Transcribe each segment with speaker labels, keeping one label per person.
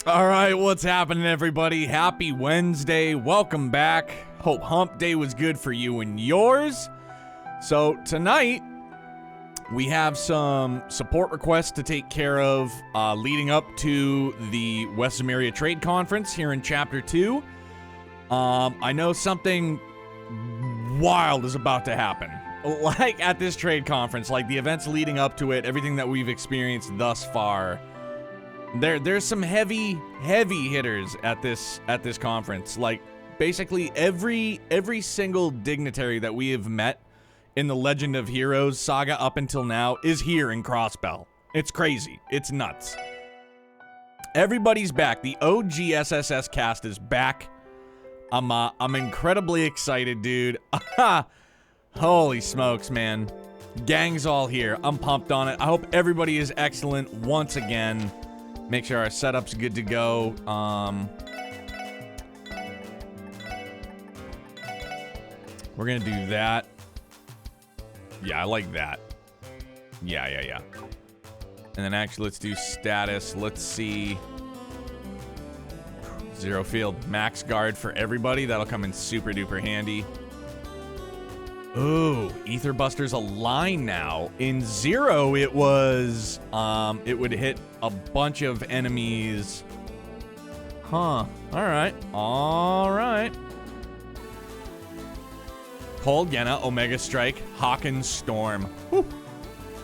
Speaker 1: All right, what's happening, everybody? Happy Wednesday. Welcome back. Hope Hump Day was good for you and yours. So tonight, we have some support requests to take care of leading up to the West Zemeria Trade Conference here in Chapter 2. I know something wild is about to happen. Like at this trade conference, like the events leading up to it, everything that we've experienced thus far. There's some heavy hitters at this conference. Like basically every single dignitary that we have met in the Legend of Heroes saga up until now is here in Crossbell. It's crazy. It's nuts. Everybody's back. The OG SSS cast is back. I'm incredibly excited, dude. Holy smokes, man. Gang's all here. I'm pumped on it. I hope everybody is excellent once again. Make sure our setup's good to go. We're gonna do that. Yeah, I like that. Yeah. And then actually, let's do status. Let's see. Zero field. Max guard for everybody. That'll come in super duper handy. Ooh, Ether Buster's a line now. In Zero, it was, it would hit a bunch of enemies. Huh. All right. Cold Genna, Omega Strike, Hawkins Storm. Whew.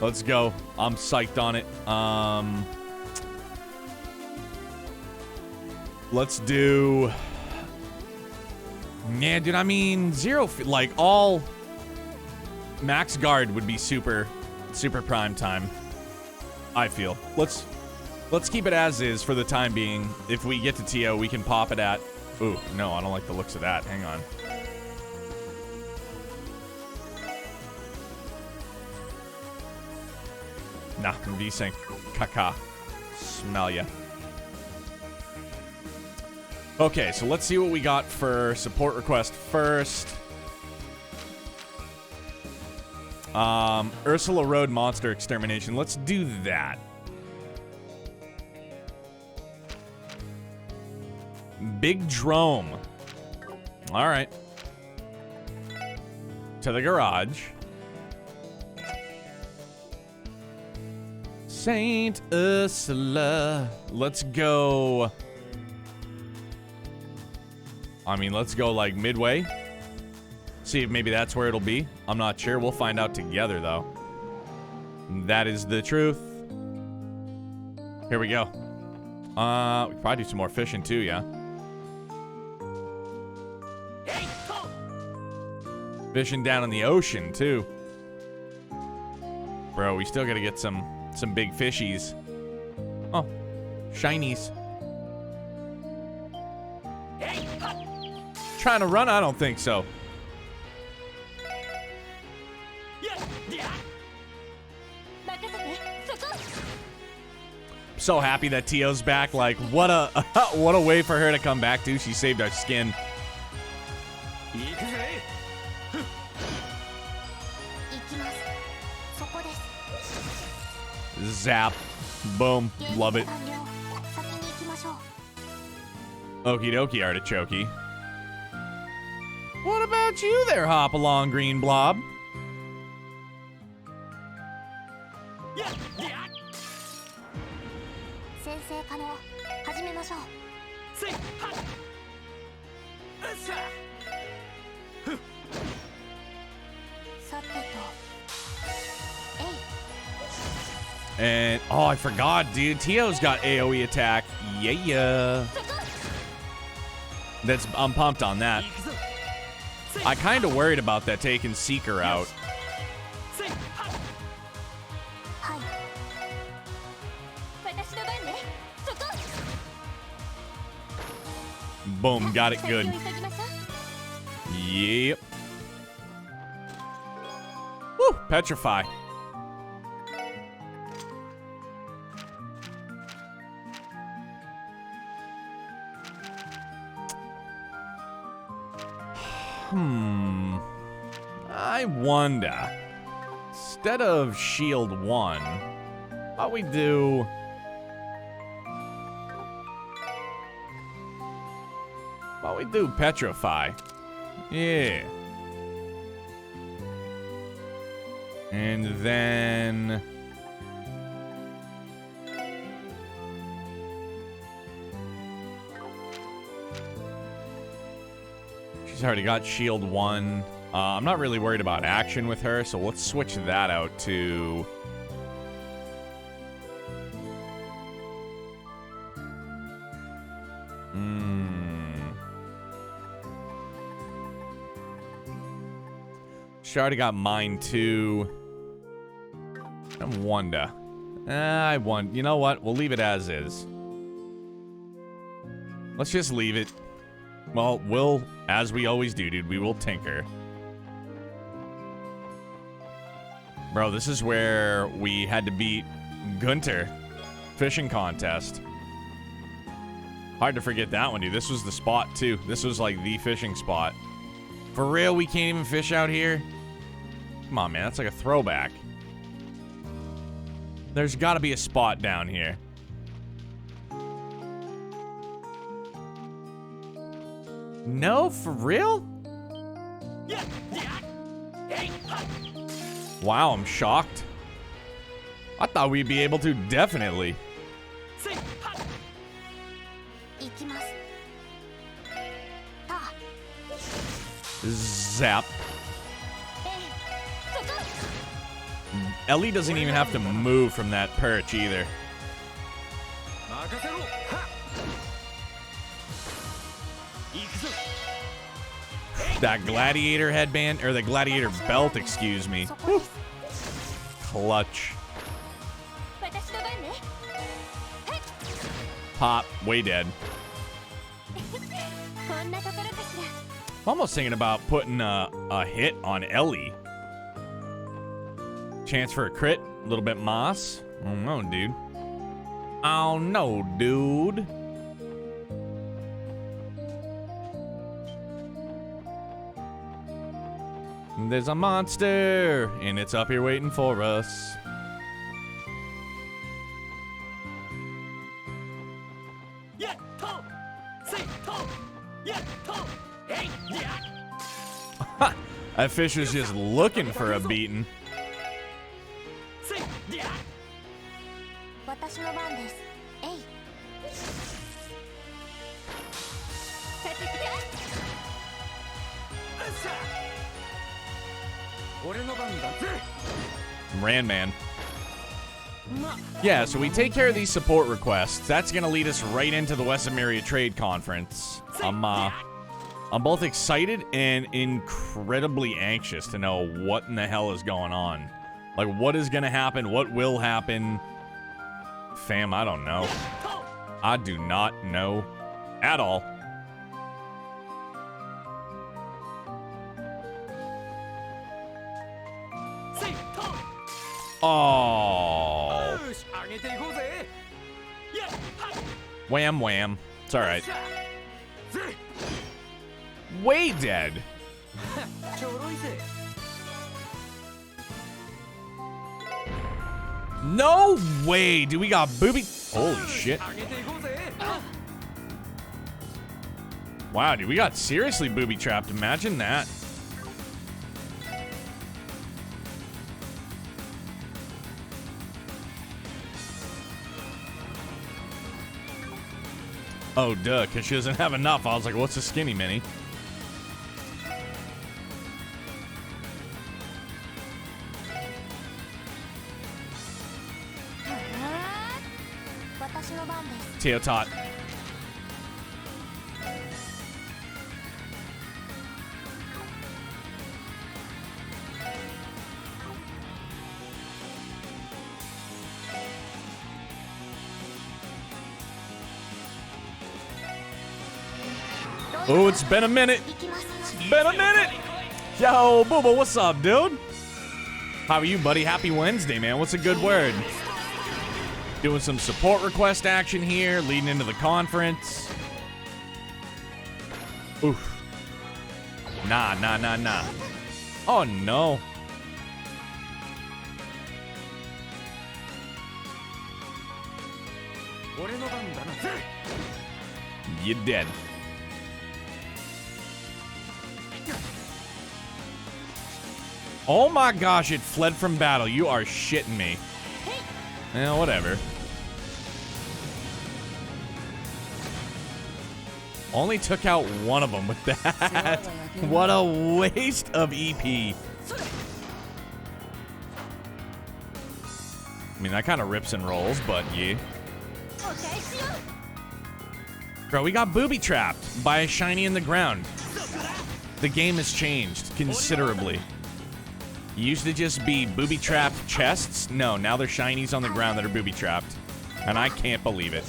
Speaker 1: Let's go. I'm psyched on it. Let's do... Yeah, dude, I mean, Zero, like, all... Max guard would be super prime time, I feel. Let's keep it as is for the time being. If we get to TO, we can pop it at... Ooh, no, I don't like the looks of that. Hang on. Nah, I'm desync. Caca. Smell ya. Okay, so let's see what we got for support request first. Ursula Road Monster Extermination. Let's do that. Big Drome. All right. To the garage. Saint Ursula. Let's go. I mean, let's go like midway. See if maybe that's where it'll be. I'm not sure. We'll find out together, though. That is the truth. Here we go. We can probably do some more fishing, too, yeah? Fishing down in the ocean, too. Bro, we still gotta get some big fishies. Oh, shinies. Trying to run? I don't think so. So happy that Tio's back. Like, what a way for her to come back to. She saved our skin. Zap. Boom. Love it. Okie dokie, artichoke. What about you there, hop along, green blob? And, oh, I forgot, dude. Tio's got AoE attack. Yeah. I'm pumped on that. I kind of worried about that taking Seeker out. Boom, got it good. Yep. Woo, petrify. I wonder, instead of shield 1, what we do... about we do petrify? Yeah. And then... she's already got shield 1. I'm not really worried about action with her, so let's switch that out to... she already got mine too. I'm Wanda. I want. You know what? We'll leave it as is. Let's just leave it. Well, we'll, as we always do, dude, we will tinker. Bro, this is where we had to beat Gunter. Fishing contest. Hard to forget that one, dude. This was the spot, too. This was, like, the fishing spot. For real, we can't even fish out here? Come on, man. That's like a throwback. There's got to be a spot down here. No, for real? Wow, I'm shocked. I thought we'd be able to, definitely. Zap. Ellie doesn't even have to move from that perch either. That gladiator headband, or the gladiator belt, excuse me. Woo. Clutch. Pop, way dead. I'm almost thinking about putting a hit on Ellie. Chance for a crit, a little bit moss. Oh no, dude. Oh no, dude. There's a monster, and it's up here waiting for us. That fish is just looking for a beating. Man. Yeah, so we take care of these support requests. That's gonna lead us right into the West Ameria Trade Conference. I'm both excited and incredibly anxious to know what in the hell is going on. Like, what is gonna happen? What will happen? Fam, I don't know. I do not know at all. Oh. Wham wham. It's alright. Way dead. No way. Do we got booby? Holy shit. Wow, dude, we got seriously booby trapped. Imagine that. Oh, duh, because she doesn't have enough. I was like, what's a skinny mini? Teotot. Oh, it's been a minute. It's been a minute. Yo, Booba, what's up, dude? How are you, buddy? Happy Wednesday, man. What's a good word? Doing some support request action here, leading into the conference. Oof. Nah. Oh, no. You dead. Oh my gosh, it fled from battle. You are shitting me. Eh, whatever. Only took out one of them with that. What a waste of EP. I mean, that kind of rips and rolls, but yeah. Bro, we got booby-trapped by a shiny in the ground. The game has changed considerably. Used to just be booby-trapped chests. No, now they're shinies on the ground that are booby-trapped. And I can't believe it.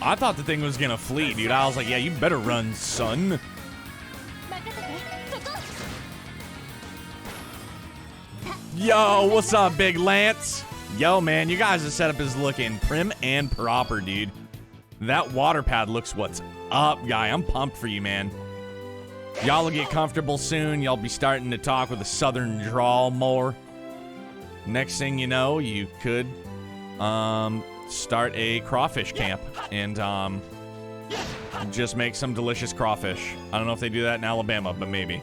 Speaker 1: I thought the thing was gonna flee, dude. I was like, yeah, you better run, son. Yo, what's up, Big Lance? Yo, man, you guys' setup is looking prim and proper, dude. That water pad looks what's up, guy. I'm pumped for you, man. Y'all will get comfortable soon. Y'all be starting to talk with a southern drawl more. Next thing you know, you could start a crawfish camp and just make some delicious crawfish. I don't know if they do that in Alabama, but maybe.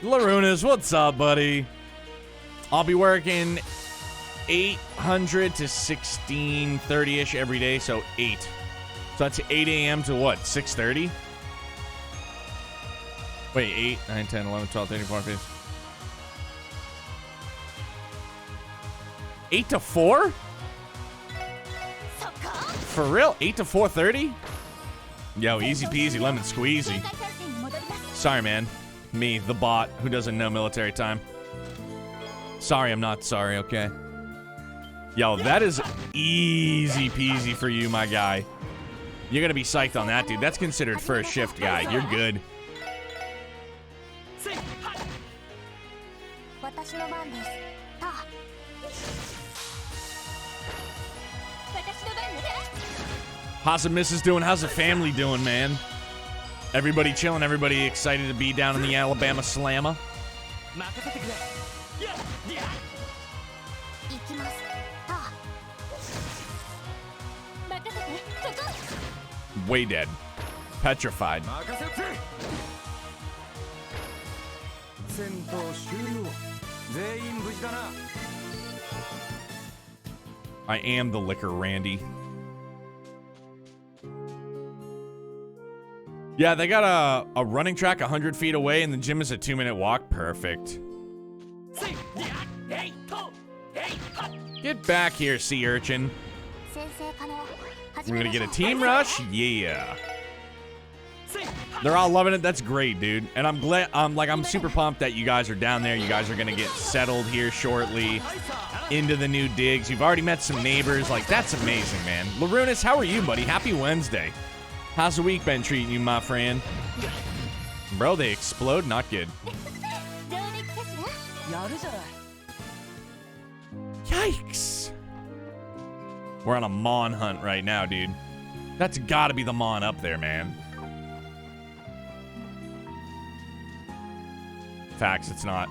Speaker 1: Larunas, what's up, buddy? I'll be working 800 to 16:30-ish every day, so 8. So that's 8 a.m. to what, 6:30? Wait, 8, 9, 10, 11, 12, 13, 14, 15. 8 to 4? For real? 8 to 4:30? Yo, easy peasy, lemon squeezy. Sorry, man. Me, the bot, who doesn't know military time. Sorry, I'm not sorry, okay? Yo, that is easy peasy for you, my guy. You're gonna be psyched on that, dude. That's considered first shift, guy. You're good. How's the missus doing? How's the family doing, man? Everybody chilling? Everybody excited to be down in the Alabama Slammer? Way dead. Petrified. I am the liquor, Randy. Yeah, they got a running track 100 feet away, and the gym is a 2-minute walk. Perfect. Get back here, sea urchin. We're gonna get a team rush? Yeah. They're all loving it. That's great, dude. And I'm glad, I'm super pumped that you guys are down there. You guys are gonna get settled here shortly into the new digs. You've already met some neighbors. Like, that's amazing, man. Larunas, how are you, buddy? Happy Wednesday. How's the week been treating you, my friend? Bro, they explode? Not good. Yikes. We're on a Mon hunt right now, dude. That's gotta be the Mon up there, man. Facts, it's not.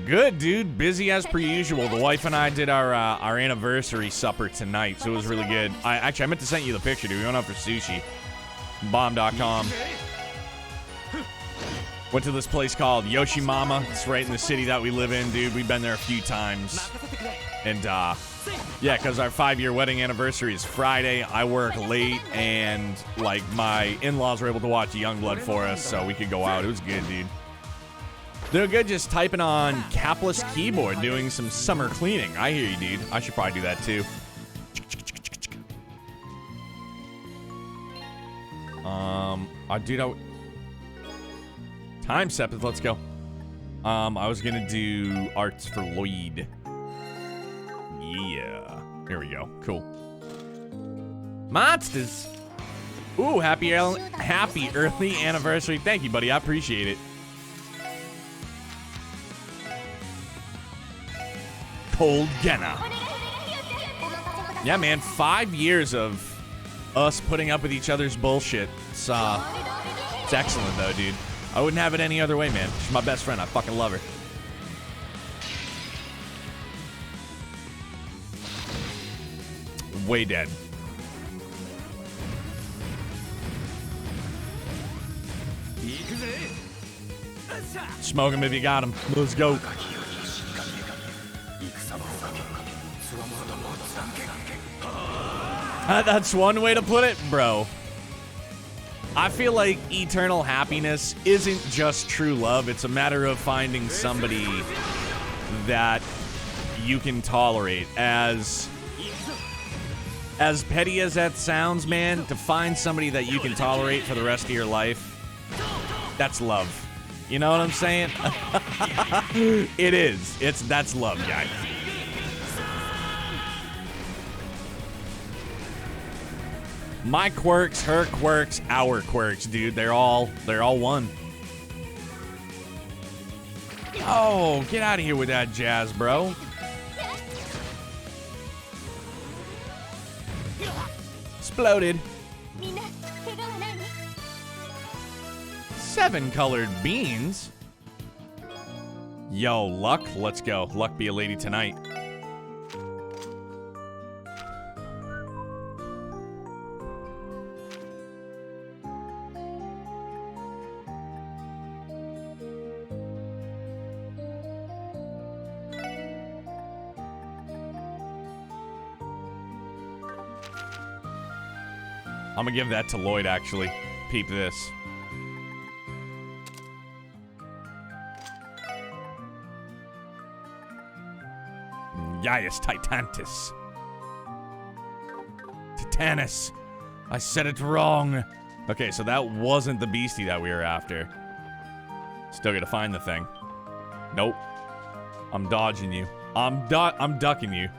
Speaker 1: Good, dude. Busy as per usual. The wife and I did our anniversary supper tonight, so it was really good. I meant to send you the picture, dude. We went out for sushi. Bomb.com. Went to this place called Yoshimama. It's right in the city that we live in, dude. We've been there a few times. And, yeah, because our 5-year wedding anniversary is Friday. I work late, and, like, my in-laws were able to watch Youngblood for us, so we could go out. It was good, dude. Doing good, just typing on capless keyboard, doing some summer cleaning. I hear you, dude. I should probably do that, too. Time step, let's go. I was gonna do arts for Lloyd. Yeah. Here we go. Cool. Monsters. Ooh, happy early anniversary. Thank you, buddy. I appreciate it. Cold Genna. Yeah, man. 5 years of us putting up with each other's bullshit. It's excellent, though, dude. I wouldn't have it any other way, man. She's my best friend. I fucking love her. Way dead. Smoke him if you got him. Let's go. That's one way to put it, bro. I feel like eternal happiness isn't just true love. It's a matter of finding somebody that you can tolerate. As petty as that sounds, man, to find somebody that you can tolerate for the rest of your life, that's love. You know what I'm saying? It is. That's love, guys. My quirks, her quirks, our quirks, dude. They're all one. Oh, get out of here with that jazz, bro. Exploded. 7 colored beans. Yo, Luck, let's go. Luck be a lady tonight. I'm gonna give that to Lloyd, actually. Peep this. Gaius Titantus. Titanus. I said it wrong. Okay, so that wasn't the beastie that we were after. Still gotta find the thing. Nope. I'm dodging you. I'm ducking you.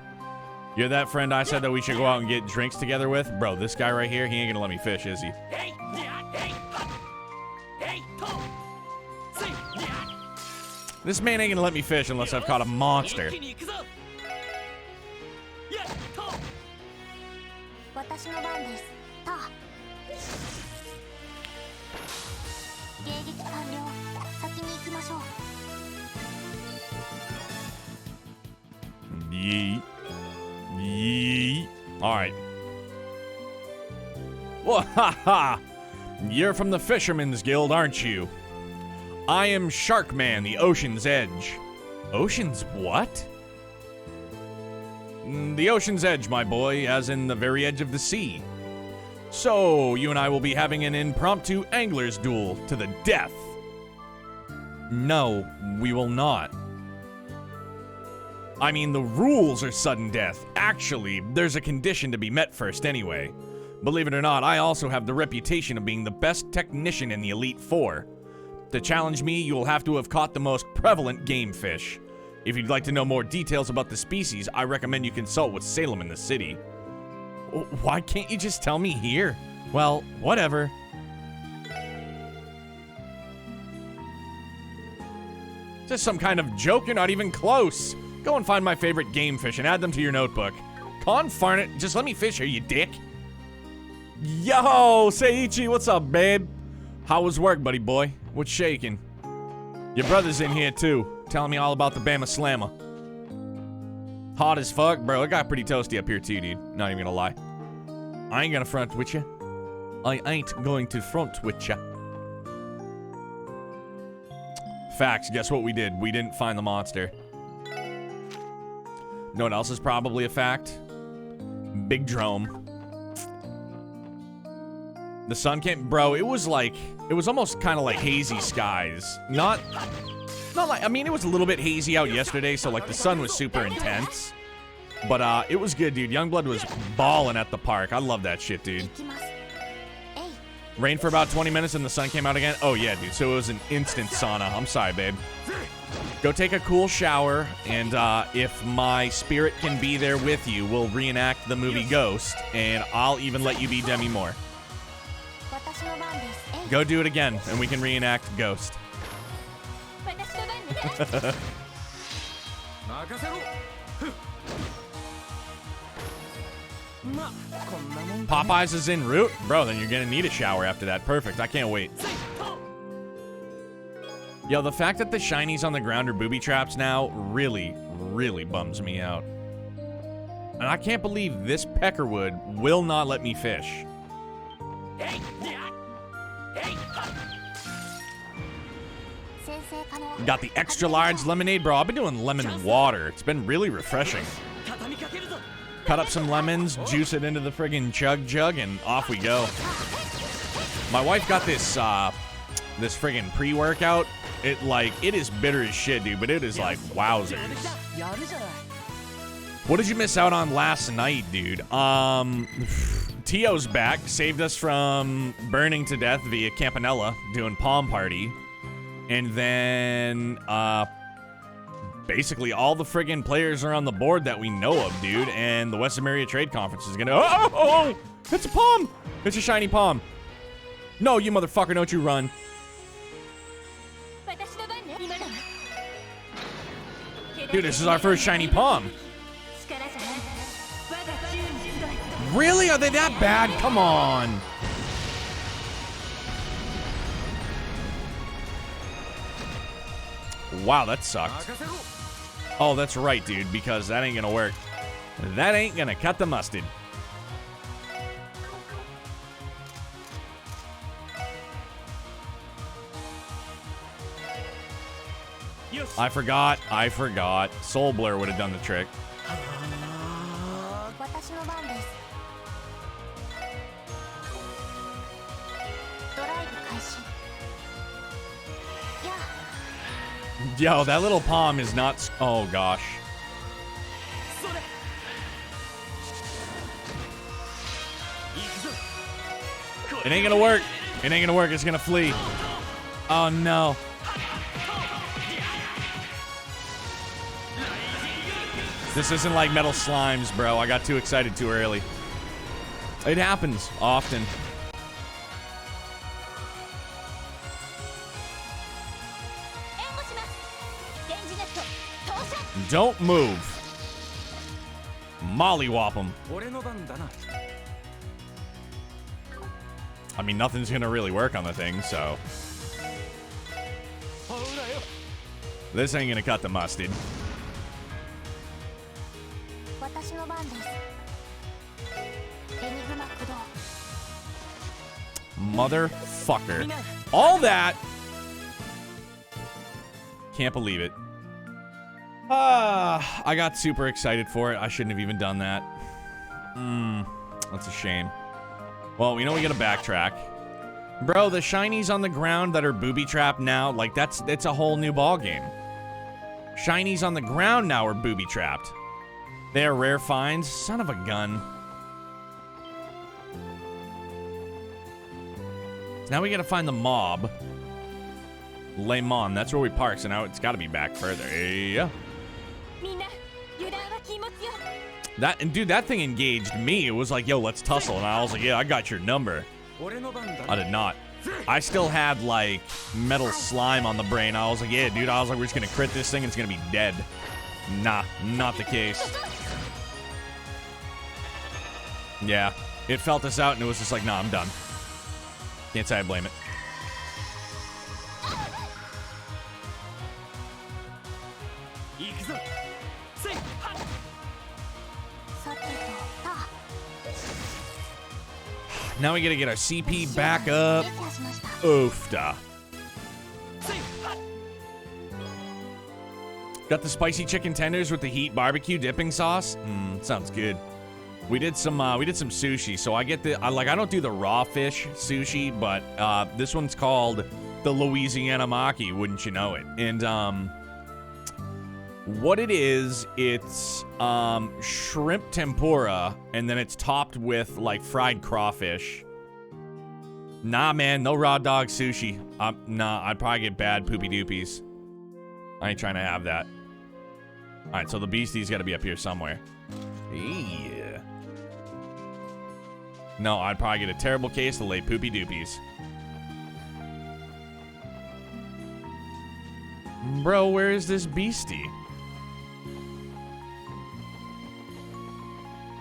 Speaker 1: You're that friend I said that we should go out and get drinks together with? Bro, this guy right here, he ain't gonna let me fish, is he? This man ain't gonna let me fish unless I've caught a monster. Yeet. Yeet. Alright. Well, ha! You're from the Fisherman's Guild, aren't you? I am Sharkman, the Ocean's Edge. Ocean's what? The Ocean's Edge, my boy, as in the very edge of the sea. So, you and I will be having an impromptu angler's duel to the death. No, we will not. I mean, the rules are sudden death. Actually, there's a condition to be met first anyway. Believe it or not, I also have the reputation of being the best technician in the Elite Four. To challenge me, you will have to have caught the most prevalent game fish. If you'd like to know more details about the species, I recommend you consult with Salem in the city. Why can't you just tell me here? Well, whatever. Is this some kind of joke? You're not even close. Go and find my favorite game fish and add them to your notebook. Confarn it, just let me fish here, you dick. Yo, Seiichi, what's up, babe? How was work, buddy boy? What's shaking? Your brother's in here, too, telling me all about the Bama Slammer. Hot as fuck, bro. It got pretty toasty up here, too, dude. Not even gonna lie. I ain't gonna front with you. I ain't going to front with you. Facts, guess what we did? We didn't find the monster. You know what else is probably a fact? Big Drome. The sun came, bro, it was almost kind of like hazy skies. Not like, I mean, it was a little bit hazy out yesterday, so like the sun was super intense. But it was good, dude. Youngblood was balling at the park. I love that shit, dude. Rained for about 20 minutes and the sun came out again. Oh yeah, dude, so it was an instant sauna. I'm sorry, babe. Go take a cool shower, and if my spirit can be there with you, we'll reenact the movie Ghost, and I'll even let you be Demi Moore. Go do it again, and we can reenact Ghost. Popeyes is en route? Bro, then you're gonna need a shower after that. Perfect, I can't wait. Yo, the fact that the shinies on the ground are booby traps now really, really bums me out. And I can't believe this peckerwood will not let me fish. Got the extra large lemonade, bro. I've been doing lemon water. It's been really refreshing. Cut up some lemons, juice it into the friggin' chug jug, and off we go. My wife got this this friggin' pre-workout. It is bitter as shit, dude, but it is like wowzers. What did you miss out on last night, dude? Tio's back, saved us from burning to death via Campanella, doing Palm Party. And then, basically all the friggin' players are on the board that we know of, dude. And the West Ameria Trade Conference is gonna, oh, it's a Palm! It's a shiny Palm. No, you motherfucker, don't you run. Dude, this is our first shiny Palm. Really? Are they that bad? Come on. Wow, that sucked. Oh, that's right, dude, because that ain't gonna work. That ain't gonna cut the mustard. I forgot. Soul Blur would have done the trick. Yo, that little Palm is not... Oh, gosh. It ain't gonna work. It ain't gonna work. It's gonna flee. Oh, no. This isn't like Metal Slimes, bro. I got too excited too early. It happens often. Don't move. Mollywop him. I mean, nothing's gonna really work on the thing, so. This ain't gonna cut the mustard. Motherfucker. All that. Can't believe it. I got super excited for it. I shouldn't have even done that. That's a shame. Well, we know we gotta backtrack. Bro, the shinies on the ground that are booby trapped now, like it's a whole new ball game. Shinies on the ground now are booby trapped. They are rare finds. Son of a gun. Now we gotta find the mob. Lemon, that's where we park, so now it's gotta be back further. Yeah. Dude, that thing engaged me. It was like, yo, let's tussle. And I was like, yeah, I got your number. I did not. I still had, like, Metal Slime on the brain. I was like, yeah, dude. I was like, we're just gonna crit this thing and it's gonna be dead. Nah, not the case. Yeah, it felt us out and it was just like, nah, I'm done. Can't say I blame it. Now we gotta get our CP back up. Oofda. Got the spicy chicken tenders with the heat barbecue dipping sauce. Sounds good. We did some sushi, so I don't do the raw fish sushi, but this one's called the Louisiana Maki, wouldn't you know it? And what it is, it's shrimp tempura, and then it's topped with like fried crawfish. Nah, man, no raw dog sushi. Nah, I'd probably get bad poopy doopies. I ain't trying to have that. All right, so the beastie's got to be up here somewhere. Yeah. No, I'd probably get a terrible case of late poopy doopies. Bro, where is this beastie?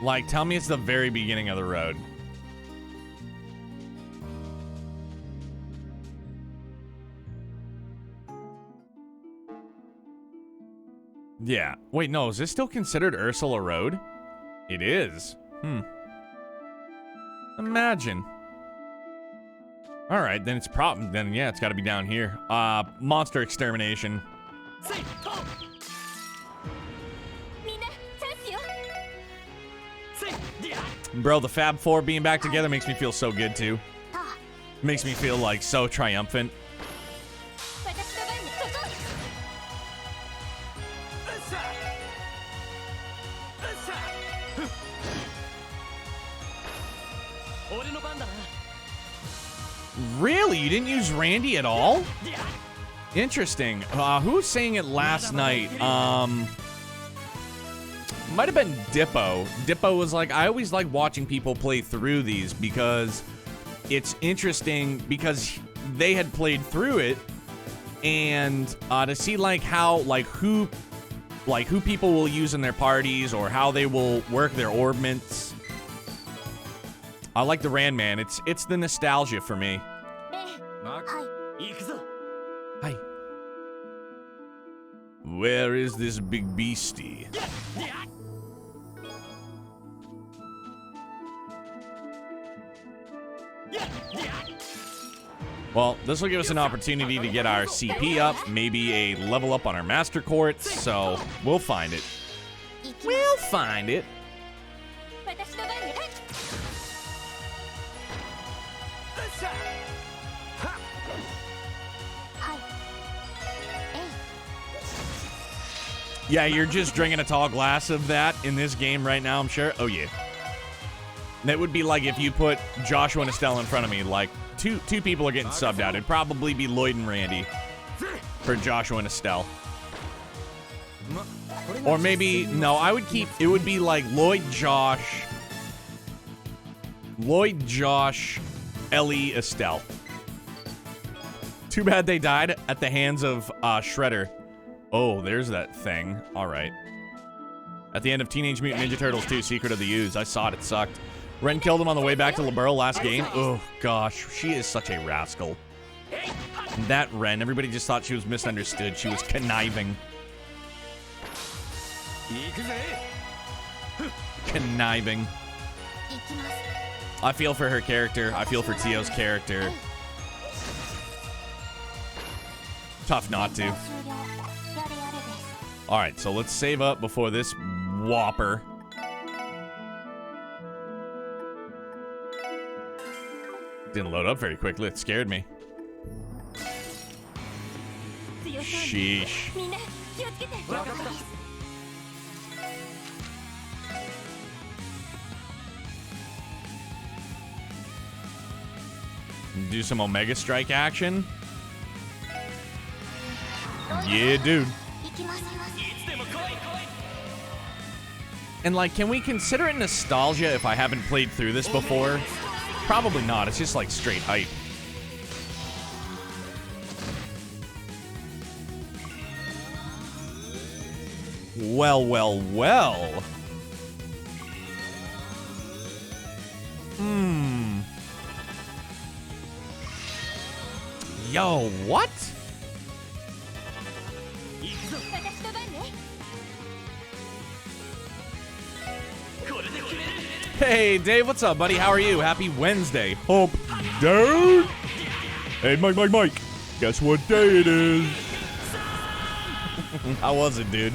Speaker 1: Like, tell me it's the very beginning of the road. Yeah. Wait, no, is this still considered Ursula Road? It is. Imagine. All right, then it's then yeah, it's got to be down here. Monster extermination. Bro, the Fab Four being back together makes me feel so good too. Makes me feel like so triumphant. Really? You didn't use Randy at all? Interesting. Who was saying it last night? Might have been Dippo. Dippo was like, I always like watching people play through these because it's interesting because they had played through it and to see like how who people will use in their parties or how they will work their orbments. I like the Ran Man. It's the nostalgia for me. Hi. Where is this big beastie? Well, this will give us an opportunity to get our CP up, maybe a level up on our Master Quartz, so we'll find it. We'll find it. Yeah, you're just drinking a tall glass of that in this game right now, I'm sure. Oh, yeah. That would be like if you put Joshua and Estelle in front of me. Like, two people are getting subbed out. It'd probably be Lloyd and Randy for Joshua and Estelle. Or maybe, no, I would keep, it would be like Lloyd, Josh, Ellie, Estelle. Too bad they died at the hands of Shredder. Oh, there's that thing. All right. At the end of Teenage Mutant Ninja Turtles 2, Secret of the Ooze. I saw it. It sucked. Ren killed him on the way back to Liberl last game. Oh, gosh. She is such a rascal. That Ren, everybody just thought she was misunderstood. She was conniving. Conniving. I feel for her character. I feel for Tio's character. Tough not to. Alright, so let's save up before this whopper. Didn't load up very quickly. It scared me. Sheesh. Do some Omega Strike action. Yeah, dude. And like, can we consider it nostalgia if I haven't played through this before? Probably not. It's just like straight hype. Well, well, well. Yo, what? Hey, Dave, what's up, buddy? How are you? Happy Wednesday. Hump day. Hey, Mike. Guess what day it is? How was it, dude?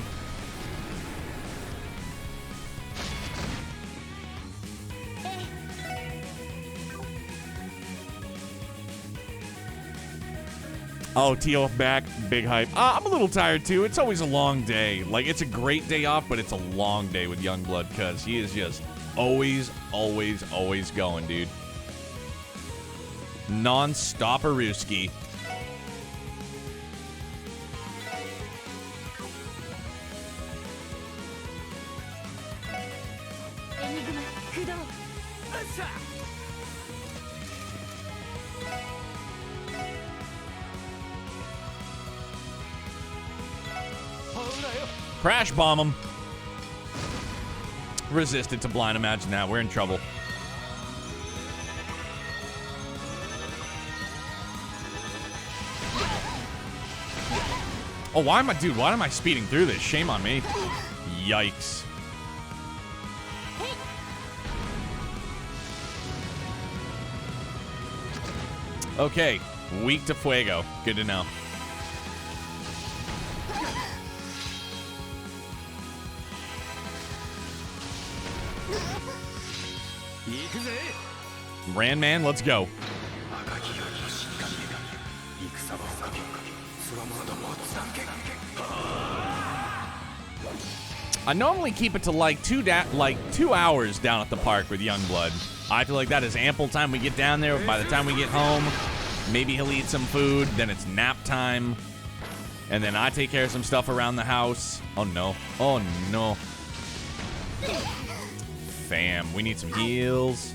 Speaker 1: Oh, Tio back. Big hype. I'm a little tired, too. It's always a long day. Like, it's a great day off, but it's a long day with Youngblood because he is just always going, dude. Non-stopperooski. Crash bomb him. Resisted to blind. Imagine that. We're in trouble. Oh, why am I speeding through this? Shame on me. Yikes. Okay, weak to fuego. Good to know. Randman, let's go. I normally keep it to like 2 hours down at the park with Youngblood. I feel like that is ample time. We get down there. By the time we get home, maybe he'll eat some food. Then it's nap time. And then I take care of some stuff around the house. Oh, no. Oh, no. Fam, we need some heals.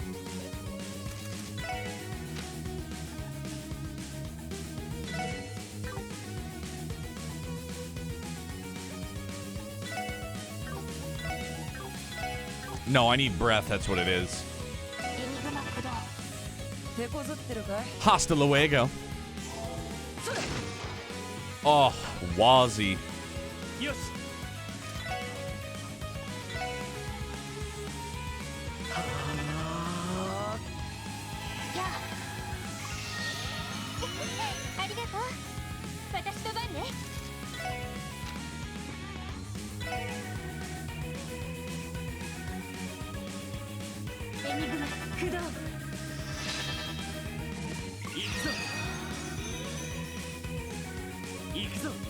Speaker 1: No, I need breath. That's what it is. Hasta luego. Oh, Wazzy.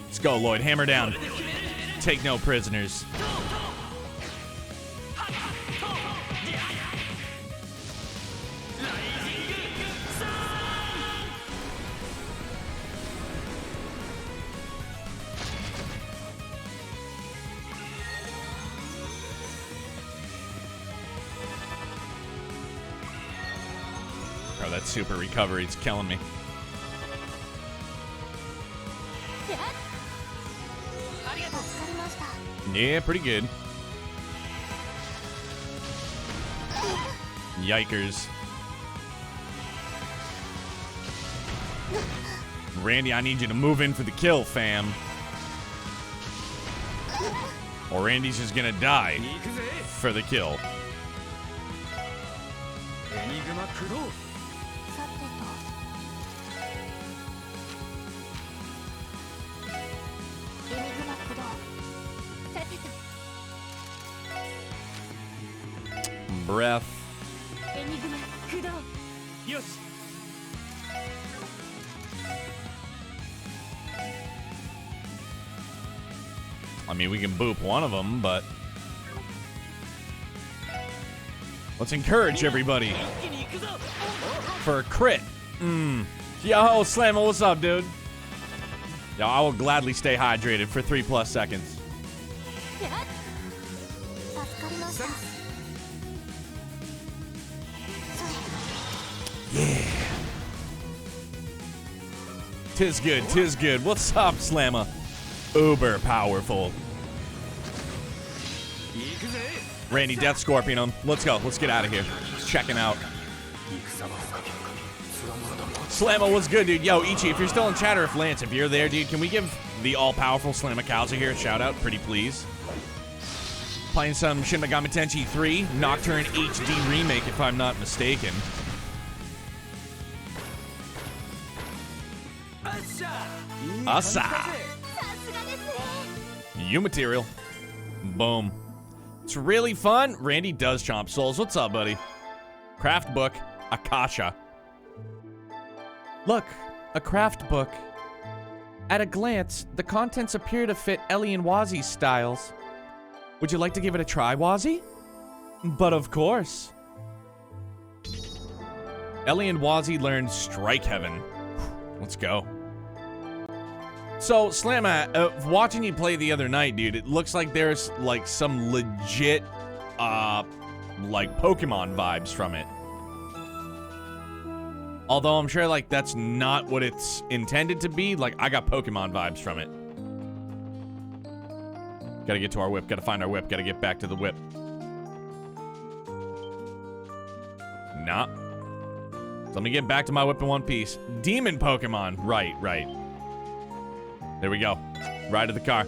Speaker 1: Let's go, Lloyd. Hammer down. Take no prisoners. Oh, that super recovery is killing me. Yeah, pretty good. Yikers. Randy, I need you to move in for the kill, fam. Or Randy's just gonna die for the kill. Breath. I mean, we can boop one of them, but let's encourage everybody for a crit. Yo, Slammer, what's up, dude? Yo, I will gladly stay hydrated for 3+ seconds. Yeah. Tis good, tis good. What's up, Slammer? Uber powerful. Randy, Death Scorpion him. Let's go. Let's get out of here. Checking out. Slammer, what's good, dude? Yo, Ichi, if you're still in chat, or if Lance, if you're there, dude, can we give the all-powerful Slammer Kowza here a shout-out? Pretty please. Playing some Shin Megami Tensei 3 Nocturne HD remake, if I'm not mistaken. Asa. You material. Boom. It's really fun. Randy does chomp souls. What's up, buddy? Craft book. Akasha. Look, a craft book. At a glance, the contents appear to fit Ellie and Wazzy's styles. Would you like to give it a try, Wazzy? But of course. Ellie and Wazzy learned Strike Heaven. Let's go. So, Slamma, watching you play the other night, dude, it looks like there's, like, some legit, like, Pokemon vibes from it. Although I'm sure, like, that's not what it's intended to be. Like, I got Pokemon vibes from it. Gotta get to our whip. Gotta find our whip. Gotta get back to the whip. Nah. So let me get back to my whip in one piece. Demon Pokemon. Right. There we go. Right to the car.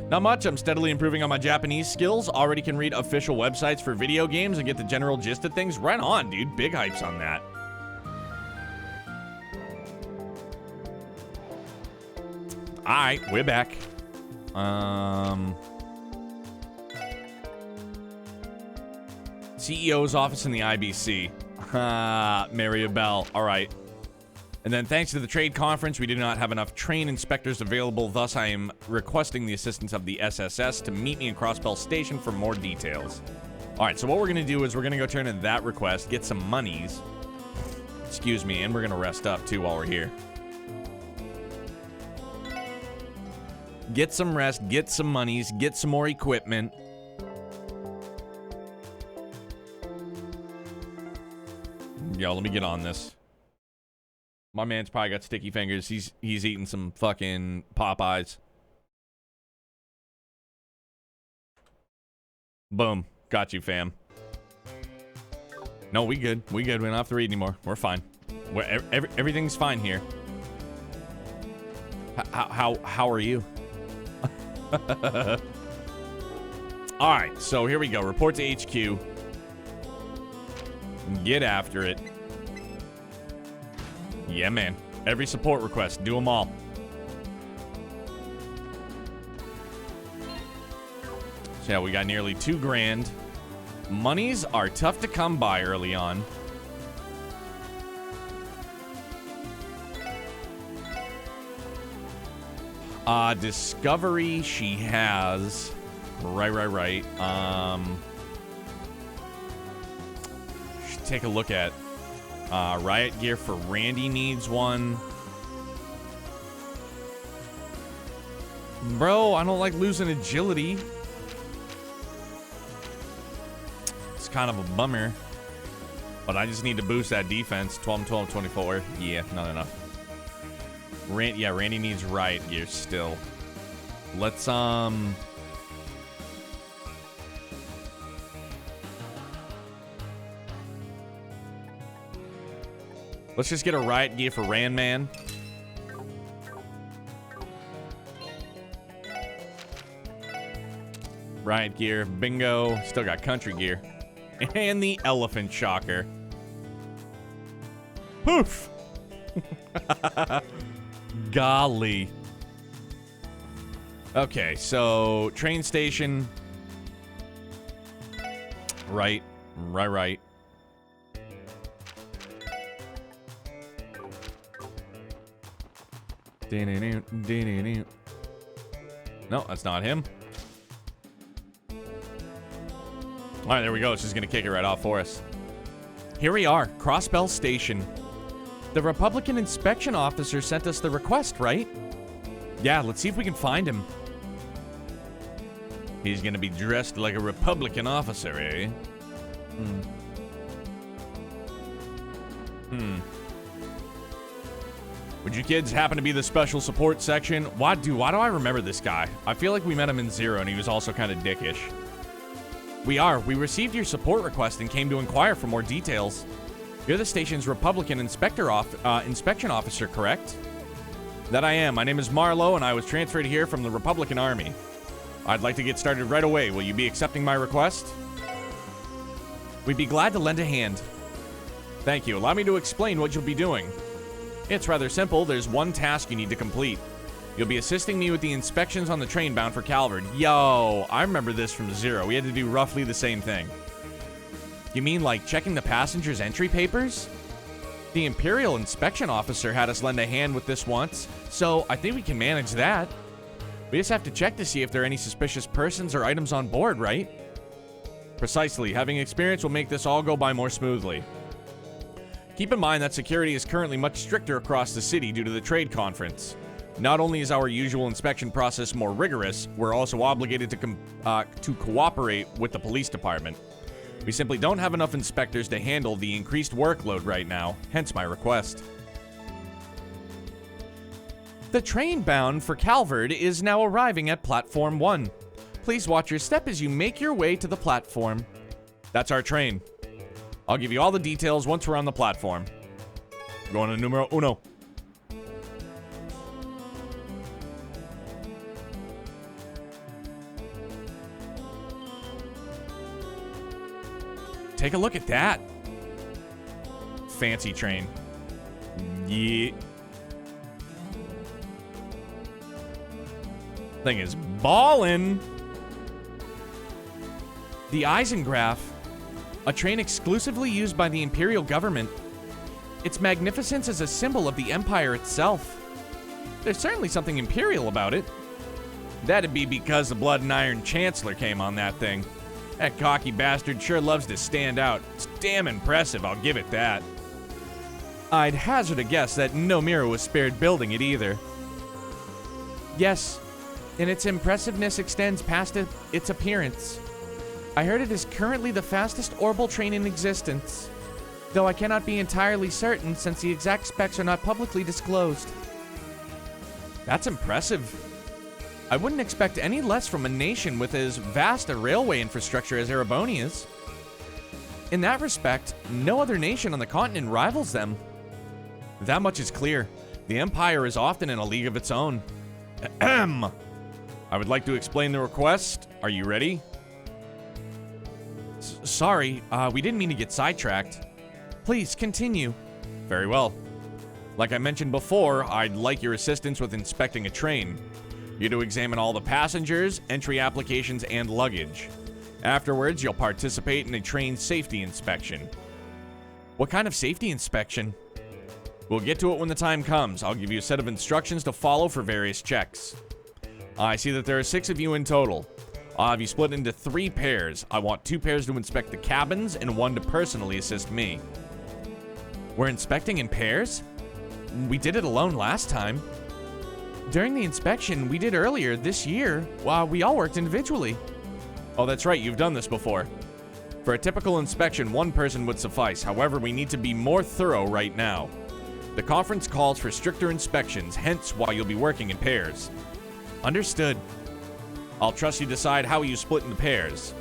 Speaker 1: Not much. I'm steadily improving on my Japanese skills. Already can read official websites for video games and get the general gist of things. Right on, dude. Big hypes on that. Alright, we're back. CEO's office in the IBC. Maribel. Alright. And then thanks to the trade conference, we did not have enough train inspectors available. Thus, I am requesting the assistance of the SSS to meet me in Crossbell Station for more details. Alright, so what we're going to do is we're going to go turn in that request, get some monies. Excuse me, and we're going to rest up, too, while we're here. Get some rest, get some monies, get some more equipment. Yo, let me get on this. My man's probably got sticky fingers. He's eating some fucking Popeyes. Boom. Got you, fam. No, we good. We good. We don't have to read anymore. We're fine. Everything's fine here. How are you? Alright, so here we go. Report to HQ. Get after it. Yeah, man. Every support request. Do them all. So, yeah, we got nearly $2 grand. Monies are tough to come by early on. Discovery she has. Right. Should take a look at riot gear for Randy needs one. Bro, I don't like losing agility. It's kind of a bummer. But I just need to boost that defense. 12, 12, 24. Yeah, not enough. Randy needs riot gear still. Let's just get a riot gear for Ran Man. Riot gear, bingo. Still got country gear. And the elephant shocker. Poof! Golly. Okay, so train station. Right. No, that's not him. All right, there we go. It's just going to kick it right off for us. Here we are, Crossbell Station. The Republican inspection officer sent us the request, right? Yeah, let's see if we can find him. He's going to be dressed like a Republican officer, eh? Would you kids happen to be the special support section? Why do I remember this guy? I feel like we met him in Zero, and he was also kind of dickish. We received your support request and came to inquire for more details. You're the station's Republican inspection officer, correct? That I am. My name is Marlowe, and I was transferred here from the Republican Army. I'd like to get started right away. Will you be accepting my request? We'd be glad to lend a hand. Thank you. Allow me to explain what you'll be doing. It's rather simple. There's one task you need to complete. You'll be assisting me with the inspections on the train bound for Calvert. Yo, I remember this from Zero. We had to do roughly the same thing. You mean like checking the passengers' entry papers? The Imperial Inspection Officer had us lend a hand with this once, so I think we can manage that. We just have to check to see if there are any suspicious persons or items on board, right? Precisely. Having experience will make this all go by more smoothly. Keep in mind that security is currently much stricter across the city due to the trade conference. Not only is our usual inspection process more rigorous, we're also obligated to cooperate with the police department. We simply don't have enough inspectors to handle the increased workload right now, hence my request. The train bound for Calvert is now arriving at Platform 1. Please watch your step as you make your way to the platform. That's our train. I'll give you all the details once we're on the platform. Going to numero uno. Take a look at that. Fancy train. Yeah. Thing is ballin'. The Eisengraph, a train exclusively used by the Imperial government. Its magnificence is a symbol of the Empire itself. There's certainly something imperial about it. That'd be because the Blood and Iron Chancellor came on that thing. That cocky bastard sure loves to stand out. It's damn impressive, I'll give it that. I'd hazard a guess that no mirror was spared building it either. Yes, and its impressiveness extends past its appearance. I heard it is currently the fastest orbital train in existence, though I cannot be entirely certain since the exact specs are not publicly disclosed. That's impressive. I wouldn't expect any less from a nation with as vast a railway infrastructure as Erebonia's. In that respect, no other nation on the continent rivals them. That much is clear. The Empire is often in a league of its own. Ahem. I would like to explain the request. Are you ready? Sorry, we didn't mean to get sidetracked. Please, continue. Very well. Like I mentioned before, I'd like your assistance with inspecting a train. You're to examine all the passengers, entry applications, and luggage. Afterwards, you'll participate in a train safety inspection. What kind of safety inspection? We'll get to it when the time comes. I'll give you a set of instructions to follow for various checks. I see that there are 6 of you in total. I'll have you split into 3 pairs. I want 2 pairs to inspect the cabins and 1 to personally assist me. We're inspecting in pairs? We did it alone last time. During the inspection we did earlier this year, we all worked individually. Oh, that's right, you've done this before. For a typical inspection, 1 person would suffice. However, we need to be more thorough right now. The conference calls for stricter inspections, hence why you'll be working in pairs. Understood. I'll trust you decide how you split into pairs.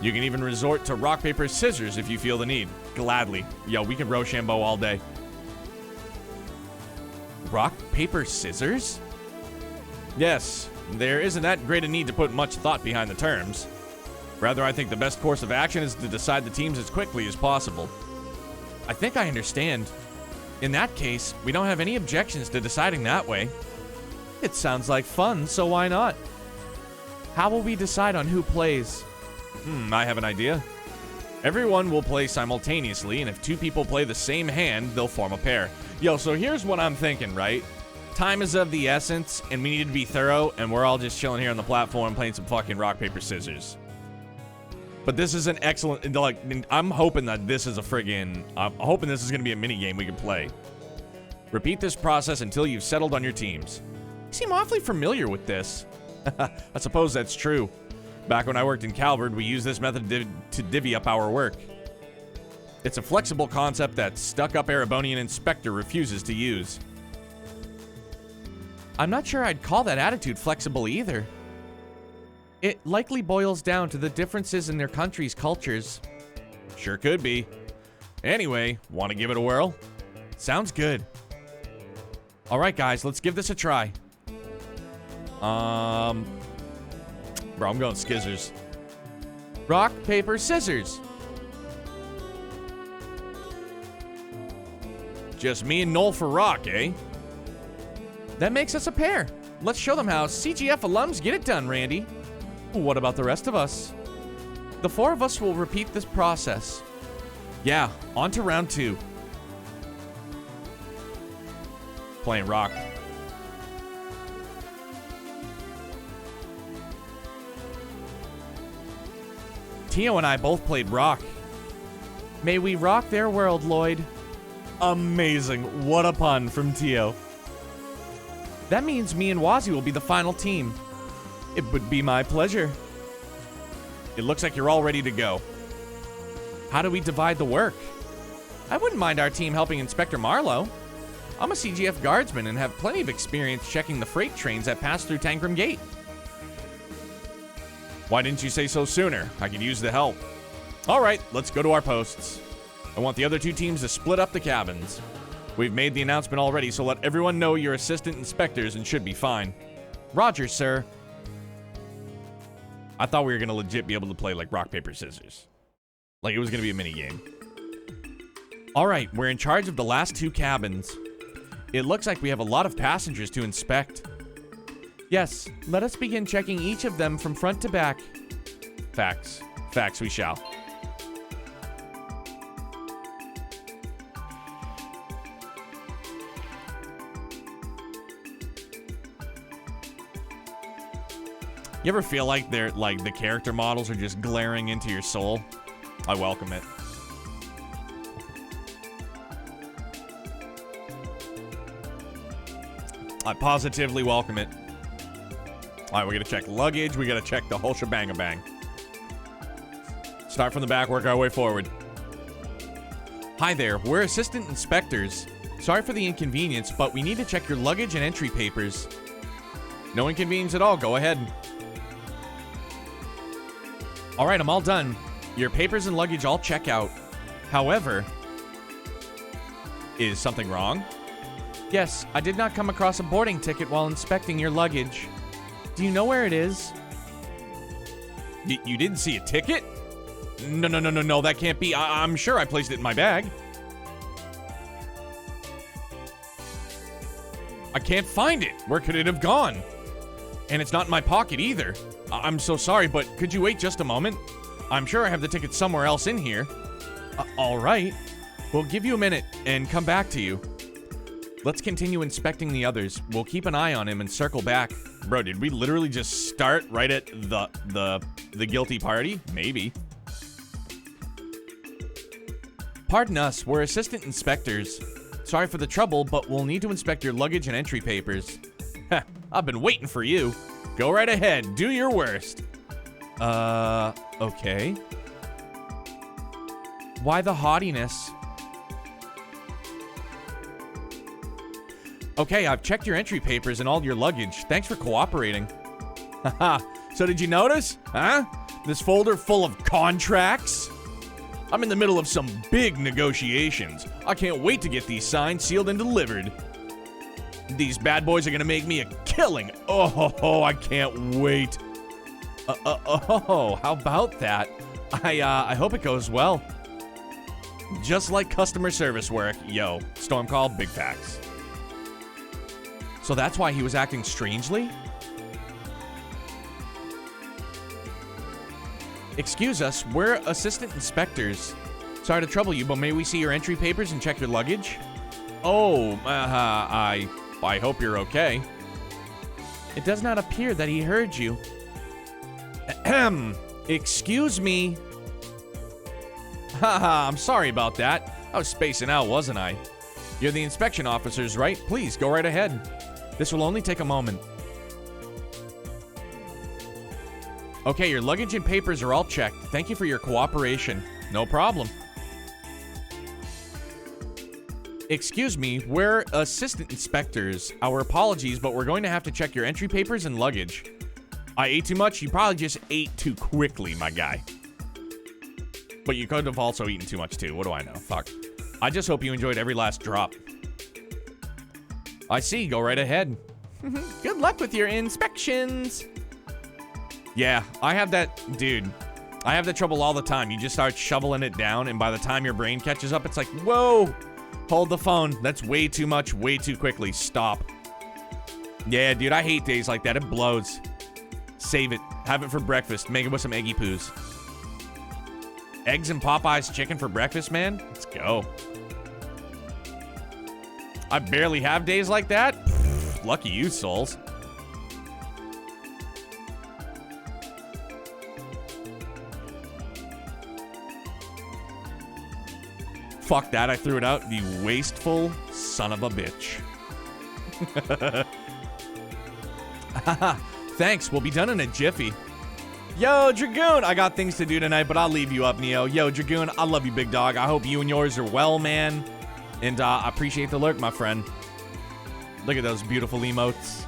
Speaker 1: You can even resort to rock, paper, scissors if you feel the need. Gladly. Yo, we can Rochambeau all day. Rock, paper, scissors? Yes, there isn't that great a need to put much thought behind the terms. Rather, I think the best course of action is to decide the teams as quickly as possible. I think I understand. In that case, we don't have any objections to deciding that way. It sounds like fun, so why not? How will we decide on who plays? I have an idea. Everyone will play simultaneously, and if 2 people play the same hand, they'll form a pair. Yo, so here's what I'm thinking, right? Time is of the essence, and we need to be thorough, and we're all just chilling here on the platform playing some fucking rock, paper, scissors. But this is an excellent, like, I'm hoping that this is I'm hoping this is going to be a mini game we can play. Repeat this process until you've settled on your teams. You seem awfully familiar with this. I suppose that's true. Back when I worked in Calvert, we used this method to divvy up our work. It's a flexible concept that stuck-up Erebonian inspector refuses to use. I'm not sure I'd call that attitude flexible either. It likely boils down to the differences in their country's cultures. Sure could be. Anyway, want to give it a whirl? Sounds good. Alright guys, let's give this a try. Bro, I'm going scissors. Rock, paper, scissors. Just me and Noel for rock, eh? That makes us a pair. Let's show them how CGF alums get it done, Randy. What about the rest of us? The 4 of us will repeat this process. Yeah, on to round 2. Playing rock. Tio and I both played rock. May we rock their world, Lloyd. Amazing. What a pun from Tio. That means me and Wazzy will be the final team. It would be my pleasure. It looks like you're all ready to go. How do we divide the work? I wouldn't mind our team helping Inspector Marlowe. I'm a CGF guardsman and have plenty of experience checking the freight trains that pass through Tangram Gate. Why didn't you say so sooner? I could use the help. All right, let's go to our posts. I want the other two teams to split up the cabins. We've made the announcement already, so let everyone know you're assistant inspectors and should be fine. Roger, sir. I thought we were going to legit be able to play like rock, paper, scissors. Like it was going to be a mini game. All right, we're in charge of the last two cabins. It looks like we have a lot of passengers to inspect. Yes, let us begin checking each of them from front to back. Facts. Facts we shall. You ever feel like they're like the character models are just glaring into your soul? I welcome it. I positively welcome it. All right, we gotta check luggage. We gotta check the whole shebang-a-bang. Start from the back, work our way forward. Hi there, we're assistant inspectors. Sorry for the inconvenience, but we need to check your luggage and entry papers. No inconvenience at all, go ahead. All right, I'm all done. Your papers and luggage all check out. However, is something wrong? Yes, I did not come across a boarding ticket while inspecting your luggage. Do you know where it is? You didn't see a ticket? No, that can't be. I'm sure I placed it in my bag. I can't find it. Where could it have gone? And it's not in my pocket either. I'm so sorry, but could you wait just a moment? I'm sure I have the ticket somewhere else in here. All right. We'll give you a minute and come back to you. Let's continue inspecting the others. We'll keep an eye on him and circle back. Bro, did we literally just start right at the guilty party? Maybe. Pardon us, we're assistant inspectors. Sorry for the trouble, but we'll need to inspect your luggage and entry papers. Heh, I've been waiting for you. Go right ahead, do your worst. Okay. Why the haughtiness? Okay, I've checked your entry papers and all your luggage. Thanks for cooperating. Haha, so did you notice? Huh? This folder full of contracts? I'm in the middle of some big negotiations. I can't wait to get these signed, sealed, and delivered. These bad boys are gonna make me a killing. Oh, I can't wait. How about that? I hope it goes well. Just like customer service work. Yo, storm call, big facts. So that's why he was acting strangely? Excuse us, we're assistant inspectors. Sorry to trouble you, but may we see your entry papers and check your luggage? Oh, I hope you're okay. It does not appear that he heard you. Ahem. Excuse me. Haha, I'm sorry about that. I was spacing out, wasn't I? You're the inspection officers, right? Please, go right ahead. This will only take a moment. Okay, your luggage and papers are all checked. Thank you for your cooperation. No problem. Excuse me, we're assistant inspectors. Our apologies, but we're going to have to check your entry papers and luggage. I ate too much? You probably just ate too quickly, my guy. But you could have also eaten too much too. What do I know? Fuck. I just hope you enjoyed every last drop. I see. Go right ahead. Good luck with your inspections. Yeah, I have that, dude. I have that trouble all the time. You just start shoveling it down, and by the time your brain catches up, it's like, whoa, hold the phone. That's way too much, way too quickly. Stop. Yeah, dude, I hate days like that. It blows. Save it. Have it for breakfast. Make it with some eggy poos. Eggs and Popeye's chicken for breakfast, man? Let's go. I barely have days like that. Pfft, lucky you, souls. Fuck that, I threw it out. You wasteful son of a bitch. Haha, thanks, we'll be done in a jiffy. Yo, Dragoon, I got things to do tonight, but I'll leave you up, Neo. Yo, Dragoon, I love you, big dog. I hope you and yours are well, man. And I appreciate the lurk, my friend. Look at those beautiful emotes.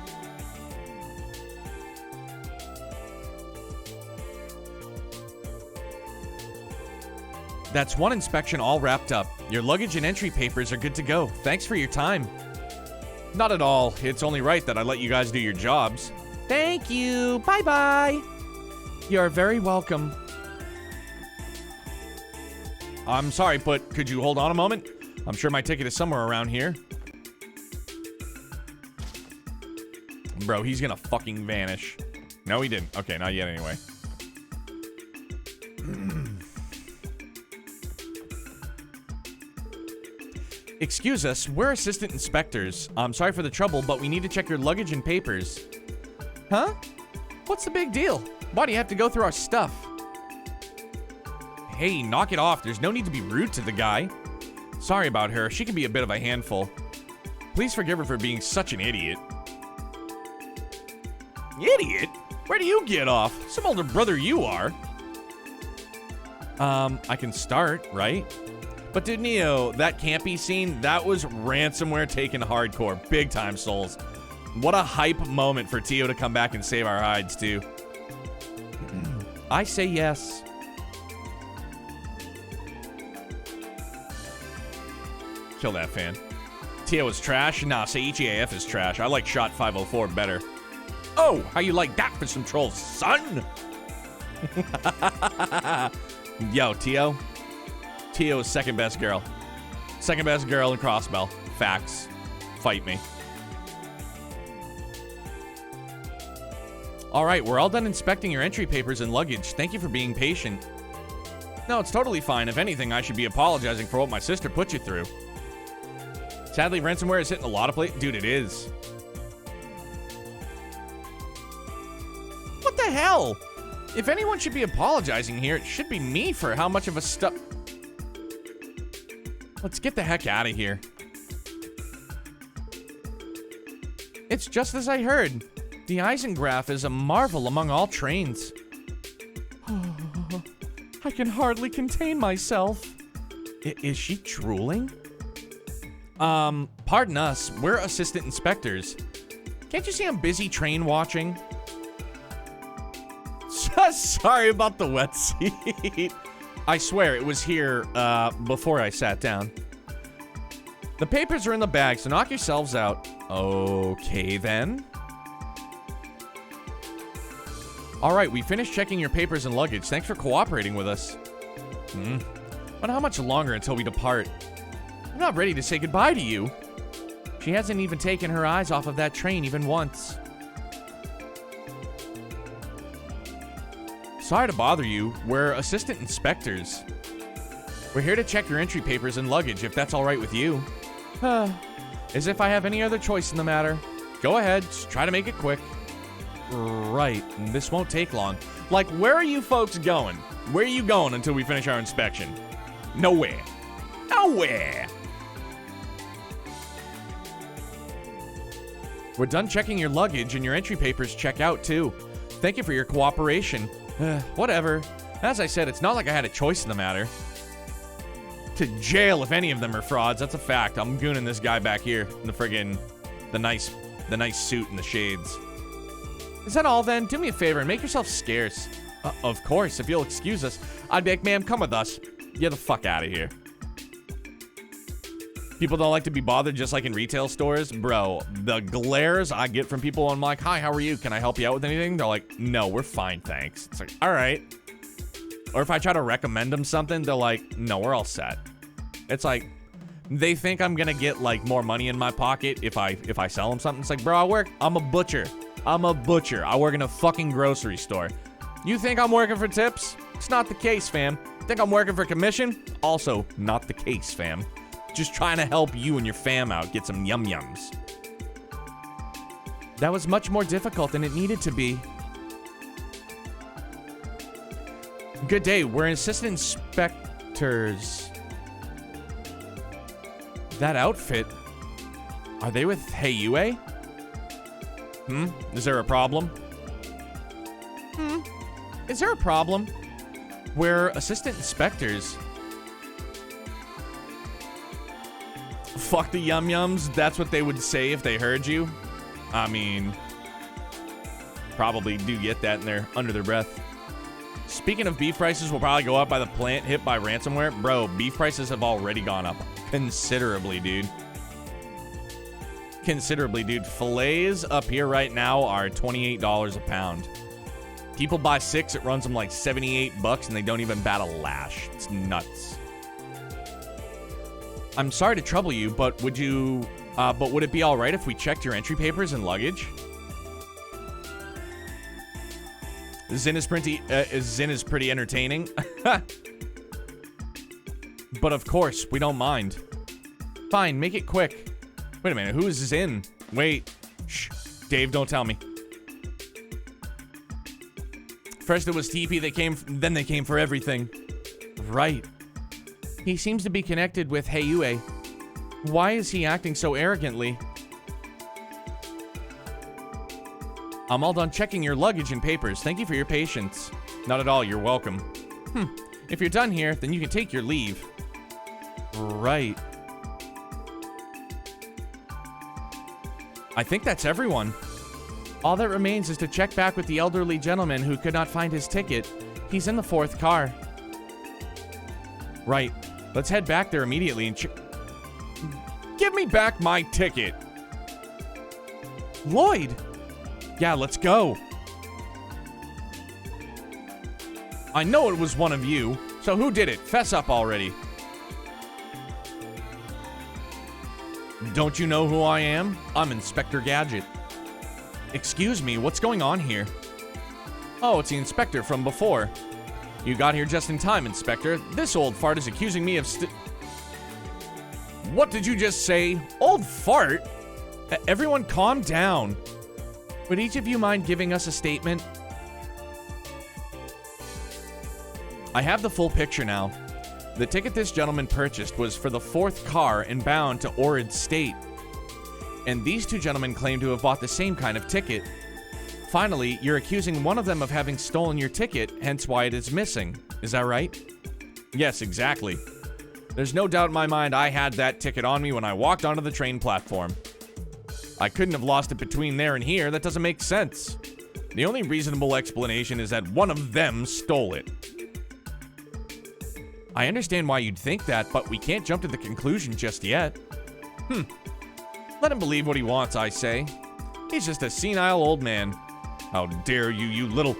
Speaker 1: That's one inspection all wrapped up. Your luggage and entry papers are good to go. Thanks for your time. Not at all. It's only right that I let you guys do your jobs. Thank you. Bye-bye. You're very welcome. I'm sorry, but could you hold on a moment? I'm sure my ticket is somewhere around here. Bro, he's gonna fucking vanish. No, he didn't. Okay, not yet anyway. Excuse us, we're assistant inspectors. I'm sorry for the trouble, but we need to check your luggage and papers. Huh? What's the big deal? Why do you have to go through our stuff? Hey, knock it off. There's no need to be rude to the guy. Sorry about her. She can be a bit of a handful. Please forgive her for being such an idiot. Idiot? Where do you get off? Some older brother you are. I can start, right? But dude, Neo, that campy scene, that was ransomware taken hardcore. Big time, souls. What a hype moment for Tio to come back and save our hides, too. I say yes. Kill that fan. Tio is trash? Nah, say EGAF is trash. I like Shot 504 better. Oh, how you like that for some trolls, son? Yo, Tio. Tio is second best girl. Second best girl in Crossbell. Facts. Fight me. All right, we're all done inspecting your entry papers and luggage. Thank you for being patient. No, it's totally fine. If anything, I should be apologizing for what my sister put you through. Sadly, ransomware is hitting a lot of places. Dude, it is. What the hell? If anyone should be apologizing here, it should be me for how much of a stuff. Let's get the heck out of here. It's just as I heard. The Eisengraph is a marvel among all trains. I can hardly contain myself. Is she drooling? Pardon us. We're assistant inspectors. Can't you see I'm busy train watching? Sorry about the wet seat. I swear it was here, before I sat down. The papers are in the bag, so knock yourselves out. Okay, then. All right, we finished checking your papers and luggage. Thanks for cooperating with us. But how much longer until we depart? I'm not ready to say goodbye to you. She hasn't even taken her eyes off of that train even once. Sorry to bother you. We're assistant inspectors. We're here to check your entry papers and luggage, if that's all right with you. As if I have any other choice in the matter. Go ahead, just try to make it quick. Right, this won't take long. Like, where are you folks going? Where are you going until we finish our inspection? Nowhere. Nowhere. We're done checking your luggage and your entry papers check out too. Thank you for your cooperation. Whatever. As I said, it's not like I had a choice in the matter. To jail if any of them are frauds. That's a fact. I'm gooning this guy back here in the friggin' the nice suit and the shades. Is that all then? Do me a favor and make yourself scarce. Of course, if you'll excuse us. I'd be like, ma'am, come with us. Get the fuck out of here. People don't like to be bothered just like in retail stores. Bro, the glares I get from people, I'm like, hi, how are you? Can I help you out with anything? They're like, no, we're fine, thanks. It's like, all right. Or if I try to recommend them something, they're like, no, we're all set. It's like, they think I'm gonna get like more money in my pocket if I sell them something. It's like, bro, I'm a butcher. I'm a butcher. I work in a fucking grocery store. You think I'm working for tips? It's not the case, fam. Think I'm working for commission? Also not the case, fam. Just trying to help you and your fam out get some yum-yums. That was much more difficult than it needed to be. Good day, we're assistant inspectors. That outfit, are they with Hey Yue? Is there a problem? Is there a problem where assistant inspectors fuck the yum-yums? That's what they would say if they heard you? I mean, probably do get that in there under their breath. Speaking of beef prices will probably go up by the plant hit by ransomware. Bro, beef prices have already gone up considerably, dude. Considerably, dude. Fillets up here right now are $28 a pound. People buy 6, it runs them like 78 bucks, and they don't even bat a lash. It's nuts. I'm sorry to trouble you, but would it be all right if we checked your entry papers and luggage? Zin is pretty entertaining. But of course, we don't mind. Fine, make it quick. Wait a minute, who is Zin? Wait. Shh. Dave, don't tell me. First it was TP that came, then they came for everything. Right. He seems to be connected with Heiyue. Why is he acting so arrogantly? I'm all done checking your luggage and papers. Thank you for your patience. Not at all, you're welcome. If you're done here, then you can take your leave. Right. I think that's everyone. All that remains is to check back with the elderly gentleman who could not find his ticket. He's in the 4th car. Right. Let's head back there immediately and give me back my ticket. Lloyd! Yeah, let's go. I know it was one of you, so who did it? Fess up already. Don't you know who I am? I'm Inspector Gadget. Excuse me, what's going on here? Oh, it's the inspector from before. You got here just in time, Inspector. This old fart is accusing me of What did you just say? Old fart? Everyone calm down. Would each of you mind giving us a statement? I have the full picture now. The ticket this gentleman purchased was for the 4th car and bound to Orid State. And these two gentlemen claim to have bought the same kind of ticket. Finally, you're accusing one of them of having stolen your ticket, hence why it is missing. Is that right? Yes, exactly. There's no doubt in my mind I had that ticket on me when I walked onto the train platform. I couldn't have lost it between there and here. That doesn't make sense. The only reasonable explanation is that one of them stole it. I understand why you'd think that, but we can't jump to the conclusion just yet. Let him believe what he wants, I say. He's just a senile old man. How dare you, you little...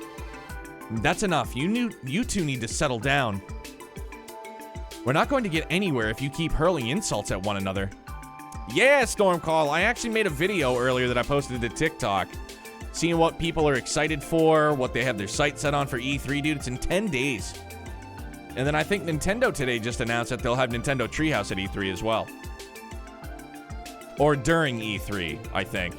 Speaker 1: That's enough. You two need to settle down. We're not going to get anywhere if you keep hurling insults at one another. Yeah, Stormcall. I actually made a video earlier that I posted to TikTok. Seeing what people are excited for, what they have their sights set on for E3, dude. It's in 10 days. And then I think Nintendo today just announced that they'll have Nintendo Treehouse at E3 as well. Or during E3, I think.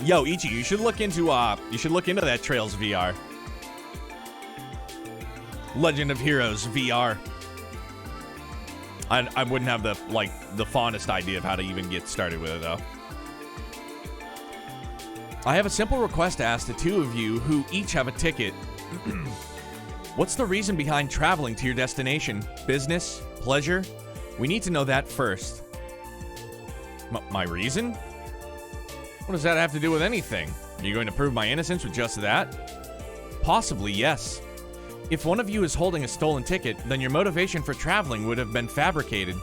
Speaker 1: Yo, Ichi, you should look into that Trails VR. Legend of Heroes VR. I wouldn't have the fondest idea of how to even get started with it though. I have a simple request to ask the two of you who each have a ticket. What's the reason behind traveling to your destination? Business? Pleasure? We need to know that first. My reason? What does that have to do with anything? Are you going to prove my innocence with just that? Possibly, yes. If one of you is holding a stolen ticket, then your motivation for traveling would have been fabricated,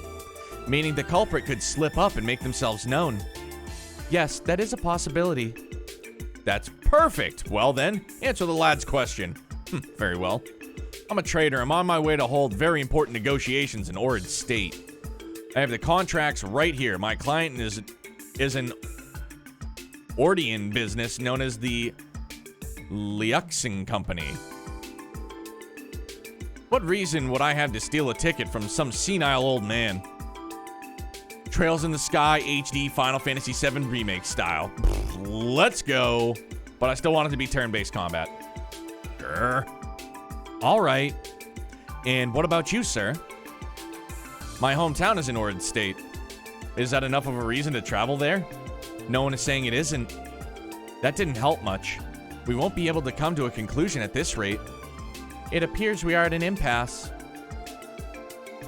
Speaker 1: meaning the culprit could slip up and make themselves known. Yes, that is a possibility. That's perfect. Well then, answer the lad's question. Very well. I'm a trader. I'm on my way to hold very important negotiations in Orid State. I have the contracts right here. My client is an Ordian business known as the Liuxing Company. What reason would I have to steal a ticket from some senile old man? Trails in the Sky HD Final Fantasy VII Remake style. Let's go. But I still want it to be turn-based combat. Grr. All right. And what about you, sir? My hometown is in Orid State. Is that enough of a reason to travel there? No one is saying it isn't. That didn't help much. We won't be able to come to a conclusion at this rate. It appears we are at an impasse.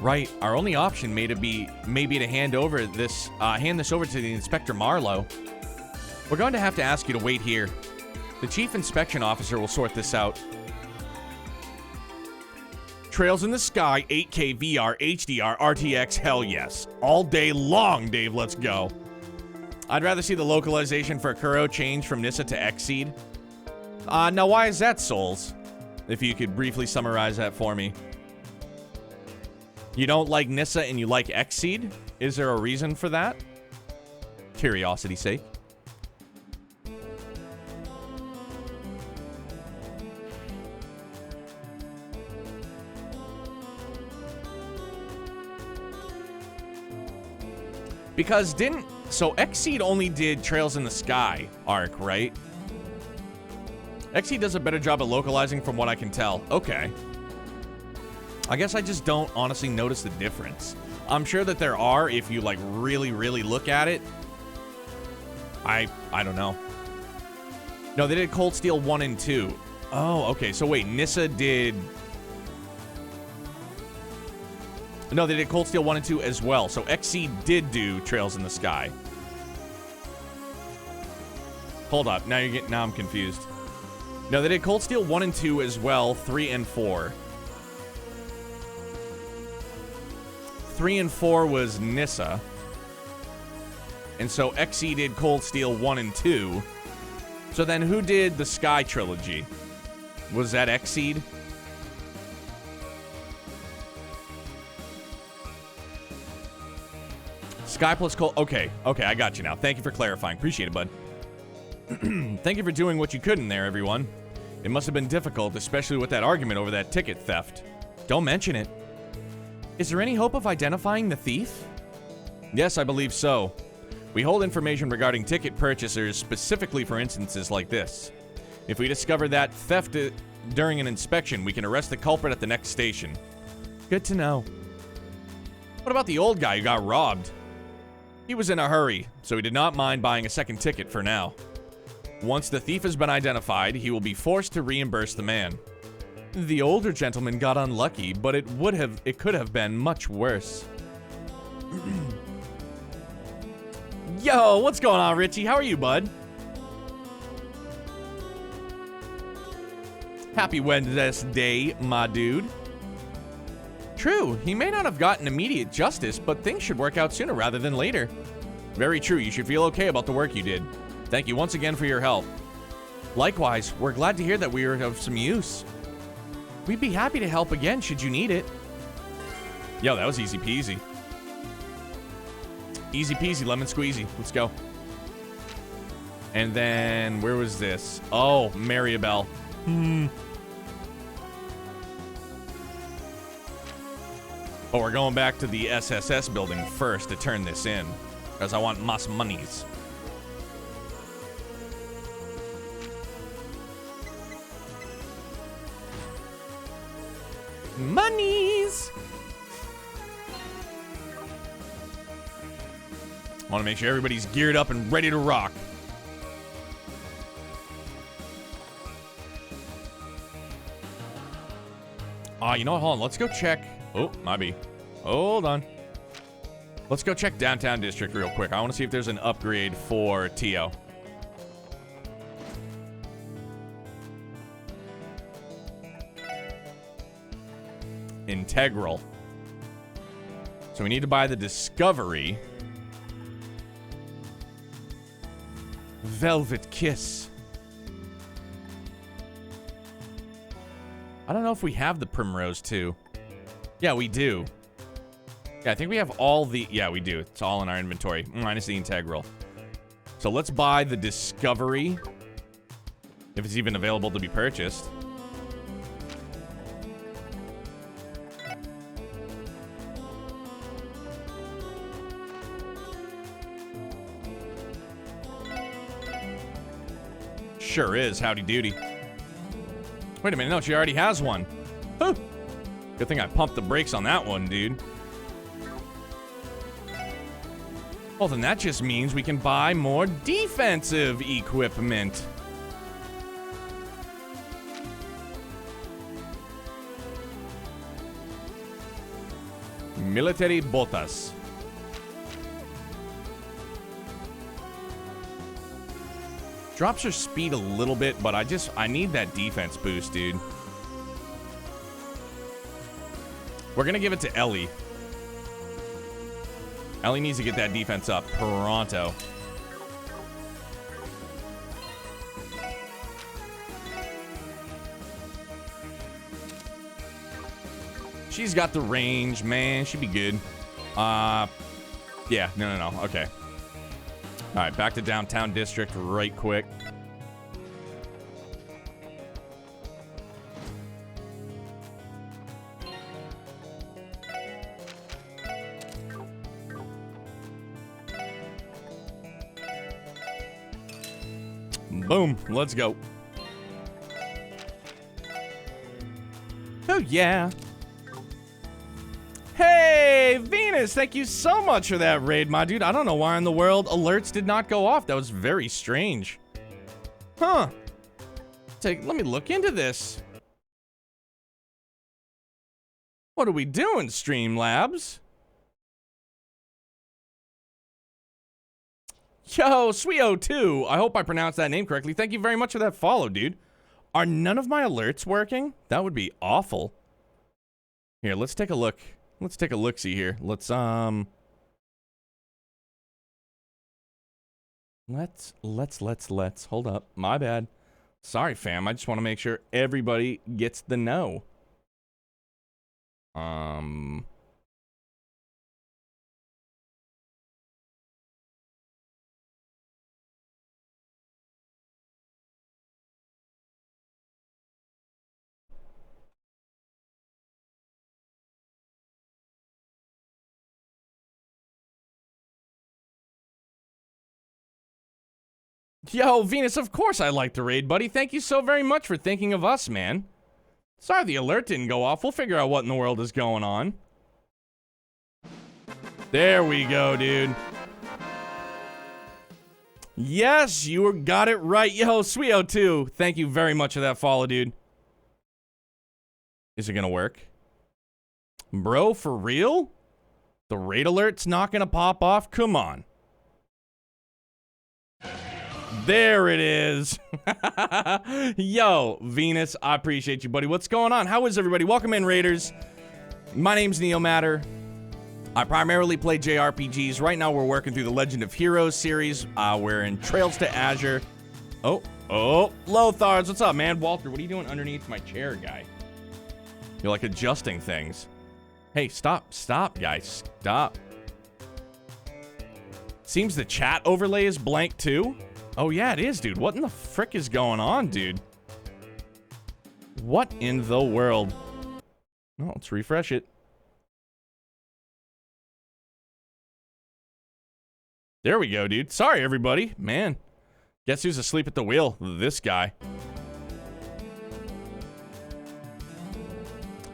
Speaker 1: Right, our only option may be to hand this over to the Inspector Marlowe. We're going to have to ask you to wait here. The Chief Inspection Officer will sort this out. Trails in the Sky, 8K VR, HDR, RTX, hell yes. All day long, Dave, let's go. I'd rather see the localization for Kuro change from Nissa to Xseed. Now why is that, Souls? If you could briefly summarize that for me. You don't like Nissa and you like Xseed? Is there a reason for that? Curiosity's sake. Because so Xseed only did Trails in the Sky arc, right? Xseed does a better job at localizing from what I can tell. Okay. I guess I just don't honestly notice the difference. I'm sure that there are if you like really, really look at it. I don't know. No, they did Cold Steel 1 and 2. Oh, okay. So wait, Nissa did... No, they did Cold Steel 1 and 2 as well. So Xseed did do Trails in the Sky. Hold up. Now I'm confused. No, they did Cold Steel 1 and 2 as well, 3 and 4. 3 and 4 was Nissa. And so Xseed did Cold Steel 1 and 2. So then who did the Sky trilogy? Was that Xseed? Sky plus Cold... Okay, I got you now. Thank you for clarifying. Appreciate it, bud. Thank you for doing what you could in there, everyone. It must have been difficult, especially with that argument over that ticket theft. Don't mention it. Is there any hope of identifying the thief? Yes, I believe so. We hold information regarding ticket purchasers specifically for instances like this. If we discover that theft during an inspection, we can arrest the culprit at the next station. Good to know. What about the old guy who got robbed? He was in a hurry, so he did not mind buying a second ticket for now. Once the thief has been identified, he will be forced to reimburse the man. The older gentleman got unlucky, but it could have been much worse. Yo, what's going on, Richie? How are you, bud? Happy Wednesday, my dude. True, he may not have gotten immediate justice, but things should work out sooner rather than later. Very true, you should feel okay about the work you did. Thank you once again for your help. Likewise, we're glad to hear that we are of some use. We'd be happy to help again should you need it. Yo, that was easy peasy. Easy peasy, lemon squeezy. Let's go. And then, where was this? Oh, Maribel. But we're going back to the SSS building first to turn this in. Because I want mas monies. Monies! I want to make sure everybody's geared up and ready to rock. You know what? Hold on. Let's go check. Oh, might be. Hold on. Let's go check Downtown District real quick. I want to see if there's an upgrade for Tio. Integral. So we need to buy the Discovery. Velvet Kiss. I don't know if we have the Primrose too. Yeah, we do. Yeah, I think we have all the... Yeah, we do. It's all in our inventory. Minus the Integral. So let's buy the Discovery. If it's even available to be purchased. Sure is. Howdy doody. Wait a minute. No, she already has one. Huh. Good thing I pumped the brakes on that one, dude. Well, then that just means we can buy more defensive equipment. Military botas. Drops your speed a little bit, but I need that defense boost, dude. We're gonna give it to Ellie. Ellie needs to get that defense up pronto. She's got the range, man. She'd be good. Yeah, no. Okay. All right, back to downtown district right quick. Boom, let's go. Oh, yeah. Hey, Venus, thank you so much for that raid, my dude. I don't know why in the world alerts did not go off. That was very strange. Huh. Let me look into this. What are we doing, Streamlabs? Yo, Sweeo2. I hope I pronounced that name correctly. Thank you very much for that follow, dude. Are none of my alerts working? That would be awful. Here, let's take a look. Let's take a look-see here. Let's hold up. My bad. Sorry, fam. I just want to make sure everybody gets the know. Yo, Venus, of course I like the raid, buddy. Thank you so very much for thinking of us, man. Sorry the alert didn't go off. We'll figure out what in the world is going on. There we go, dude. Yes, you got it right. Yo, Sweeo2. Thank you very much for that follow, dude. Is it gonna work? Bro, for real? The raid alert's not gonna pop off? Come on. There it is. Yo, Venus, I appreciate you, buddy. What's going on? How is everybody? Welcome in, Raiders. My name's Neomatter. I primarily play JRPGs. Right now, we're working through the Legend of Heroes series. We're in Trails to Azure. Oh, Lothars, what's up, man? Walter, what are you doing underneath my chair, guy? You're like adjusting things. Hey, stop, guys, stop. Seems the chat overlay is blank too. Oh yeah, it is, dude. What in the frick is going on, dude? What in the world? Oh, let's refresh it. There we go, dude. Sorry, everybody. Man, guess who's asleep at the wheel? This guy.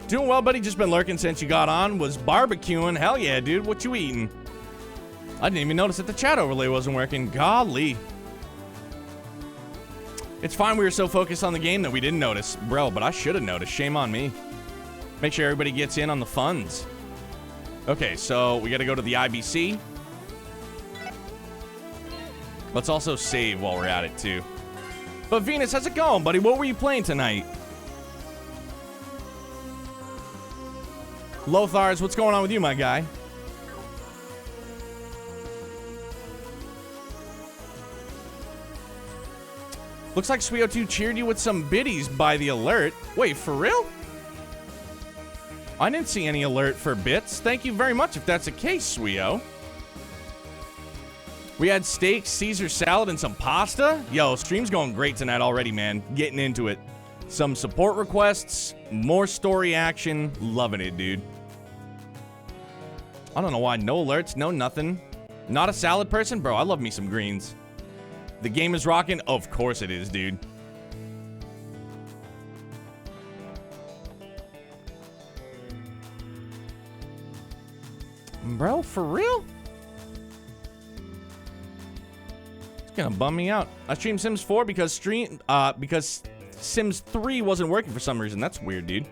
Speaker 1: Doing well, buddy. Just been lurking since you got on. Was barbecuing. Hell yeah, dude. What you eating? I didn't even notice that the chat overlay wasn't working. Golly. It's fine, we were so focused on the game that we didn't notice. Bro, but I should have noticed. Shame on me. Make sure everybody gets in on the funds. Okay, so we gotta go to the IBC. Let's also save while we're at it, too. But Venus, how's it going, buddy? What were you playing tonight? Lothars, what's going on with you, my guy? Looks like Sweeo2 cheered you with some biddies by the alert. Wait, for real? I didn't see any alert for bits. Thank you very much if that's the case, Sweeo. We had steak, Caesar salad, and some pasta. Yo, stream's going great tonight already, man. Getting into it. Some support requests, more story action. Loving it, dude. I don't know why. No alerts, no nothing. Not a salad person? Bro, I love me some greens. The game is rocking? Of course it is, dude. Bro, for real? gonna bum me out. I streamed Sims 4 because Sims 3 wasn't working for some reason. That's weird, dude.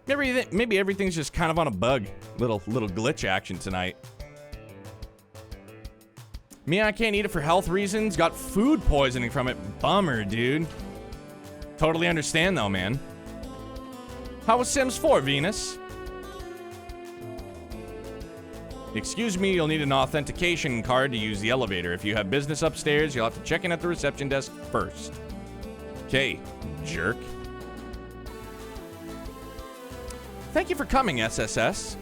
Speaker 1: Maybe everything's just kind of on a bug. Little glitch action tonight. Me, I can't eat it for health reasons. Got food poisoning from it. Bummer, dude. Totally understand though, man. How was Sims 4, Venus? Excuse me, you'll need an authentication card to use the elevator. If you have business upstairs, you'll have to check in at the reception desk first. Okay, jerk. Thank you for coming, SSS.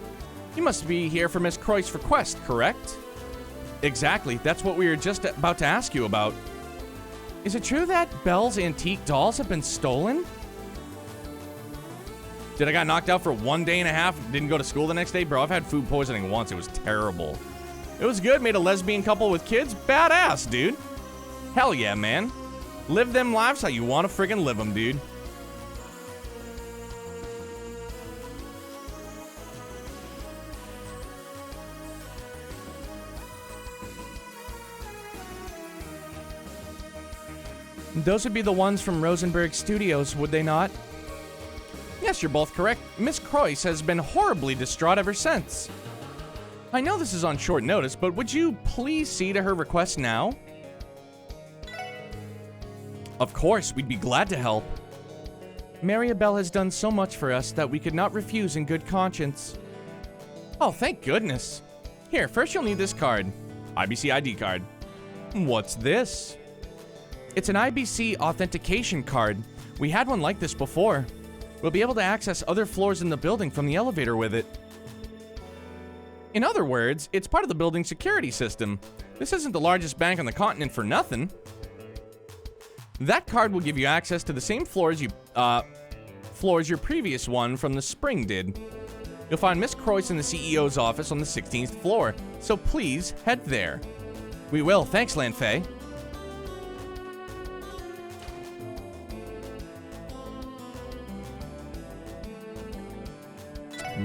Speaker 1: You must be here for Miss Croy's request, correct? Exactly, that's what we were just about to ask you about. Is it true that Belle's antique dolls have been stolen? Did I got knocked out for 1 day and a half, didn't go to school the next day? Bro, I've had food poisoning once, it was terrible. It was good, made a lesbian couple with kids, badass, dude. Hell yeah, man. Live them lives how you want to friggin' live them, dude. Those would be the ones from Rosenberg Studios, would they not? Yes, you're both correct. Miss Croyce has been horribly distraught ever since. I know this is on short notice, but would you please see to her request now? Of course, we'd be glad to help. Maribel has done so much for us that we could not refuse in good conscience. Oh, thank goodness. Here, first you'll need this card. IBC ID card. What's this? It's an IBC authentication card. We had one like this before. We'll be able to access other floors in the building from the elevator with it. In other words, it's part of the building security system. This isn't the largest bank on the continent for nothing. That card will give you access to the same floors your previous one from the spring did. You'll find Miss Croyce in the CEO's office on the 16th floor, so please head there. We will, thanks, Lanfei.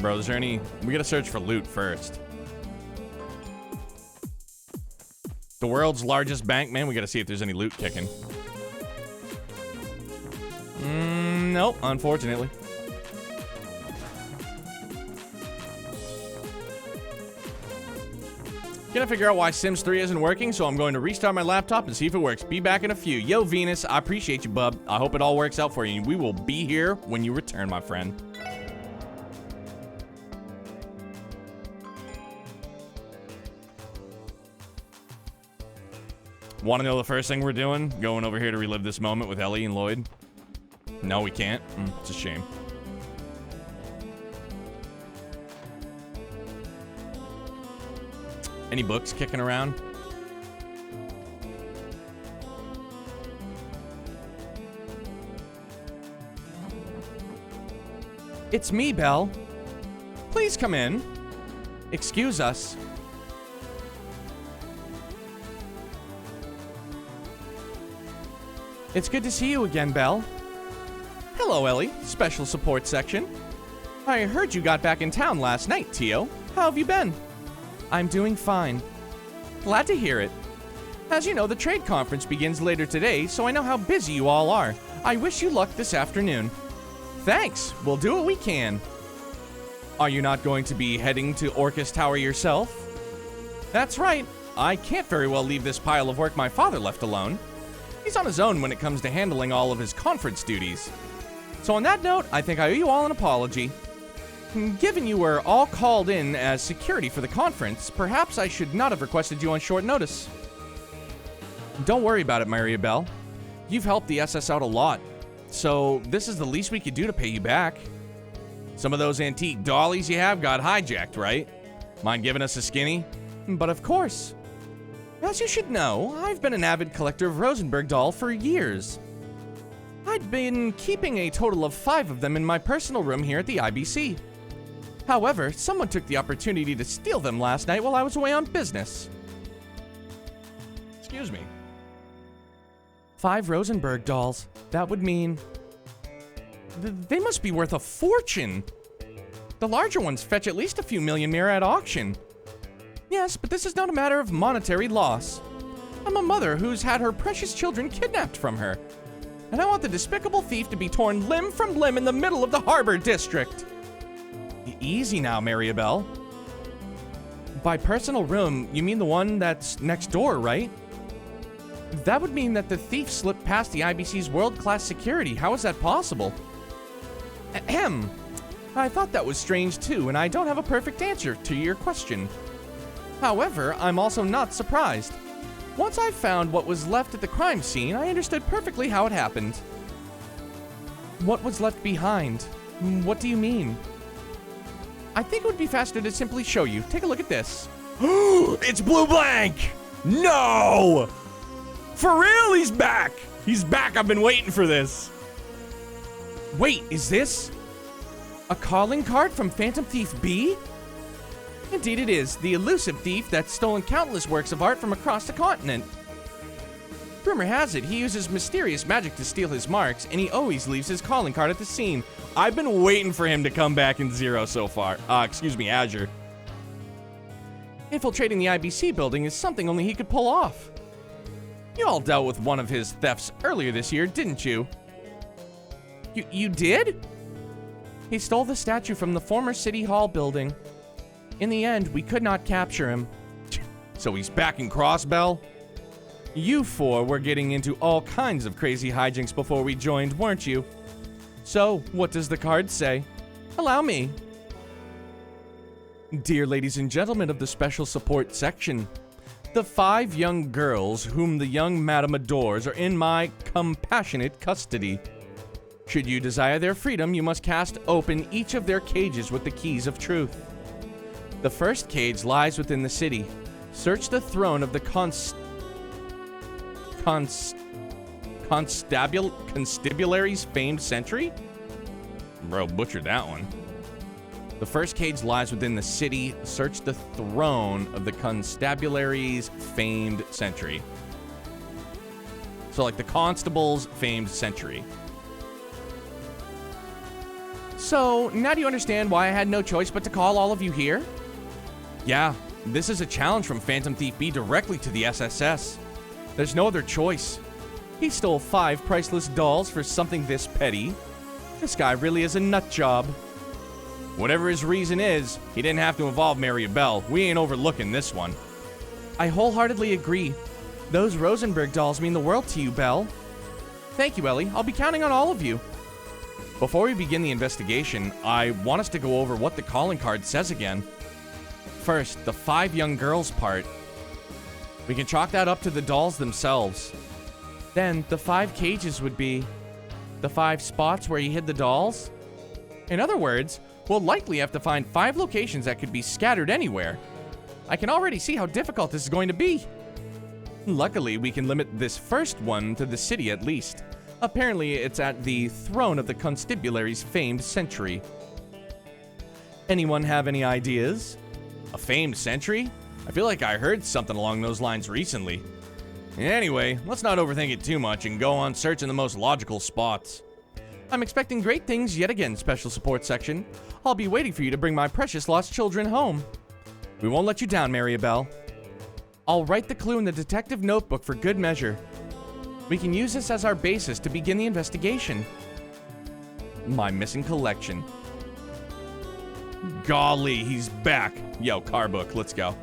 Speaker 1: Bro, is there any... We gotta search for loot first. The world's largest bank, man. We gotta see if there's any loot kicking. Nope, unfortunately. Gonna figure out why Sims 3 isn't working, so I'm going to restart my laptop and see if it works. Be back in a few. Yo, Venus, I appreciate you, bub. I hope it all works out for you. We will be here when you return, my friend. Want to know the first thing we're doing? Going over here to relive this moment with Ellie and Lloyd? No, we can't. It's a shame. Any books kicking around? It's me, Belle. Please come in. Excuse us. It's good to see you again, Belle. Hello, Ellie. Special support section. I heard you got back in town last night, Tio. How have you been? I'm doing fine. Glad to hear it. As you know, the trade conference begins later today, so I know how busy you all are. I wish you luck this afternoon. Thanks. We'll do what we can. Are you not going to be heading to Orcus Tower yourself? That's right. I can't very well leave this pile of work my father left alone. He's on his own when it comes to handling all of his conference duties. So on that note, I think I owe you all an apology. Given you were all called in as security for the conference, perhaps I should not have requested you on short notice. Don't worry about it, Maribel. You've helped the SS out a lot, so this is the least we could do to pay you back. Some of those antique dollies you have got hijacked, right? Mind giving us a skinny? But of course. As you should know, I've been an avid collector of Rosenberg doll for years. I'd been keeping a total of 5 of them in my personal room here at the IBC. However, someone took the opportunity to steal them last night while I was away on business. Excuse me. 5 Rosenberg dolls. That would mean... they must be worth a fortune. The larger ones fetch at least a few million mirror at auction. Yes, but this is not a matter of monetary loss. I'm a mother who's had her precious children kidnapped from her. And I want the despicable thief to be torn limb from limb in the middle of the harbor district. Easy now, Maribel. By personal room, you mean the one that's next door, right? That would mean that the thief slipped past the IBC's world-class security. How is that possible? Ahem. I thought that was strange too, and I don't have a perfect answer to your question. However, I'm also not surprised. Once I found what was left at the crime scene, I understood perfectly how it happened. What was left behind? What do you mean? I think it would be faster to simply show you. Take a look at this. It's Blue Blank! No! For real, he's back! He's back, I've been waiting for this. Wait, is this a calling card from Phantom Thief B? Indeed it is, the elusive thief that's stolen countless works of art from across the continent. Rumor has it, he uses mysterious magic to steal his marks, and he always leaves his calling card at the scene. I've been waiting for him to come back in Zero so far. Azure. Infiltrating the IBC building is something only he could pull off. You all dealt with one of his thefts earlier this year, didn't you? You did? He stole the statue from the former City Hall building. In the end, we could not capture him. So he's back in Crossbell? You four were getting into all kinds of crazy hijinks before we joined, weren't you? So, what does the card say? Allow me. Dear ladies and gentlemen of the special support section, the 5 young girls whom the young madam adores are in my compassionate custody. Should you desire their freedom, you must cast open each of their cages with the keys of truth. The first cage lies within the city. Search the throne of the Constabulary's famed sentry? Bro, butchered that one. The first cage lies within the city. Search the throne of the Constabulary's famed sentry. So like the constable's famed sentry. So, now do you understand why I had no choice but to call all of you here? Yeah, this is a challenge from Phantom Thief B directly to the SSS. There's no other choice. He stole 5 priceless dolls for something this petty. This guy really is a nut job. Whatever his reason is, he didn't have to involve Maribel. We ain't overlooking this one. I wholeheartedly agree. Those Rosenberg dolls mean the world to you, Belle. Thank you, Ellie. I'll be counting on all of you. Before we begin the investigation, I want us to go over what the calling card says again. First, the 5 young girls part. We can chalk that up to the dolls themselves. Then, the 5 cages would be the 5 spots where he hid the dolls. In other words, we'll likely have to find 5 locations that could be scattered anywhere. I can already see how difficult this is going to be. Luckily, we can limit this first one to the city at least. Apparently, it's at the throne of the Constabulary's famed sentry. Anyone have any ideas? A famed sentry? I feel like I heard something along those lines recently. Anyway, let's not overthink it too much and go on searching the most logical spots. I'm expecting great things yet again, Special Support Section. I'll be waiting for you to bring my precious lost children home. We won't let you down, Maribel. I'll write the clue in the detective notebook for good measure. We can use this as our basis to begin the investigation. My missing collection. Golly, he's back. Yo, car book, let's go.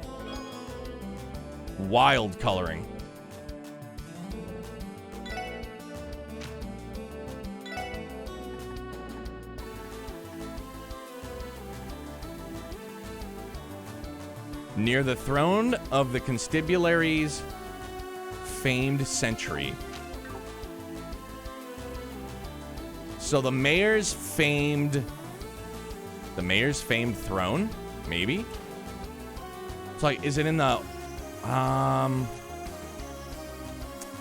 Speaker 1: Wild coloring. Near the throne of the Constabulary's famed sentry. So the mayor's famed throne, maybe? It's like, is it in the,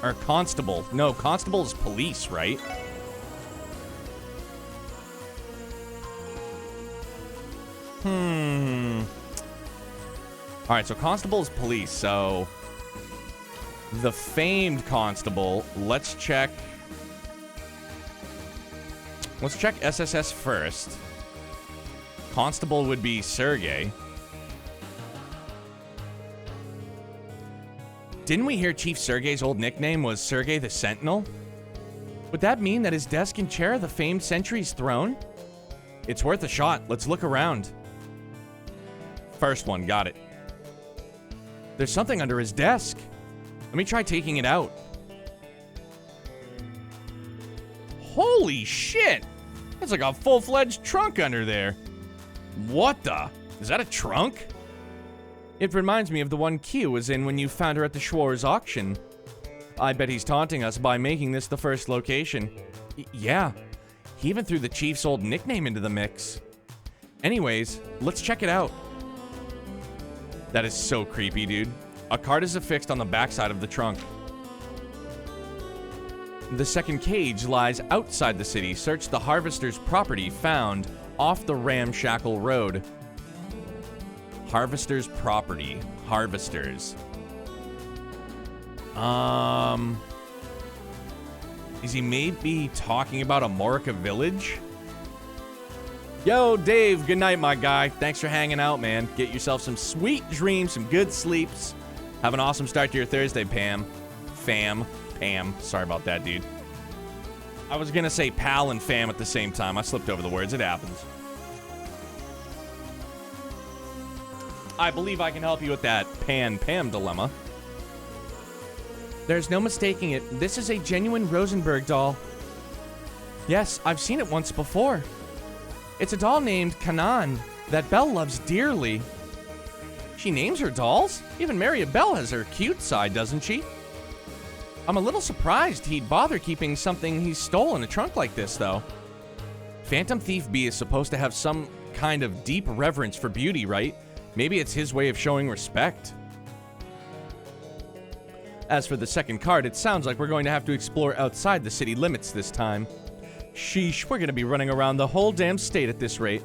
Speaker 1: or constable? No, constable is police, right? All right, so constable is police, so the famed constable, let's check SSS first. Constable would be Sergey. Didn't we hear Chief Sergei's old nickname was Sergei the Sentinel? Would that mean that his desk and chair are the famed Sentry's throne? It's worth a shot. Let's look around. First one, got it. There's something under his desk. Let me try taking it out. Holy shit! That's like a full-fledged trunk under there. What the? Is that a trunk? It reminds me of the one Q was in when you found her at the Schwarz auction. I bet he's taunting us by making this the first location. Yeah. He even threw the chief's old nickname into the mix. Anyways, let's check it out. That is so creepy, dude. A card is affixed on the backside of the trunk. The second cage lies outside the city. Search the harvester's property found off the Ramshackle Road. Harvester's property. Harvesters. Is he maybe talking about Amorica Village? Yo, Dave, good night, my guy. Thanks for hanging out, man. Get yourself some sweet dreams, some good sleeps. Have an awesome start to your Thursday, Pam. Pam. Sorry about that, dude. I was gonna say pal and fam at the same time. I slipped over the words. It happens. I believe I can help you with that Pan-Pam dilemma. There's no mistaking it. This is a genuine Rosenberg doll. Yes, I've seen it once before. It's a doll named Kanan that Belle loves dearly. She names her dolls? Even Maria Belle has her cute side, doesn't she? I'm a little surprised he'd bother keeping something he stole in a trunk like this, though. Phantom Thief B is supposed to have some kind of deep reverence for beauty, right? Maybe it's his way of showing respect. As for the second card, it sounds like we're going to have to explore outside the city limits this time. Sheesh, we're going to be running around the whole damn state at this rate.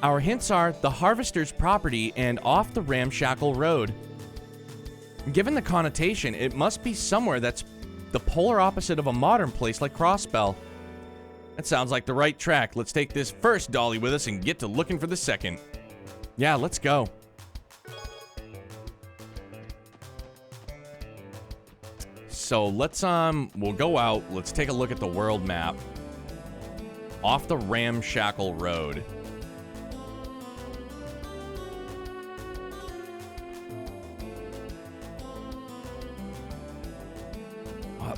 Speaker 1: Our hints are the harvester's property and off the Ramshackle Road. Given the connotation, it must be somewhere that's the polar opposite of a modern place like Crossbell. That sounds like the right track. Let's take this first dolly with us and get to looking for the second. Yeah, let's go. So let's, we'll go out. Let's take a look at the world map. Off the Ramshackle Road.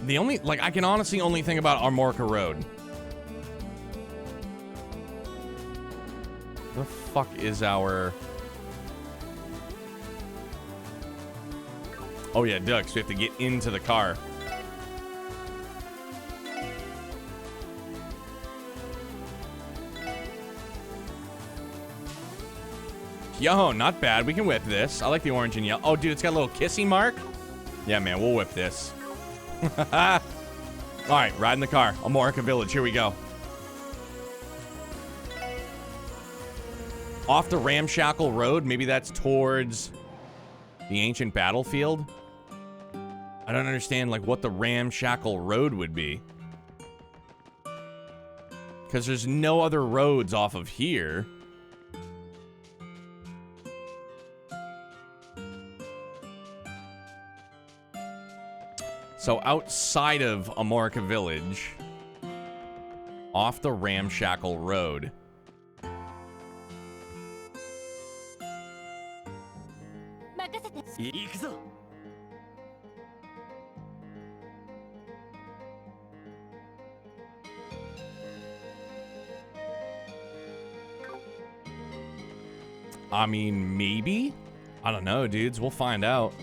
Speaker 1: The only, like, I can honestly only think about Armorica Road. The fuck is our... Oh yeah, duh, 'cause we have to get into the car. Yo, not bad. We can whip this. I like the orange and yellow. Oh, dude, it's got a little kissy mark. Yeah, man, we'll whip this. All right, ride in the car. Amorica Village. Here we go. Off the Ramshackle Road. Maybe that's towards the ancient battlefield. I don't understand, like, what the Ramshackle Road would be. Because there's no other roads off of here. So outside of Amorica Village, off the Ramshackle Road. I mean, maybe? I don't know, dudes. We'll find out.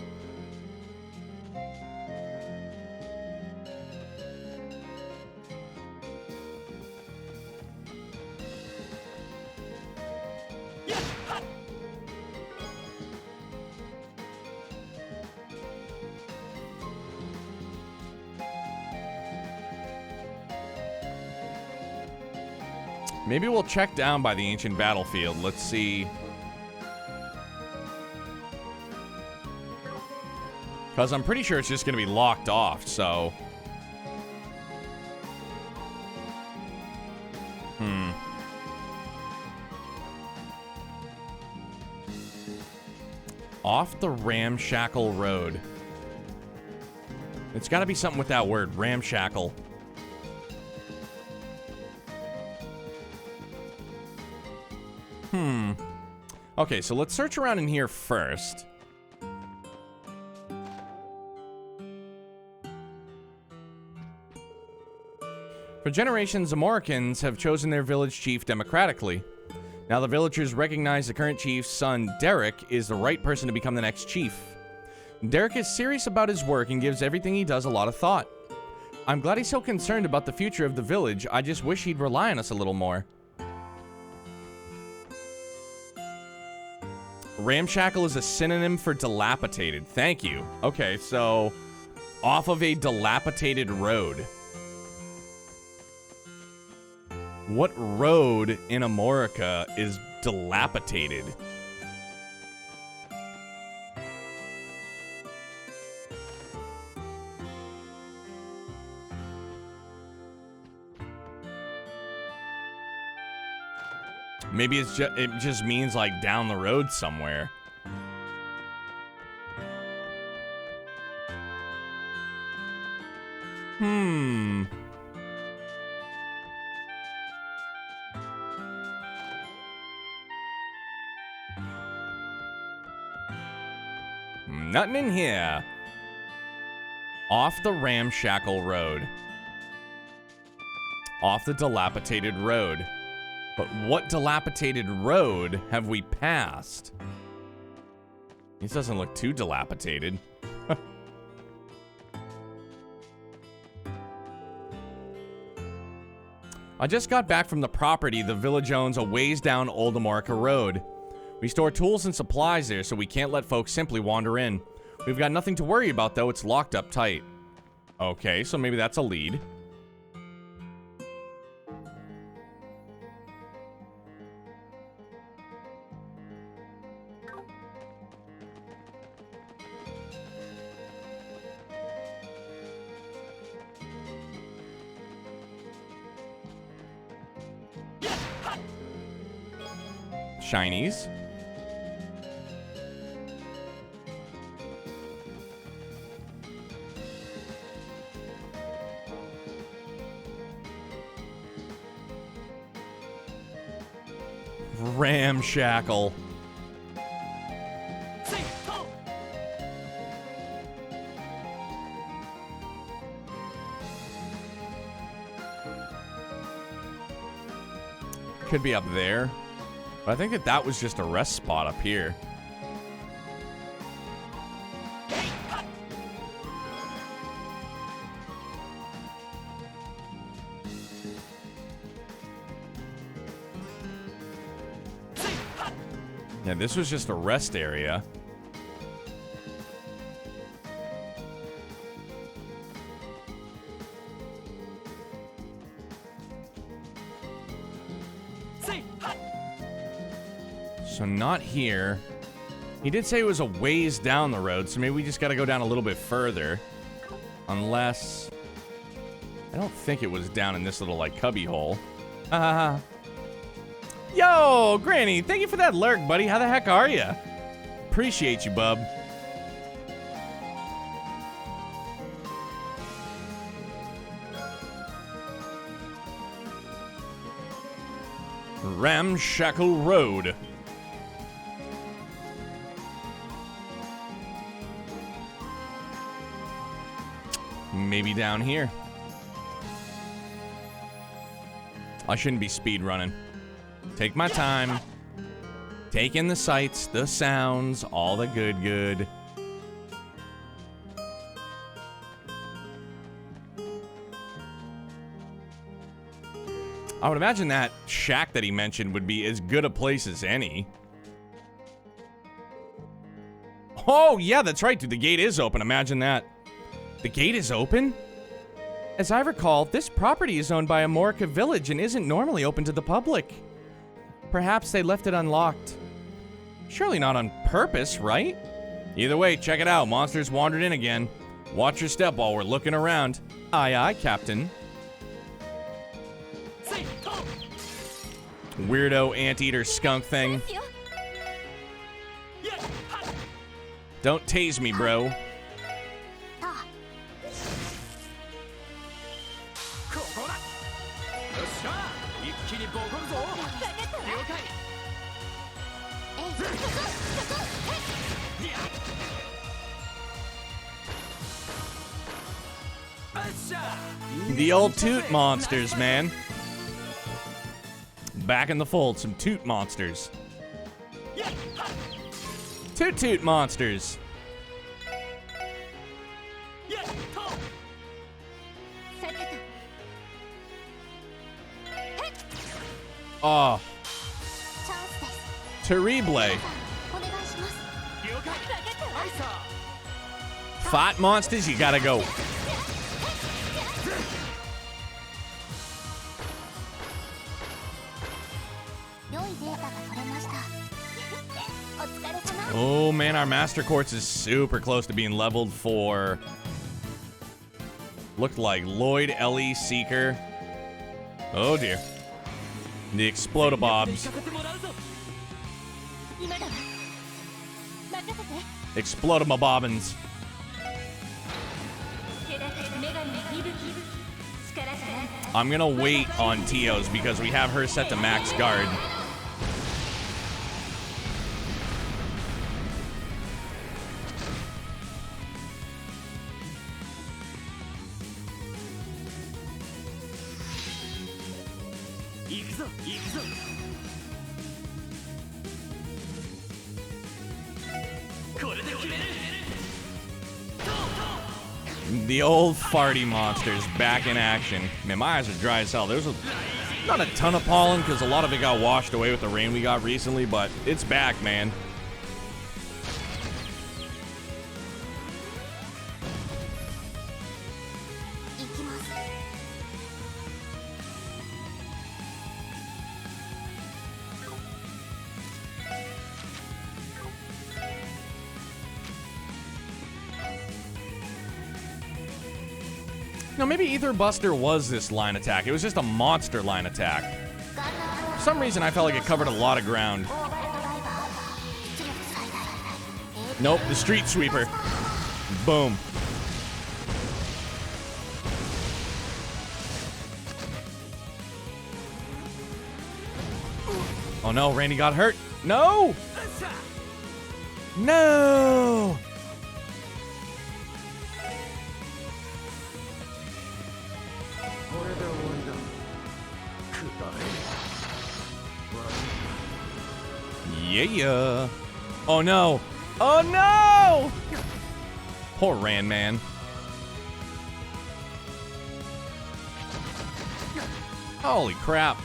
Speaker 1: Maybe we'll check down by the ancient battlefield. Let's see. Because I'm pretty sure it's just going to be locked off, so... Off the Ramshackle Road. It's got to be something with that word, ramshackle. Okay, so let's search around in here first. For generations, Amoricans have chosen their village chief democratically. Now the villagers recognize the current chief's son, Derek, is the right person to become the next chief. Derek is serious about his work and gives everything he does a lot of thought. I'm glad he's so concerned about the future of the village. I just wish he'd rely on us a little more. Ramshackle is a synonym for dilapidated. Thank you. Okay, so off of a dilapidated road. What road in Amorica is dilapidated? Maybe it just means like down the road somewhere. Nothing in here. Off the ramshackle road. Off the dilapidated road. But what dilapidated road have we passed? This doesn't look too dilapidated. I just got back from the property the village owns a ways down Old Amorica Road. We store tools and supplies there, so we can't let folks simply wander in. We've got nothing to worry about, though. It's locked up tight. Okay, so maybe that's a lead. Shinies. Ramshackle. Could be up there. But I think that was just a rest spot up here. Yeah, this was just a rest area. So not here. He did say it was a ways down the road, so maybe we just gotta go down a little bit further. Unless... I don't think it was down in this little, like, cubby hole. Yo, Granny, thank you for that lurk, buddy. How the heck are you? Appreciate you, bub. Ramshackle Road. Maybe down here. I shouldn't be speed running. Take my time. Take in the sights, the sounds, all the good. I would imagine that shack that he mentioned would be as good a place as any. Oh, yeah, that's right, dude. The gate is open. Imagine that. The gate is open? As I recall, this property is owned by Amorica Village and isn't normally open to the public. Perhaps they left it unlocked. Surely not on purpose, right? Either way, check it out. Monsters wandered in again. Watch your step while we're looking around. Aye, aye, Captain. Weirdo anteater skunk thing. The old toot monsters, man. Back in the fold, some toot monsters. Toot toot monsters. Oh. Terrible. Fight monsters, you gotta go. Oh man, our Master Quartz is super close to being leveled for... Looked like Lloyd, Ellie, Seeker. Oh dear. The Explodabobs. Explodamabobbins. I'm gonna wait on Tio's because we have her set to max guard. The old farty monsters back in action. Man, my eyes are dry as hell. There's not a ton of pollen because a lot of it got washed away with the rain we got recently, but it's back, man. No, maybe Ether Buster was this line attack. It was just a monster line attack. For some reason, I felt like it covered a lot of ground. Nope, the Street Sweeper. Boom. Oh no, Randy got hurt. No! No! Yeah. Oh no. Oh no! Poor Ran Man. Holy crap.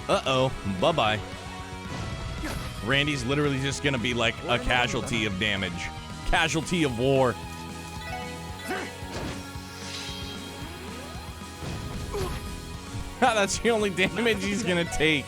Speaker 1: Uh-oh. Bye-bye. Randy's literally just gonna be like a casualty of damage. Casualty of war. That's the only damage he's gonna take.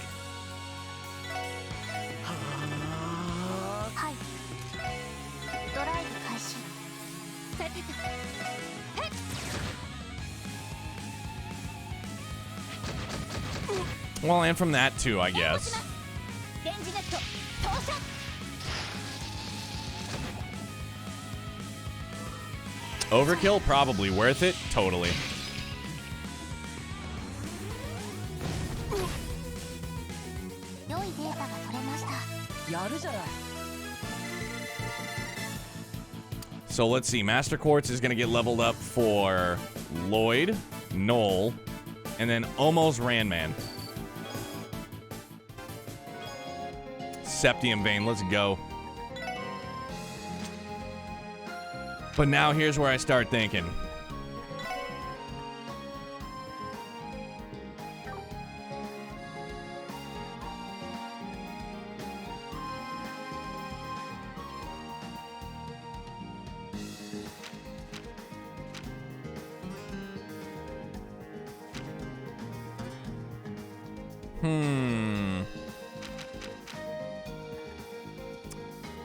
Speaker 1: Well, and from that too, I guess. Overkill? Probably. Worth it? Totally. So let's see. Master Quartz is going to get leveled up for Lloyd, Noel, and then almost Ranman. Septium Vein. Let's go. But now here's where I start thinking.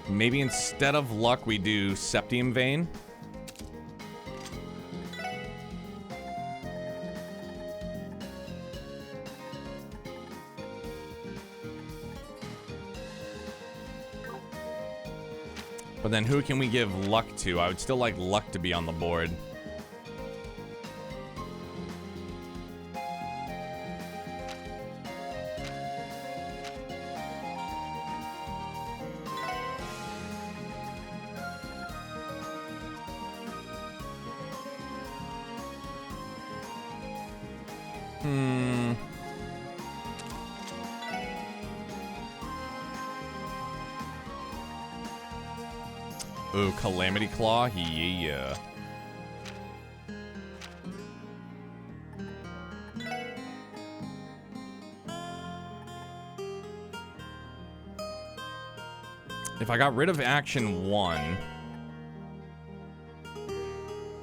Speaker 1: Maybe instead of luck, we do Septium Vein. But then who can we give luck to? I would still like luck to be on the board. Ooh, Calamity Claw? Yeah. If I got rid of action 1...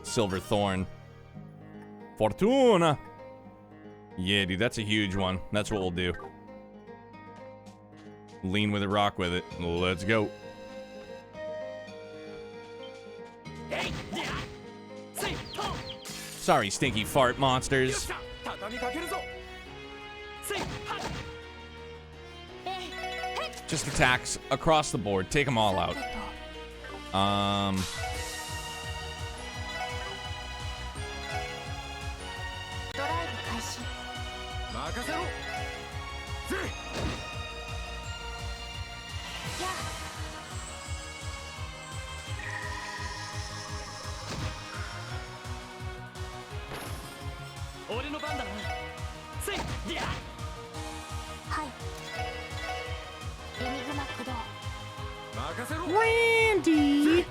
Speaker 1: Silver Thorn. Fortuna! Yeah, dude, that's a huge one. That's what we'll do. Lean with it, rock with it. Let's go. Sorry, stinky fart monsters. Just attacks across the board. Take them all out. Randy!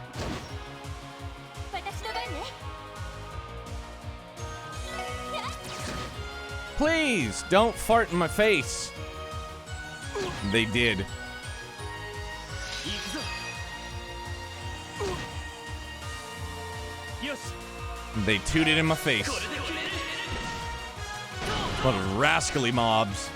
Speaker 1: Please, don't fart in my face. They did. They tooted in my face. What rascally mobs.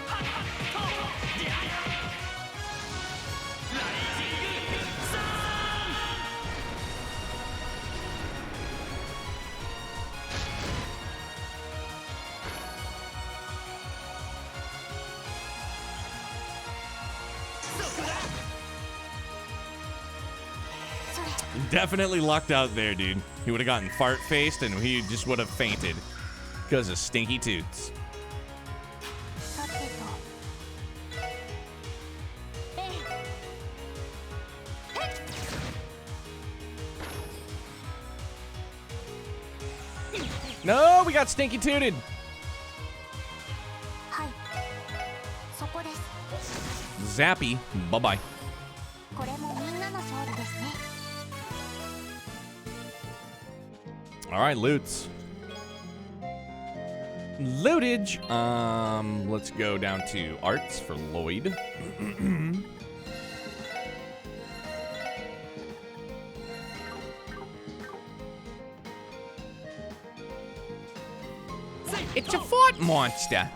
Speaker 1: Definitely lucked out there, dude. He would have gotten fart-faced and he just would have fainted because of stinky toots. No, we got stinky tooted. Zappy, bye-bye. All right, loots. Lootage. Let's go down to arts for Lloyd. It's a fort monster.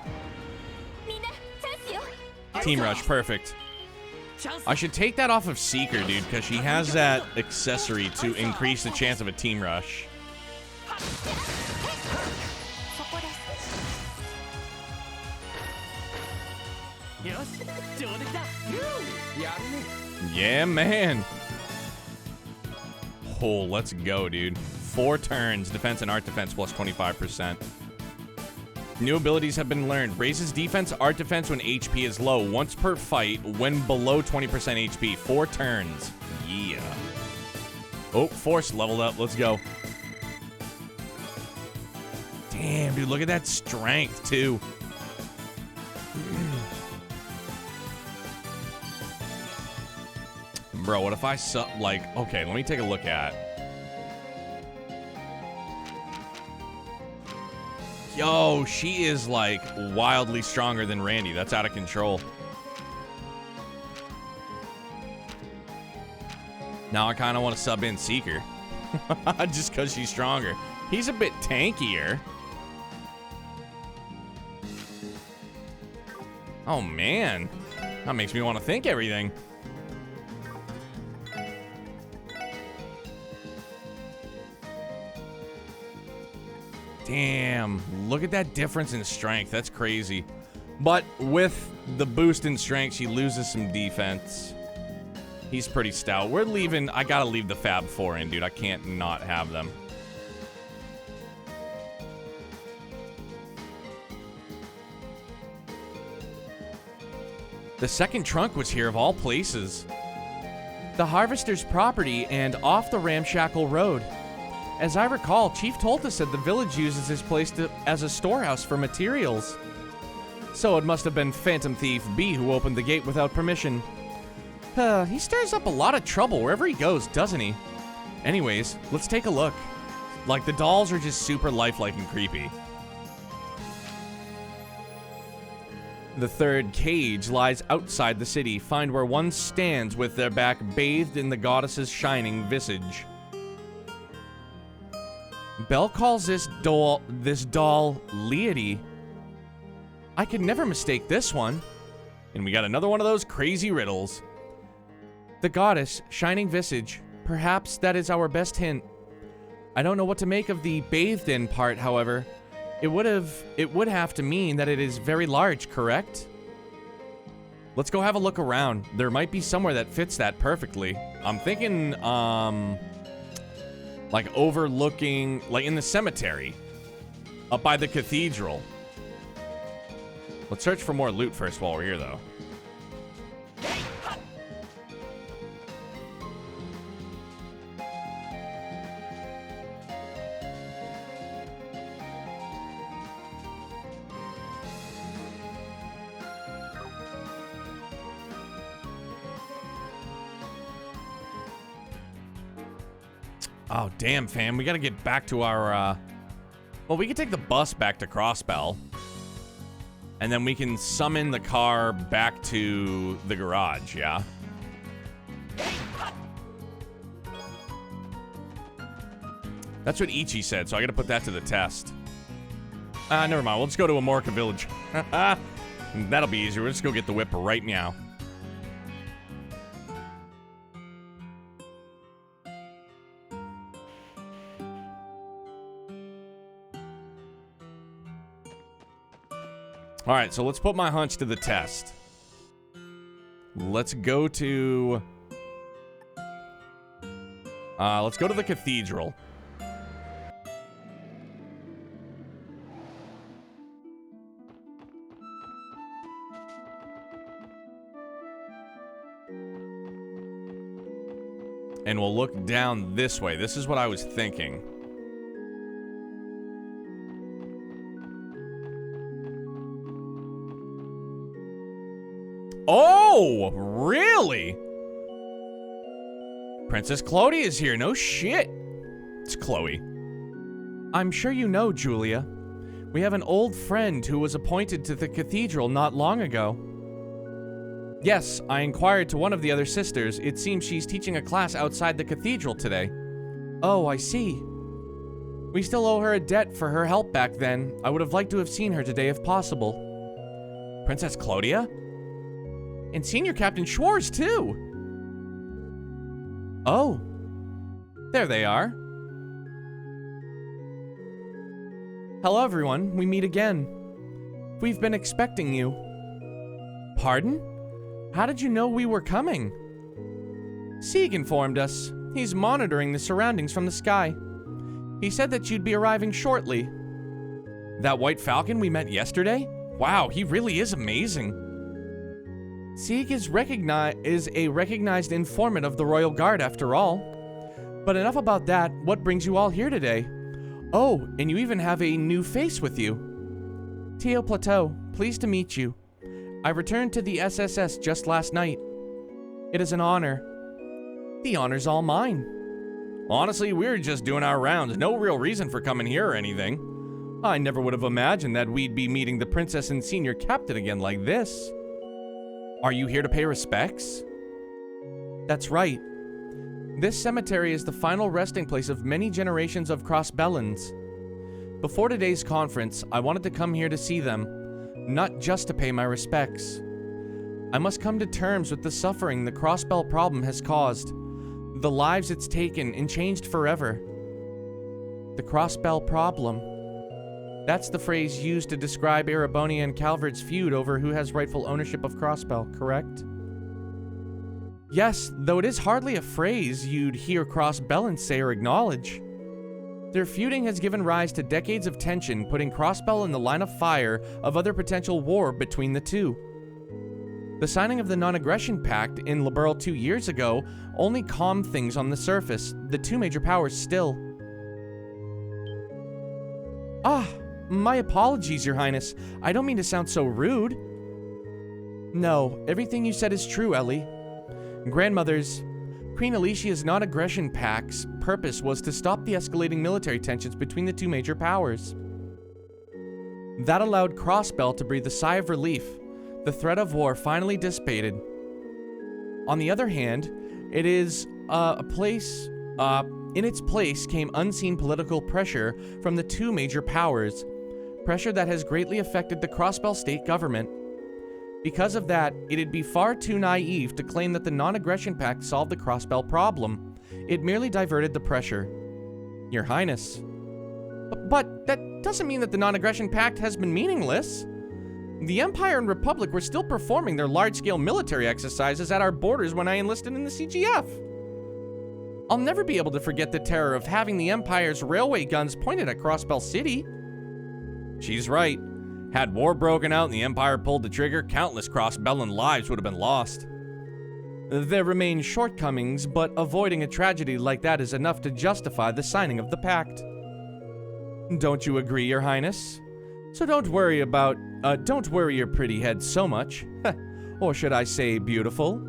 Speaker 1: Team Rush, perfect. I should take that off of Seeker, dude, because she has that accessory to increase the chance of a Team Rush. Yeah, man. Oh, let's go, dude. 4 turns, defense and art defense plus 25%. New abilities have been learned. Raises defense, art defense when HP is low. Once per fight when below 20% HP. 4 turns. Yeah. Oh, Force leveled up. Let's go. Damn, dude, look at that strength, too. Bro, what if I okay, let me take a look at. Yo, she is like wildly stronger than Randy. That's out of control. Now I kind of want to sub in Seeker. Just because she's stronger. He's a bit tankier. Oh, man. That makes me want to think everything. Damn, look at that difference in strength. That's crazy. But with the boost in strength, she loses some defense. He's pretty stout. We're leaving. I gotta leave the Fab 4 in, dude. I can't not have them. The second trunk was here of all places. The Harvester's property and off the ramshackle road. As I recall, Chief told us that the village uses this place as a storehouse for materials. So it must have been Phantom Thief B who opened the gate without permission. He stirs up a lot of trouble wherever he goes, doesn't he? Anyways, let's take a look. Like, the dolls are just super lifelike and creepy. The third cage lies outside the city. Find where one stands with their back bathed in the goddess's shining visage. Belle calls this doll Leody. I could never mistake this one. And we got another one of those crazy riddles. The goddess, shining visage. Perhaps that is our best hint. I don't know what to make of the bathed in part, however. It would have to mean that it is very large, correct? Let's go have a look around. There might be somewhere that fits that perfectly. I'm thinking, like overlooking, like in the cemetery, up by the cathedral. Let's search for more loot first while we're here, though. Oh, damn, fam. We gotta get back to our, well, we can take the bus back to Crossbell. And then we can summon the car back to the garage, yeah? That's what Ichi said, so I gotta put that to the test. Never mind. We'll just go to Amorca Village. That'll be easier. We'll just go get the whip right meow. All right, so let's put my hunch to the test. Let's go to... let's go to the cathedral. And we'll look down this way. This is what I was thinking. Oh, really? Princess Chloe is here. No shit. It's Chloe. I'm sure you know, Julia. We have an old friend who was appointed to the cathedral not long ago. Yes, I inquired to one of the other sisters. It seems she's teaching a class outside the cathedral today. Oh, I see. We still owe her a debt for her help back then. I would have liked to have seen her today if possible. Princess Claudia? And Senior Captain Schwartz, too. Oh. There they are. Hello, everyone. We meet again. We've been expecting you. Pardon? How did you know we were coming? Sieg informed us. He's monitoring the surroundings from the sky. He said that you'd be arriving shortly. That white falcon we met yesterday? Wow, he really is amazing. Sieg is a recognized informant of the Royal Guard, after all. But enough about that. What brings you all here today? Oh, and you even have a new face with you. Teo Plateau, pleased to meet you. I returned to the SSS just last night. It is an honor. The honor's all mine. Honestly, we were just doing our rounds. No real reason for coming here or anything. I never would have imagined that we'd be meeting the Princess and Senior Captain again like this. Are you here to pay respects? That's right. This cemetery is the final resting place of many generations of Crossbellans. Before today's conference, I wanted to come here to see them, not just to pay my respects. I must come to terms with the suffering the Crossbell problem has caused, the lives it's taken and changed forever. The Crossbell problem. That's the phrase used to describe Erebonia and Calvert's feud over who has rightful ownership of Crossbell, correct? Yes, though it is hardly a phrase you'd hear Crossbellans say or acknowledge. Their feuding has given rise to decades of tension, putting Crossbell in the line of fire of other potential war between the two. The signing of the Non-Aggression Pact in Liberl 2 years ago only calmed things on the surface, the two major powers still. Ah, my apologies, Your Highness. I don't mean to sound so rude. No, everything you said is true, Ellie. Grandmother's Queen Alicia's non-aggression pact's purpose was to stop the escalating military tensions between the two major powers. That allowed Crossbell to breathe a sigh of relief. The threat of war finally dissipated. On the other hand, it is in its place came unseen political pressure from the two major powers, pressure that has greatly affected the Crossbell state government. Because of that, it'd be far too naive to claim that the non-aggression pact solved the Crossbell problem. It merely diverted the pressure. Your Highness. But that doesn't mean that the non-aggression pact has been meaningless. The Empire and Republic were still performing their large-scale military exercises at our borders when I enlisted in the CGF. I'll never be able to forget the terror of having the Empire's railway guns pointed at Crossbell City. She's right. Had war broken out and the Empire pulled the trigger, countless Crossbellan lives would have been lost. There remain shortcomings, but avoiding a tragedy like that is enough to justify the signing of the pact. Don't you agree, Your Highness? So don't worry your pretty head so much. Or should I say beautiful?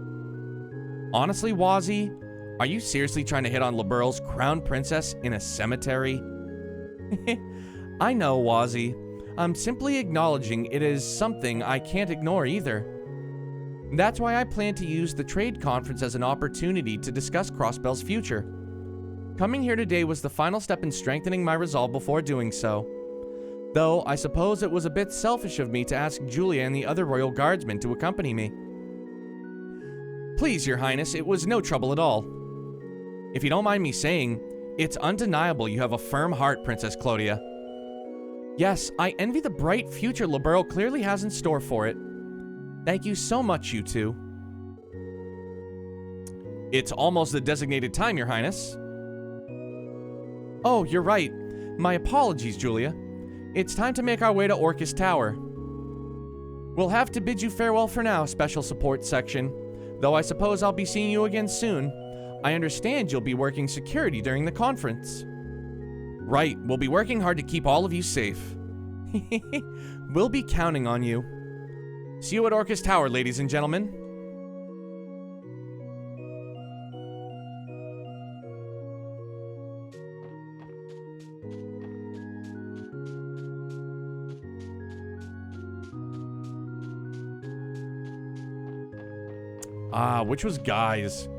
Speaker 1: Honestly, Wazzy, are you seriously trying to hit on Liberl's crown princess in a cemetery? I know, Wazzy. I'm simply acknowledging it is something I can't ignore either. That's why I plan to use the trade conference as an opportunity to discuss Crossbell's future. Coming here today was the final step in strengthening my resolve before doing so. Though, I suppose it was a bit selfish of me to ask Julia and the other royal guardsmen to accompany me. Please, Your Highness, it was no trouble at all. If you don't mind me saying, it's undeniable you have a firm heart, Princess Clodia. Yes, I envy the bright future Liberl clearly has in store for it. Thank you so much, you two. It's almost the designated time, Your Highness. Oh, you're right. My apologies, Julia. It's time to make our way to Orcus Tower. We'll have to bid you farewell for now, Special Support Section. Though I suppose I'll be seeing you again soon. I understand you'll be working security during the conference. Right, we'll be working hard to keep all of you safe. We'll be counting on you. See you at Orcus Tower, ladies and gentlemen. Which was Guys?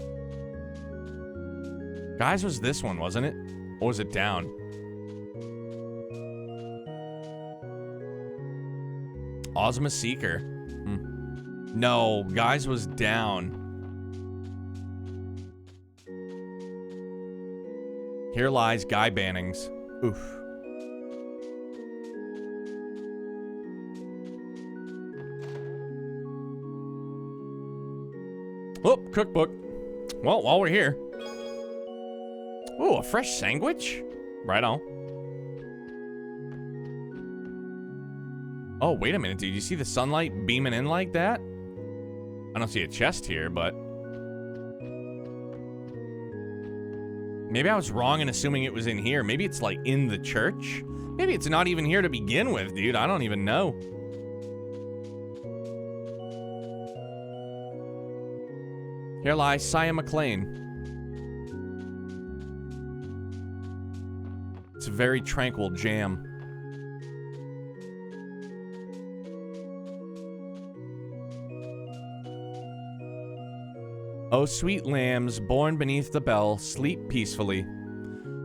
Speaker 1: Guys was this one, wasn't it? Or was it down? Ozma Seeker. No, Guys was down. Here lies Guy Bannings. Oof. Oh, cookbook. Well, while we're here. Ooh, a fresh sandwich? Right on. Oh, wait a minute, dude. You see the sunlight beaming in like that? I don't see a chest here, but... maybe I was wrong in assuming it was in here. Maybe it's, like, in the church? Maybe it's not even here to begin with, dude. I don't even know. Here lies Sia McLean. It's a very tranquil jam. O sweet lambs, born beneath the bell, sleep peacefully.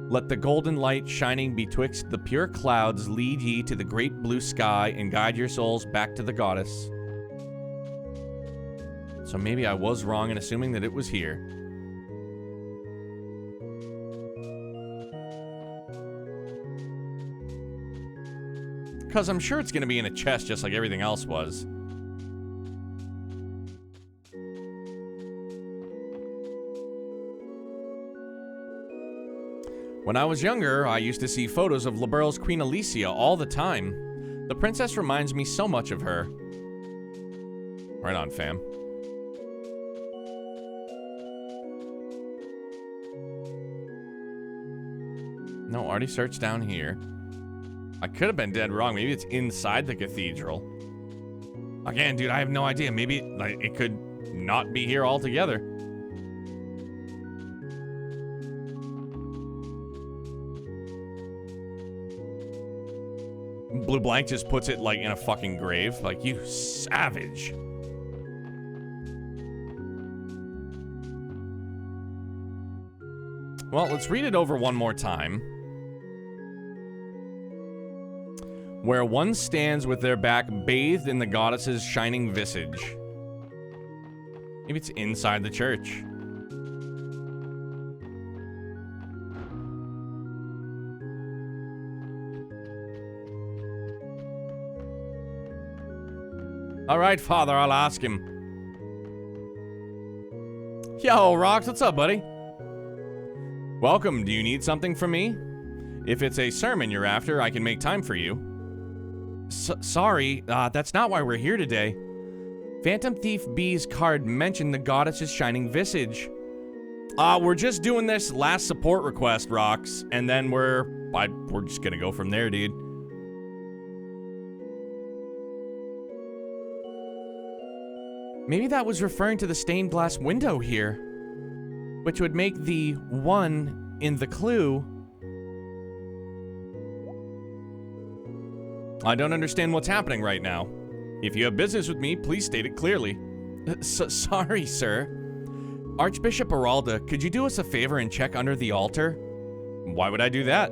Speaker 1: Let the golden light shining betwixt the pure clouds lead ye to the great blue sky and guide your souls back to the goddess. So maybe I was wrong in assuming that it was here. Because I'm sure it's going to be in a chest just like everything else was. When I was younger, I used to see photos of Liberl's Queen Alicia all the time. The princess reminds me so much of her. Right on, fam. No, already searched down here. I could have been dead wrong. Maybe it's inside the cathedral. Again, dude, I have no idea. Maybe like it could not be here altogether. Blue Blank just puts it like in a fucking grave. Like, you savage. Well, let's read it over one more time. Where one stands with their back bathed in the goddess's shining visage. Maybe it's inside the church. All right, Father, I'll ask him. Yo, Rox, what's up, buddy? Welcome. Do you need something from me? If it's a sermon you're after, I can make time for you. Sorry, that's not why we're here today. Phantom Thief B's card mentioned the goddess's shining visage. We're just doing this last support request, Rox, and then we're just gonna go from there, dude. Maybe that was referring to the stained glass window here, which would make the 1 in the clue. I don't understand what's happening right now. If you have business with me, please state it clearly. Sorry, sir. Archbishop Aralda, could you do us a favor and check under the altar? Why would I do that?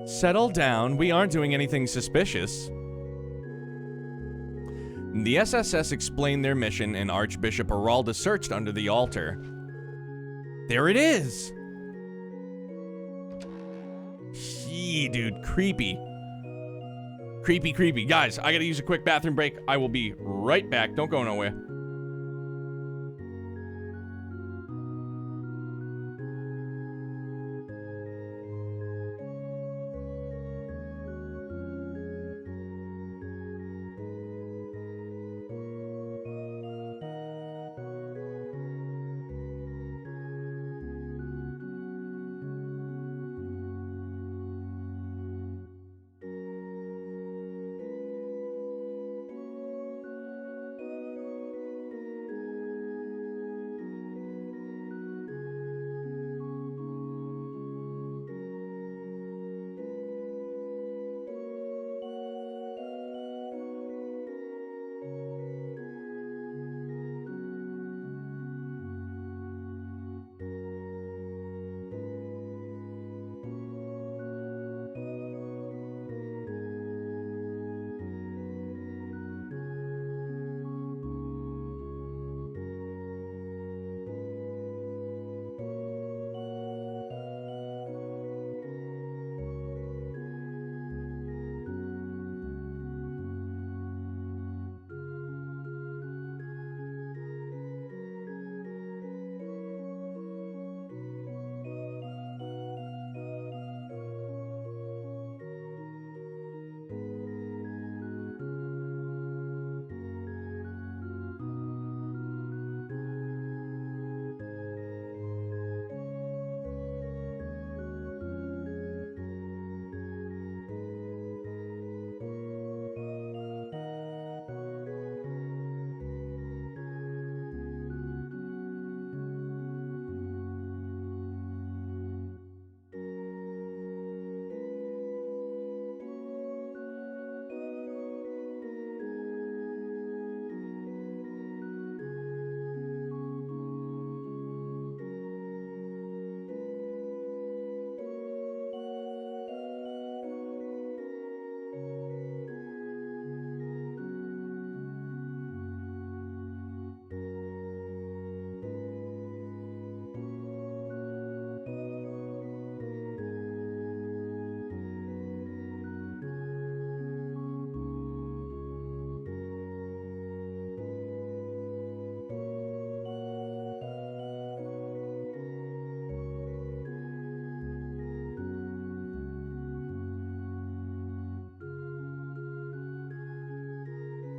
Speaker 1: Settle down. We aren't doing anything suspicious. The SSS explained their mission, and Archbishop Aralda searched under the altar. There it is! Gee, dude, creepy. Creepy, creepy. Guys, I gotta use a quick bathroom break. I will be right back. Don't go nowhere.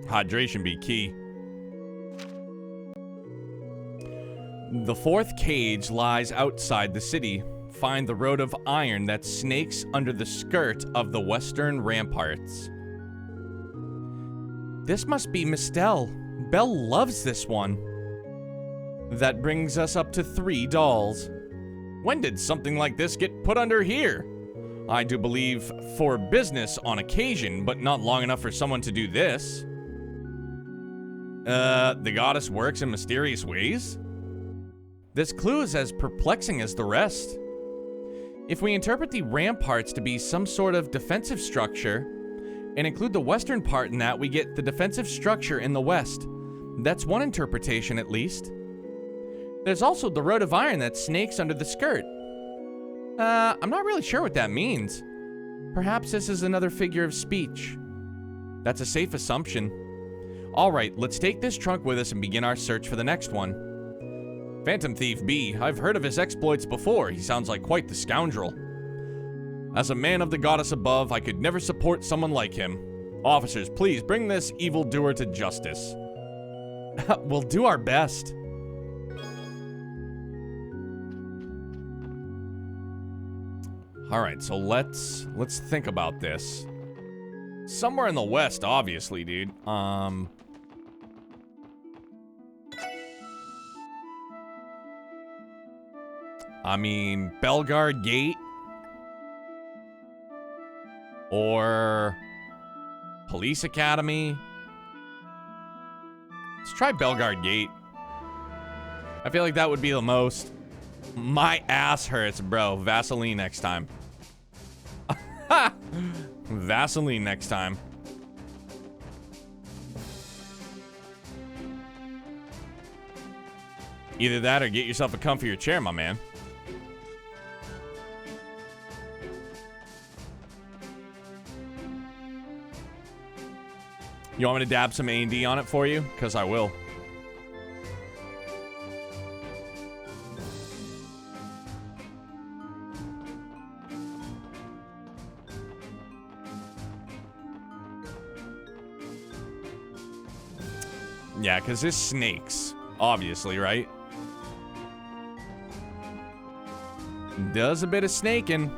Speaker 1: Hydration be key. The fourth cage lies outside the city, find the road of iron that snakes under the skirt of the western ramparts. This must be Miss Dell. Belle loves this one. That brings us up to 3 dolls. When did something like this get put under here? I do believe for business on occasion, but not long enough for someone to do this. The goddess works in mysterious ways? This clue is as perplexing as the rest. If we interpret the ramparts to be some sort of defensive structure, and include the western part in that, we get the defensive structure in the west. That's one interpretation, at least. There's also the road of iron that snakes under the skirt. I'm not really sure what that means. Perhaps this is another figure of speech. That's a safe assumption. Alright, let's take this trunk with us and begin our search for the next one. Phantom Thief B, I've heard of his exploits before. He sounds like quite the scoundrel. As a man of the goddess above, I could never support someone like him. Officers, please bring this evildoer to justice. We'll do our best. Alright, so let's think about this. Somewhere in the west, obviously, dude. I mean, Belgard Gate. Or Police Academy. Let's try Belgard Gate. I feel like that would be the most. My ass hurts, bro. Vaseline next time. Vaseline next time. Either that or get yourself a comfier chair, my man. You want me to dab some A&D on it for you? Because I will. Yeah, because this snakes. Obviously, right? Does a bit of snaking.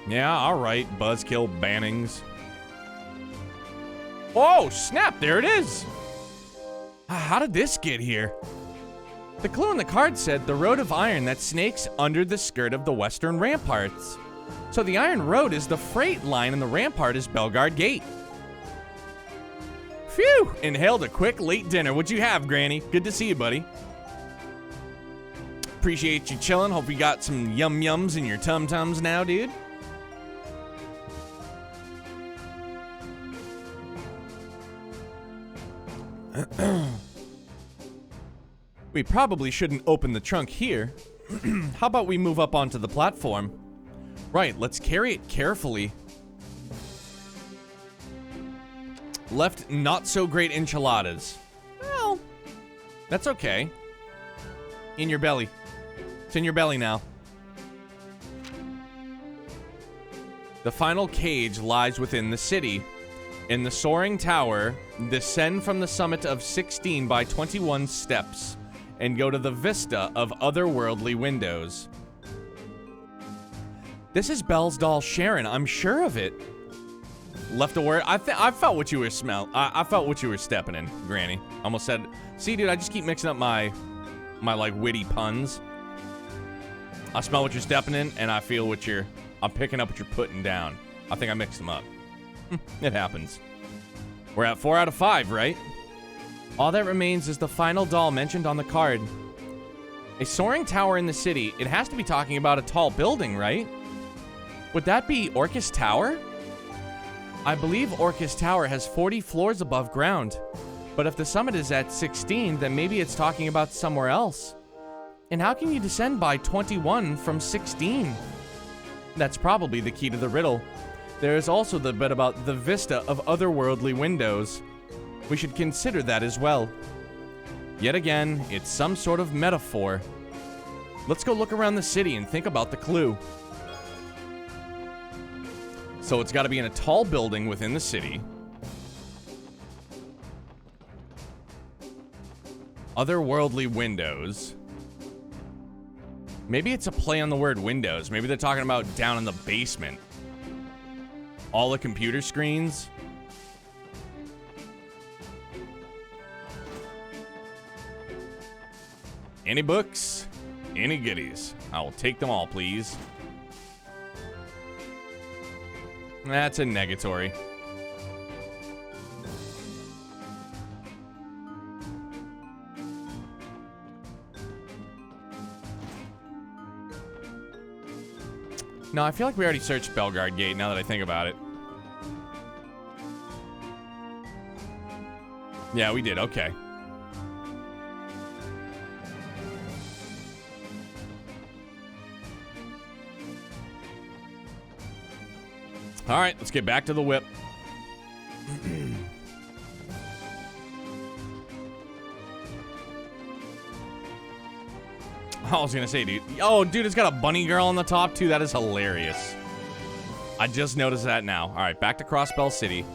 Speaker 1: Yeah, alright, buzzkill bannings. Oh, snap, there it is! How did this get here? The clue in the card said the road of iron that snakes under the skirt of the western ramparts. So the iron road is the freight line and the rampart is Belgard Gate. Phew! Inhaled a quick late dinner. What'd you have, Granny? Good to see you, buddy. Appreciate you chilling. Hope you got some yum-yums in your tum-tums now, dude. We probably shouldn't open the trunk here. How about we move up onto the platform? Right, let's carry it carefully. Left not so great enchiladas. Well, that's okay. In your belly. It's in your belly now. The final cage lies within the city. In the soaring tower, descend from the summit of 16 by 21 steps and go to the vista of otherworldly windows. This is Belle's doll Sharon, I'm sure of it. Left a word. I felt what you were I felt what you were stepping in, Granny. Almost said, see, dude, I just keep mixing up my like witty puns. I smell what you're stepping in, and I feel what I'm picking up what you're putting down. I think I mixed them up. It happens. We're at 4 out of 5, right? All that remains is the final doll mentioned on the card. A soaring tower in the city. It has to be talking about a tall building, right? Would that be Orcus Tower? I believe Orcus Tower has 40 floors above ground. But if the summit is at 16, then maybe it's talking about somewhere else. And how can you descend by 21 from 16? That's probably the key to the riddle. There is also the bit about the vista of otherworldly windows. We should consider that as well. Yet again, it's some sort of metaphor. Let's go look around the city and think about the clue. So it's got to be in a tall building within the city. Otherworldly windows. Maybe it's a play on the word windows. Maybe they're talking about down in the basement. All the computer screens. Any books? Any goodies? I will take them all, please. That's a negatory. No, I feel like we already searched Belgard Gate now that I think about it. Yeah, we did. Okay. All right, let's get back to the whip. I was gonna say, dude. Oh, dude, it's got a bunny girl on the top, too. That is hilarious. I just noticed that now. All right, back to Crossbell City.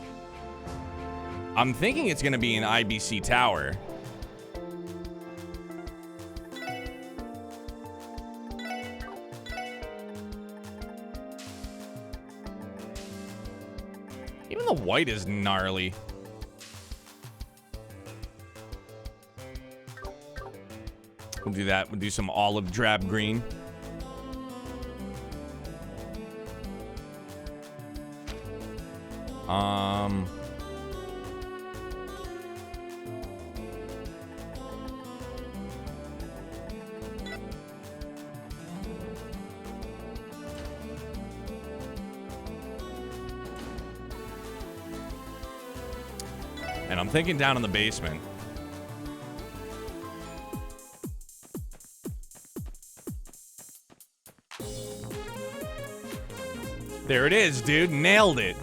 Speaker 1: I'm thinking it's gonna be an IBC tower. Even the white is gnarly. We'll do that. We'll do some olive drab green. And I'm thinking down in the basement. There it is, dude. Nailed it.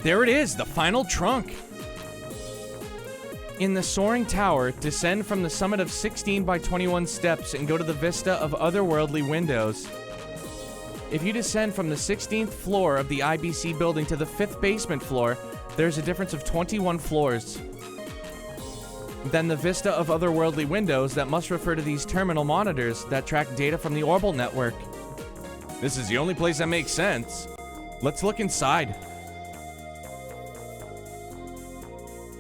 Speaker 1: There it is, the final trunk. In the soaring tower, descend from the summit of 16 by 21 steps and go to the vista of otherworldly windows. If you descend from the 16th floor of the IBC building to the 5th basement floor, there's a difference of 21 floors. Then the vista of otherworldly windows that must refer to these terminal monitors that track data from the Orbital network. This is the only place that makes sense. Let's look inside.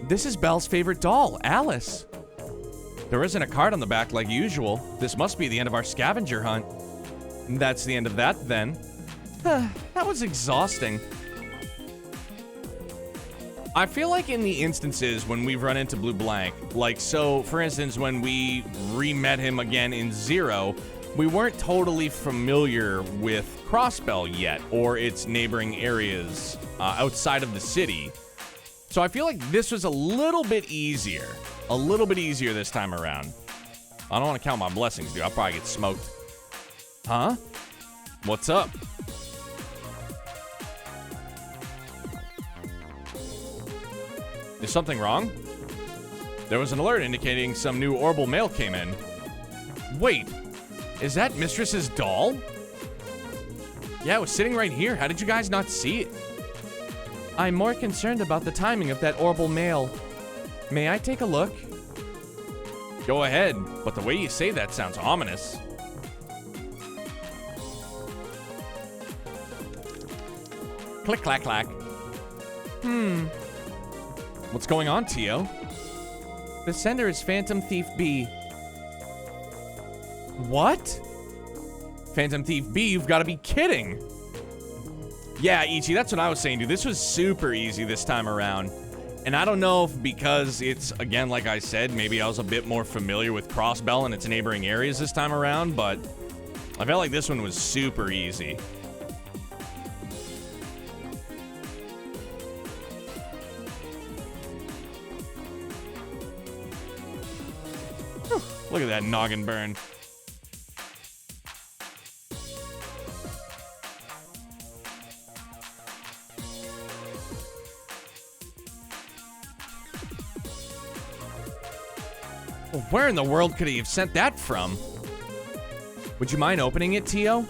Speaker 1: This is Belle's favorite doll, Alice. There isn't a card on the back like usual. This must be the end of our scavenger hunt. That's the end of that, then. That was exhausting. I feel like in the instances when we've run into Blue Blank, like so, for instance, when we re-met him again in Zero, we weren't totally familiar with Crossbell yet, or its neighboring areas outside of the city. So I feel like this was a little bit easier. A little bit easier this time around. I don't want to count my blessings, dude. I'll probably get smoked. Huh? What's up? Is something wrong? There was an alert indicating some new orbital mail came in. Wait. Is that Mistress's doll? Yeah, it was sitting right here. How did you guys not see it? I'm more concerned about the timing of that orbital mail. May I take a look? Go ahead, but the way you say that sounds ominous. Click, clack, clack. What's going on, Tio? The sender is Phantom Thief B. What? Phantom Thief B, you've got to be kidding. Yeah, Ichi, that's what I was saying, dude. This was super easy this time around. And I don't know if because it's, again, like I said, maybe I was a bit more familiar with Crossbell and its neighboring areas this time around, but I felt like this one was super easy. Whew, look at that noggin burn. Where in the world could he have sent that from? Would you mind opening it, Tio?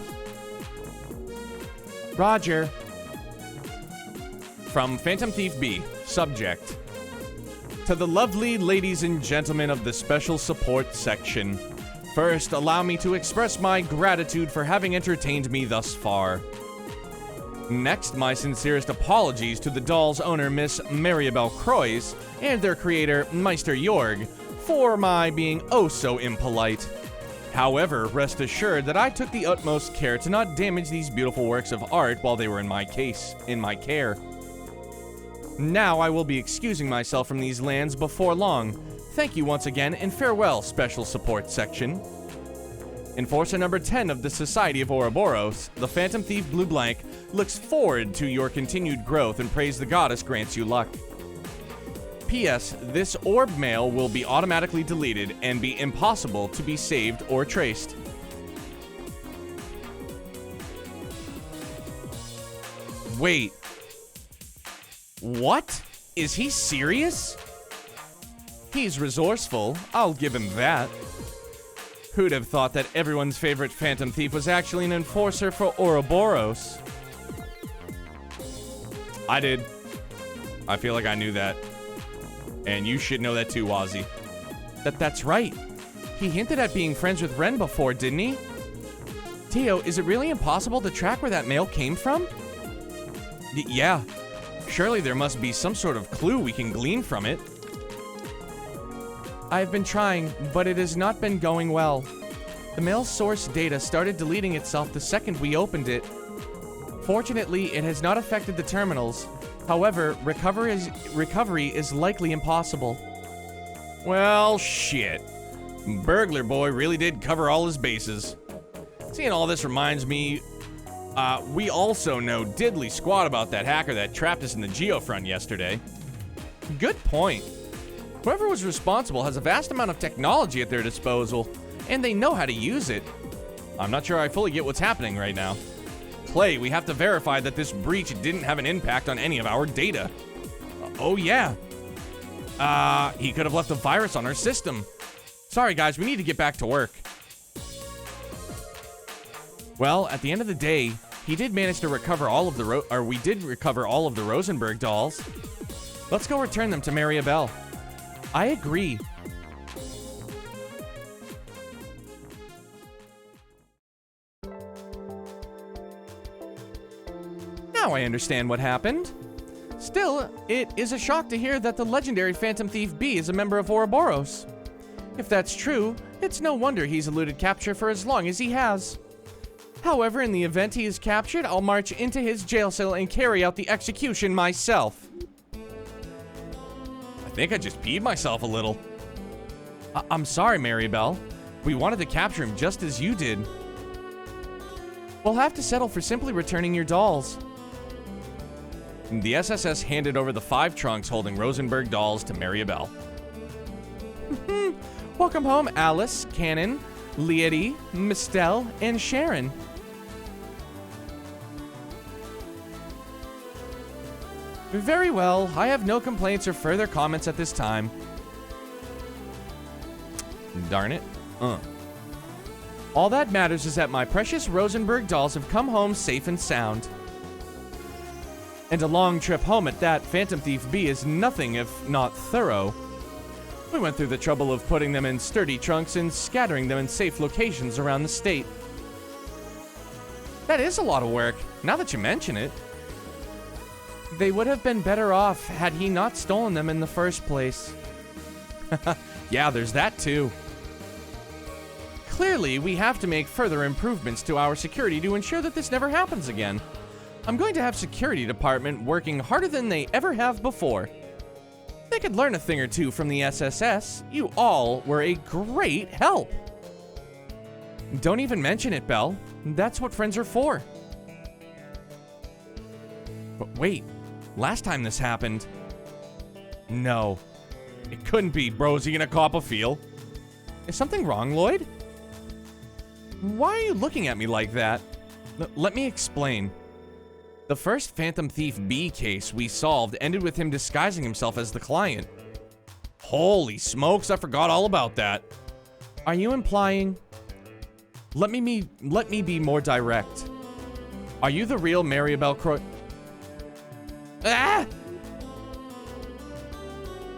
Speaker 1: Roger. From Phantom Thief B, subject. To the lovely ladies and gentlemen of the special support section, first allow me to express my gratitude for having entertained me thus far. Next, my sincerest apologies to the doll's owner, Miss Maribel Croix, and their creator, Meister Jorg, for my being oh so impolite. However, rest assured that I took the utmost care to not damage these beautiful works of art while they were in my care. Now I will be excusing myself from these lands before long. Thank you once again, and farewell, special support section. Enforcer number 10 of the Society of Ouroboros, the Phantom Thief Blue Blank, looks forward to your continued growth and prays the goddess grants you luck. P.S. This orb mail will be automatically deleted and be impossible to be saved or traced. Wait. What? Is he serious? He's resourceful, I'll give him that. Who'd have thought that everyone's favorite Phantom Thief was actually an enforcer for Ouroboros? I did. I feel like I knew that. And you should know that too, Wazzy. That's right. He hinted at being friends with Ren before, didn't he? Tio, is it really impossible to track where that mail came from? Yeah. Surely there must be some sort of clue we can glean from it. I've been trying, but it has not been going well. The mail source data started deleting itself the second we opened it. Fortunately, it has not affected the terminals. However, recovery is likely impossible. Well, shit. Burglar Boy really did cover all his bases. Seeing all this reminds me, we also know diddly squat about that hacker that trapped us in the Geofront yesterday. Good point. Whoever was responsible has a vast amount of technology at their disposal, and they know how to use it. I'm not sure I fully get what's happening right now. Clay, we have to verify that this breach didn't have an impact on any of our data. Oh yeah. He could have left a virus on our system. Sorry guys, we need to get back to work. Well, at the end of the day, he did manage to recover all of the we did recover all of the Rosenberg dolls. Let's go return them to Maribel. I agree. Now I understand what happened. Still, it is a shock to hear that the legendary Phantom Thief B is a member of Ouroboros. If that's true, it's no wonder he's eluded capture for as long as he has. However, in the event he is captured, I'll march into his jail cell and carry out the execution myself. I think I just peed myself a little. I'm sorry, Maribel. We wanted to capture him just as you did. We'll have to settle for simply returning your dolls. The SSS handed over the 5 trunks holding Rosenberg dolls to Maribel. Welcome home, Alice, Cannon, Leody, Mistel, and Sharon. Very well. I have no complaints or further comments at this time. Darn it. All that matters is that my precious Rosenberg dolls have come home safe and sound. And a long trip home at that, Phantom Thief B is nothing if not thorough. We went through the trouble of putting them in sturdy trunks and scattering them in safe locations around the state. That is a lot of work, now that you mention it. They would have been better off had he not stolen them in the first place. Yeah, there's that too. Clearly, we have to make further improvements to our security to ensure that this never happens again. I'm going to have security department working harder than they ever have before. They could learn a thing or two from the SSS. You all were a great help. Don't even mention it, Belle. That's what friends are for. But wait, last time this happened... No. It couldn't be, bro. Is he gonna cop a feel? Is something wrong, Lloyd? Why are you looking at me like that? Let me explain. The first Phantom Thief B case we solved ended with him disguising himself as the client. Holy smokes, I forgot all about that. Are you implying... Let me be more direct. Are you the real Maribel Croy? Ah!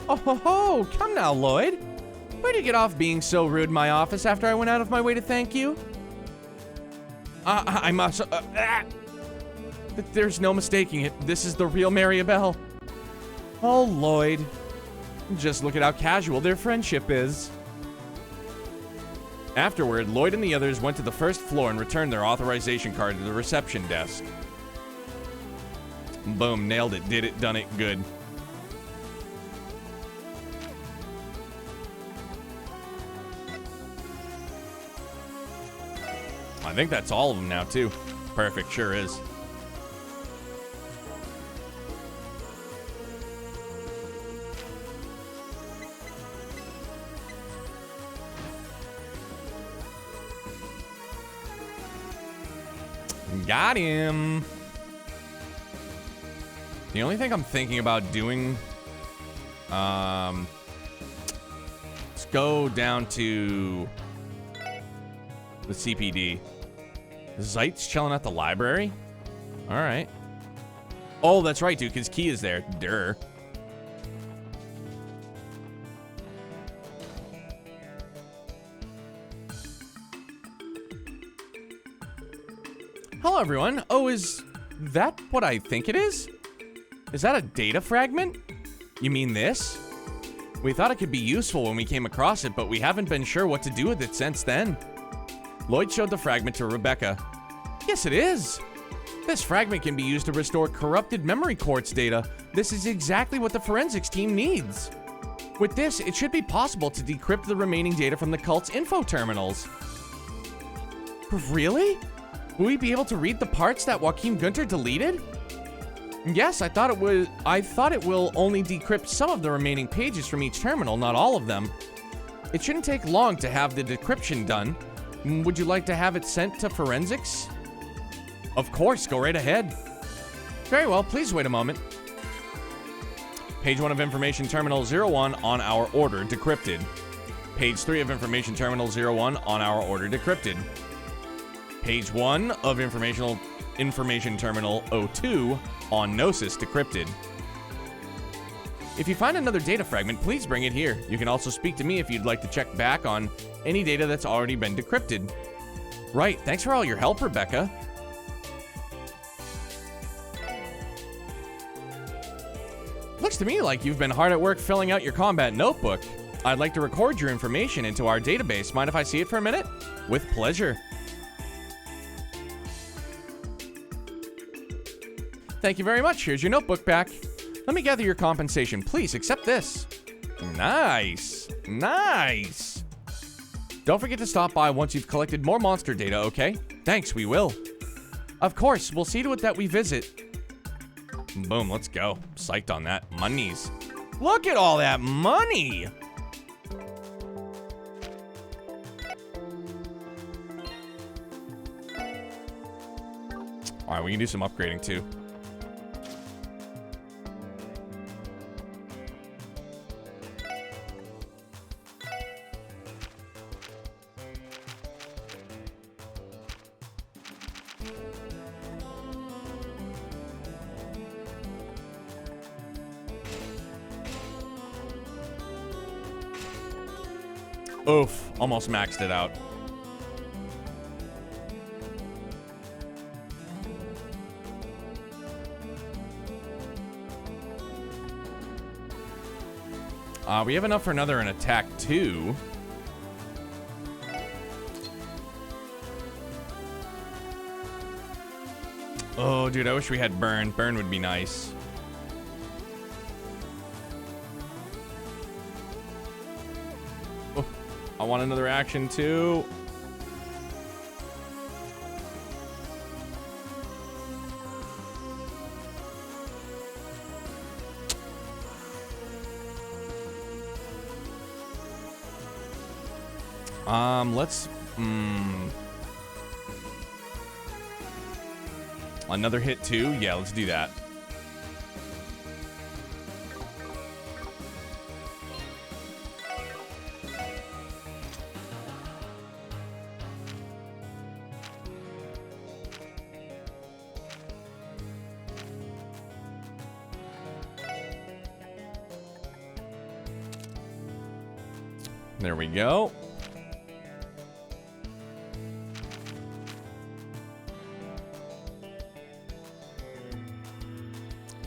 Speaker 1: Oh ho ho! Come now, Lloyd. Where'd you get off being so rude in my office after I went out of my way to thank you? I must. There's no mistaking it. This is the real Maribel. Oh, Lloyd. Just look at how casual their friendship is. Afterward, Lloyd and the others went to the first floor and returned their authorization card to the reception desk. Boom, nailed it, did it, done it, good. I think that's all of them now, too. Perfect, sure is. Got him. The only thing I'm thinking about doing, let's go down to the CPD. Zeit's chilling at the library? All right. Oh, that's right, dude, because Key is there. Durr. Hello, everyone. Oh, is that what I think it is? Is that a data fragment? You mean this? We thought it could be useful when we came across it, but we haven't been sure what to do with it since then. Lloyd showed the fragment to Rebecca. Yes, it is. This fragment can be used to restore corrupted memory quartz data. This is exactly what the forensics team needs. With this, it should be possible to decrypt the remaining data from the cult's info terminals. Really? Will we be able to read the parts that Joachim Gunter deleted? Yes, I thought it will only decrypt some of the remaining pages from each terminal, not all of them. It shouldn't take long to have the decryption done. Would you like to have it sent to forensics? Of course, go right ahead. Very well, please wait a moment. Page 1 of Information Terminal 01 on our order decrypted. Page 3 of Information Terminal 01 on our order decrypted. Page 1 of Information Terminal 02 on Gnosis decrypted. If you find another data fragment, please bring it here. You can also speak to me if you'd like to check back on any data that's already been decrypted. Right, thanks for all your help, Rebecca. Looks to me like you've been hard at work filling out your combat notebook. I'd like to record your information into our database. Mind if I see it for a minute? With pleasure. Thank you very much. Here's your notebook back. Let me gather your compensation. Please accept this. Nice. Nice. Don't forget to stop by once you've collected more monster data, okay? Thanks, we will. Of course, we'll see to it that we visit. Boom, let's go. Psyched on that. Monies. Look at all that money. All right, we can do some upgrading too. Oof, almost maxed it out. We have enough for another an attack too. Oh, dude, I wish we had burn. Burn would be nice. Oh, I want another action too. Let's, another hit too? Yeah, let's do that. There we go.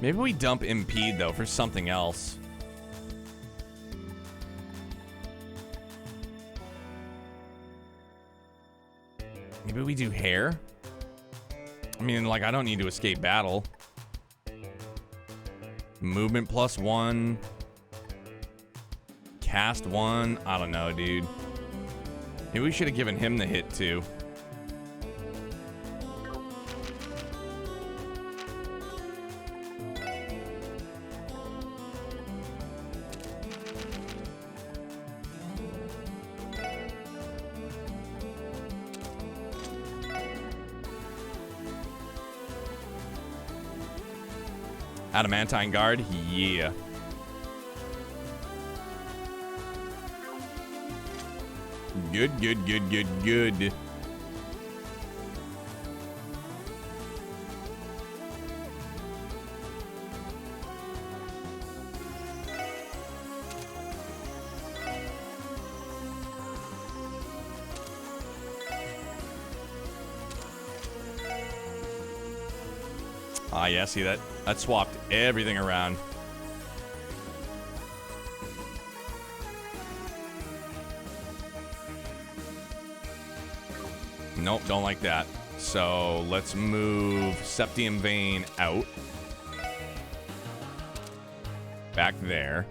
Speaker 1: Maybe we dump Impede, though, for something else. Maybe we do Hair? I mean, like, I don't need to escape battle. Movement +1. Cast 1. I don't know, dude. Maybe we should have given him the hit, too. Adamantine Guard, yeah. Good, good, good, good, good. Ah, yeah, see that? That swapped everything around. Nope, don't like that. So let's move Septium Vein out. Back there.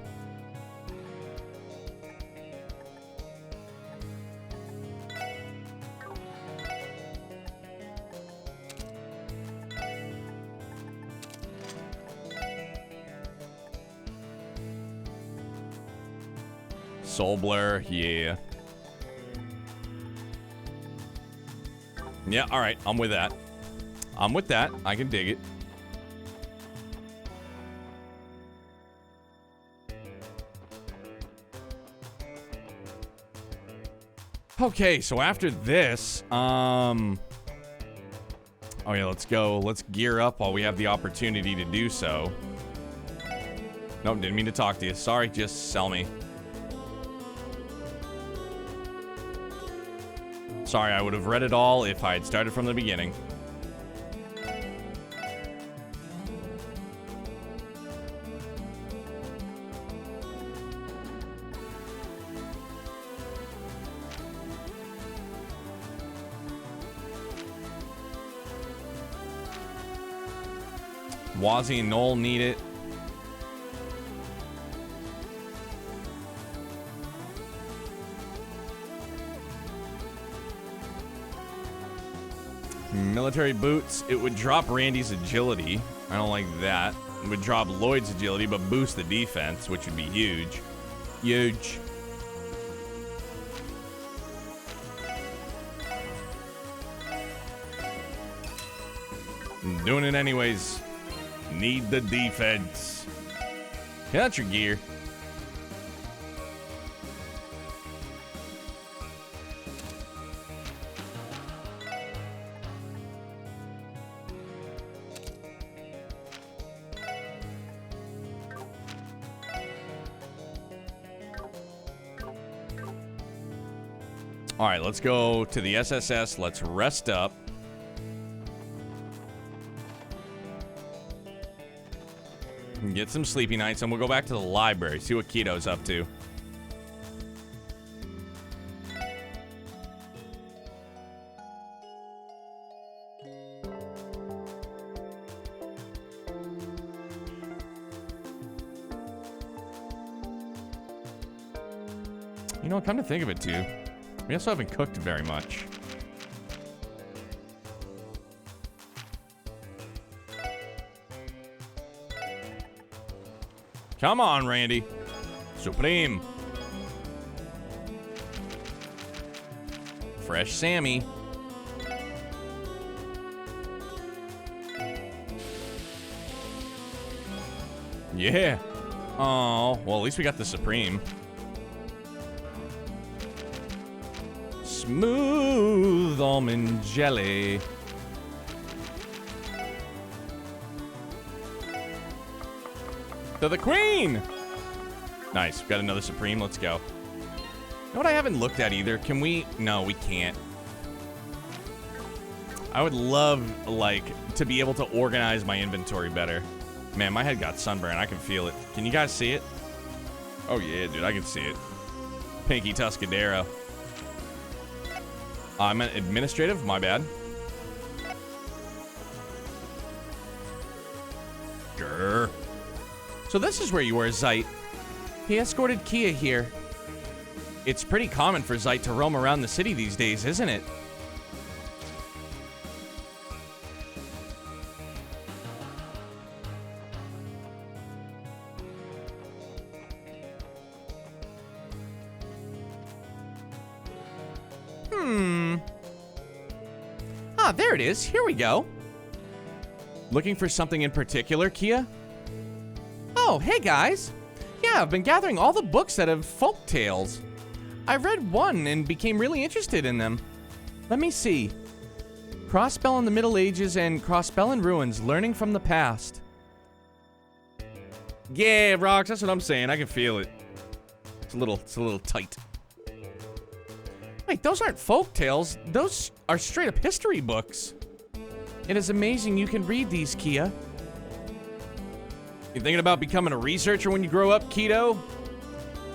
Speaker 1: Soul Blur, yeah. Yeah, alright, I'm with that. I'm with that. I can dig it. Okay, so after this, oh yeah, let's go. Let's gear up while we have the opportunity to do so. Nope, didn't mean to talk to you. Sorry, just sell me. Sorry, I would have read it all if I had started from the beginning. Wazzy and Noel need it. Military boots. It would drop Randy's agility. I don't like that. It would drop Lloyd's agility, but boost the defense, which would be huge. Huge. I'm doing it anyways. Need the defense. Yeah, that's your gear. All right, let's go to the SSS. Let's rest up. And get some sleepy nights, and we'll go back to the library, see what Keto's up to. You know, come to think of it, too, we also haven't cooked very much. Come on, Randy. Supreme. Fresh Sammy. Yeah. Oh, well, at least we got the Supreme. Smooth almond jelly. To the Queen! Nice, got another Supreme, let's go. know what I haven't looked at either? Can we? No, we can't. I would love, like, to be able to organize my inventory better. Man, my head got sunburned. I can feel it. Can you guys see it? Oh, yeah, dude. I can see it. Pinky Tuscadero. I meant administrative. My bad. Grr. So this is where you were, Zeit. He escorted Kia here. It's pretty common for Zeit to roam around the city these days, isn't it? Ah, there it is. Here we go. Looking for something in particular, Kia? Oh, hey guys. Yeah, I've been gathering all the books that have folk tales. I read one and became really interested in them. Let me see. Crossbell in the Middle Ages and Crossbell in Ruins, Learning from the Past. Yeah, Rox, that's what I'm saying. I can feel it. It's a little tight. Wait, those aren't folk tales. Those are straight up history books. It is amazing you can read these, Kia. You thinking about becoming a researcher when you grow up, Keto?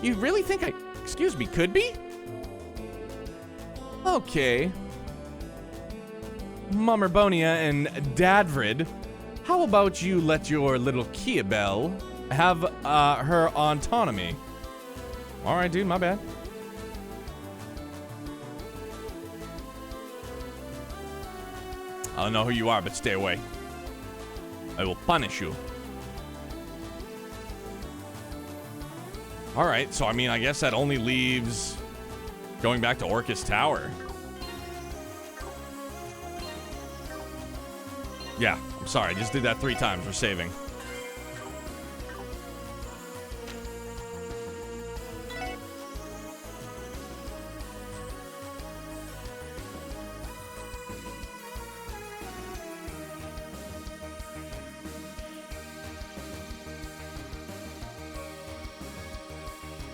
Speaker 1: You really think I, excuse me, could be? Okay. Mummerbonia and Dadvrid, how about you let your little Kia Bell have her autonomy? All right, dude, my bad. I don't know who you are, but stay away. I will punish you. Alright, so I mean, I guess that only leaves going back to Orcus Tower. Yeah, I'm sorry, I just did that 3 times. We're saving.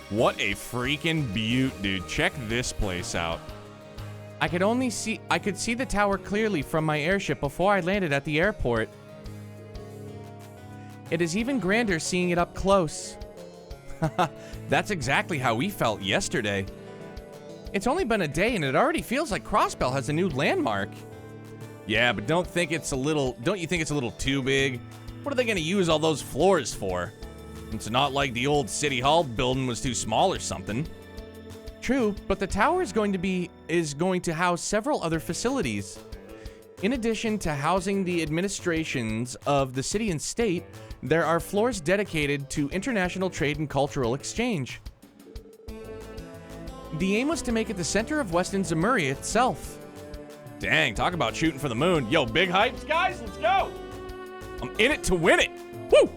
Speaker 1: What a freaking beaut, dude. Check this place out. I could see the tower clearly from my airship before I landed at the airport. It is even grander seeing it up close. That's exactly how we felt yesterday. It's only been a day and it already feels like Crossbell has a new landmark. Yeah, but don't you think it's a little too big? What are they gonna use all those floors for? It's not like the old City Hall building was too small or something. True, but the tower is going to house several other facilities. In addition to housing the administrations of the city and state, there are floors dedicated to international trade and cultural exchange. The aim was to make it the center of Weston Zemuria itself. Dang, talk about shooting for the moon. Yo, big hypes, guys, let's go! I'm in it to win it. Woo!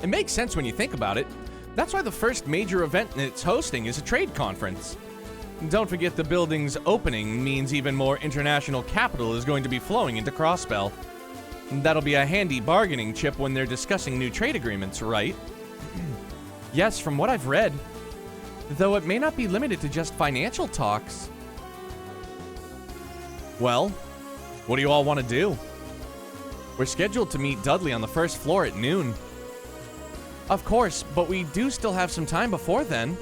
Speaker 1: It makes sense when you think about it. That's why the first major event it's hosting is a trade conference. Don't forget the building's opening means even more international capital is going to be flowing into Crossbell. That'll be a handy bargaining chip when they're discussing new trade agreements, right? Yes, from what I've read. Though it may not be limited to just financial talks. Well, what do you all want to do? We're scheduled to meet Dudley on the first floor at noon. Of course, but we do still have some time before then.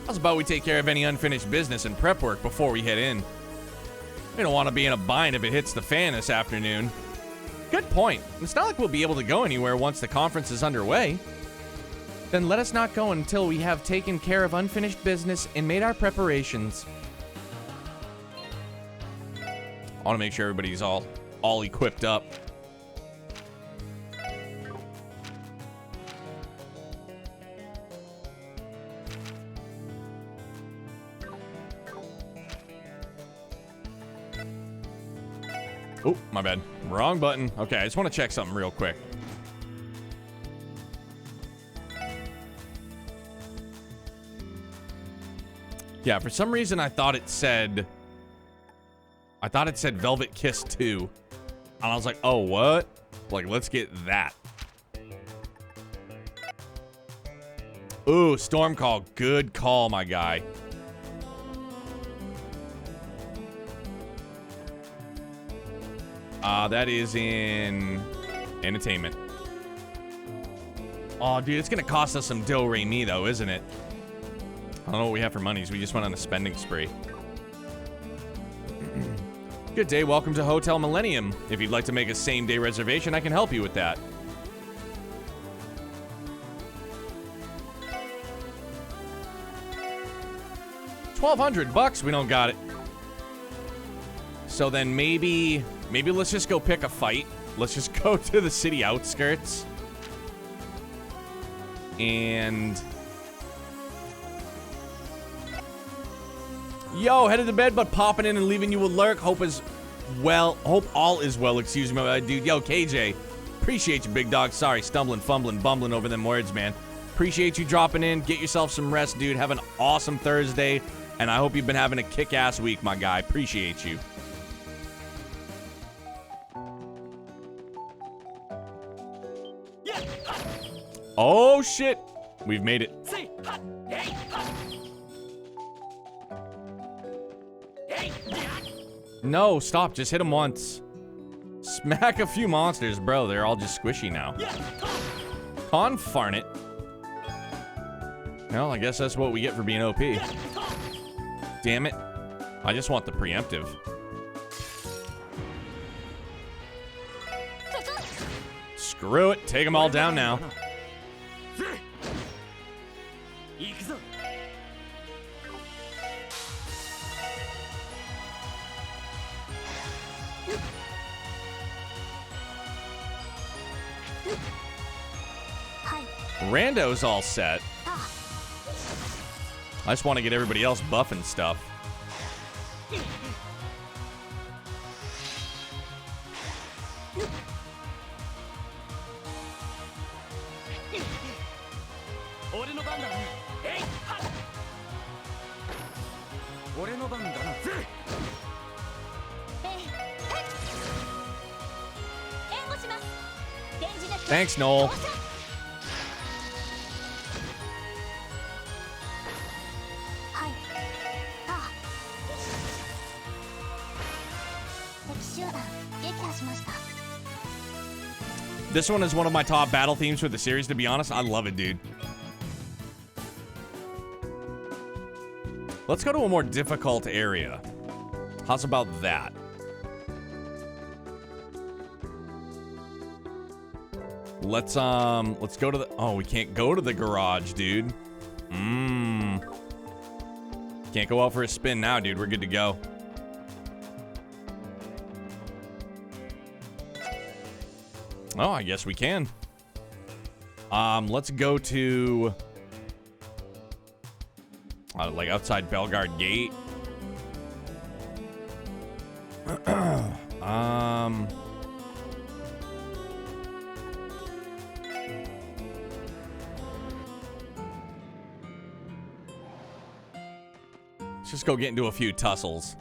Speaker 1: How's about we take care of any unfinished business and prep work before we head in? We don't want to be in a bind if it hits the fan this afternoon. Good point. It's not like we'll be able to go anywhere once the conference is underway. Then let us not go until we have taken care of unfinished business and made our preparations. I want to make sure everybody's all equipped up. Oh, my bad. Wrong button. Okay, I just want to check something real quick. Yeah, for some reason I thought it said Velvet Kiss 2. And I was like, oh, what? Like, let's get that. Ooh, Storm Call. Good call, my guy. That is in entertainment. Oh, dude, it's gonna cost us some do-re-mi, though, isn't it? I don't know what we have for monies. We just went on a spending spree. Good day. Welcome to Hotel Millennium. If you'd like to make a same-day reservation, I can help you with that. $1,200. We don't got it. So then maybe let's just go pick a fight. Let's just go to the city outskirts. And yo, headed to bed, but popping in and leaving you a lurk. Hope all is well. Excuse me, my dude. Yo, KJ, appreciate you, big dog. Sorry, stumbling, fumbling, bumbling over them words, man. Appreciate you dropping in. Get yourself some rest, dude. Have an awesome Thursday, and I hope you've been having a kick-ass week, my guy. Appreciate you. Oh, shit. We've made it. No, stop. Just hit him once. Smack a few monsters, bro. They're all just squishy now. Confarn it. Well, I guess that's what we get for being OP. Damn it. I just want the preemptive. Screw it. Take them all down now. Rando's all set. I just want to get everybody else buffing stuff. Thanks, Noel. This one is one of my top battle themes for the series, to be honest. I love it, dude. Let's go to a more difficult area. How's about that? Let's go to the... Oh, we can't go to the garage, dude. Can't go out for a spin now, dude. We're good to go. Oh, I guess we can. Let's go to... like outside Belgard Gate. Let's just go get into a few tussles.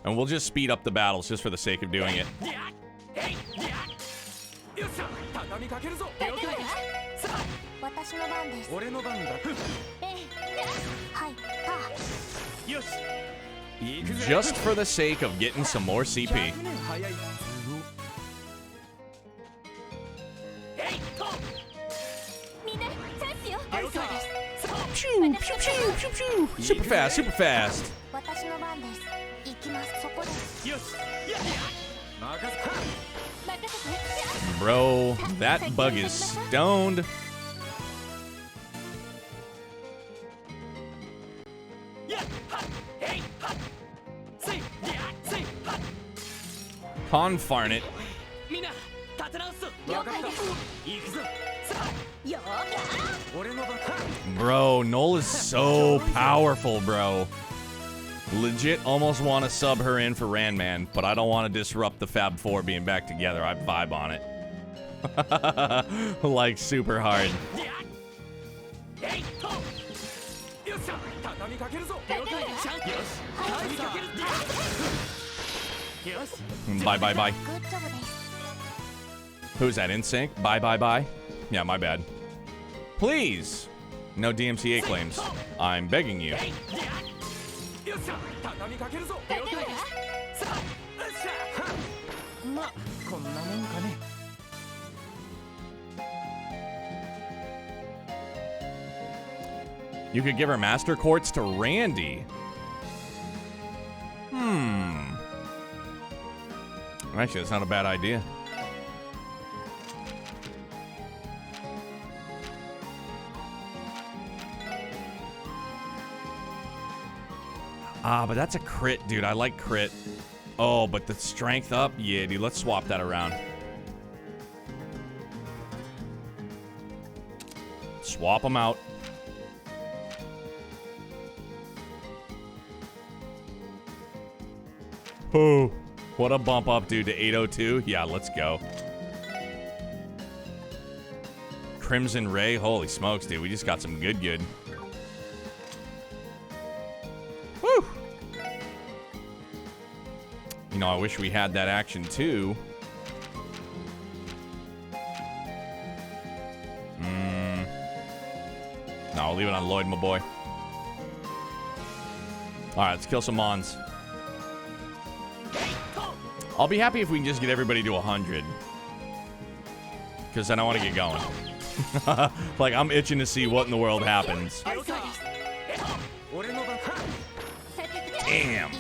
Speaker 1: And we'll just speed up the battles just for the sake of doing it. Just for the sake of getting some more CP. Pew, pew, pew, pew, pew. Super fast, super fast. Bro, that bug is stoned. Confarn it. Bro, Noel is so powerful, bro. Legit almost want to sub her in for Ranman, but I don't want to disrupt the Fab Four being back together. I vibe on it. Like, super hard. Bye, bye, bye. Who's that, in sync? Bye, bye, bye. Yeah, my bad. Please. No DMCA claims. I'm begging you. You could give her Master Quartz to Randy. Actually, that's not a bad idea. But that's a crit, dude. I like crit. Oh, but the strength up? Yeah, dude. Let's swap that around. Swap them out. Oh, what a bump up, dude, to 802. Yeah, let's go. Crimson Ray. Holy smokes, dude. We just got some good. Woo! You know, I wish we had that action, too. No, I'll leave it on Lloyd, my boy. All right, let's kill some Mons. I'll be happy if we can just get everybody to 100. Because then I want to get going. Like, I'm itching to see what in the world happens. Damn.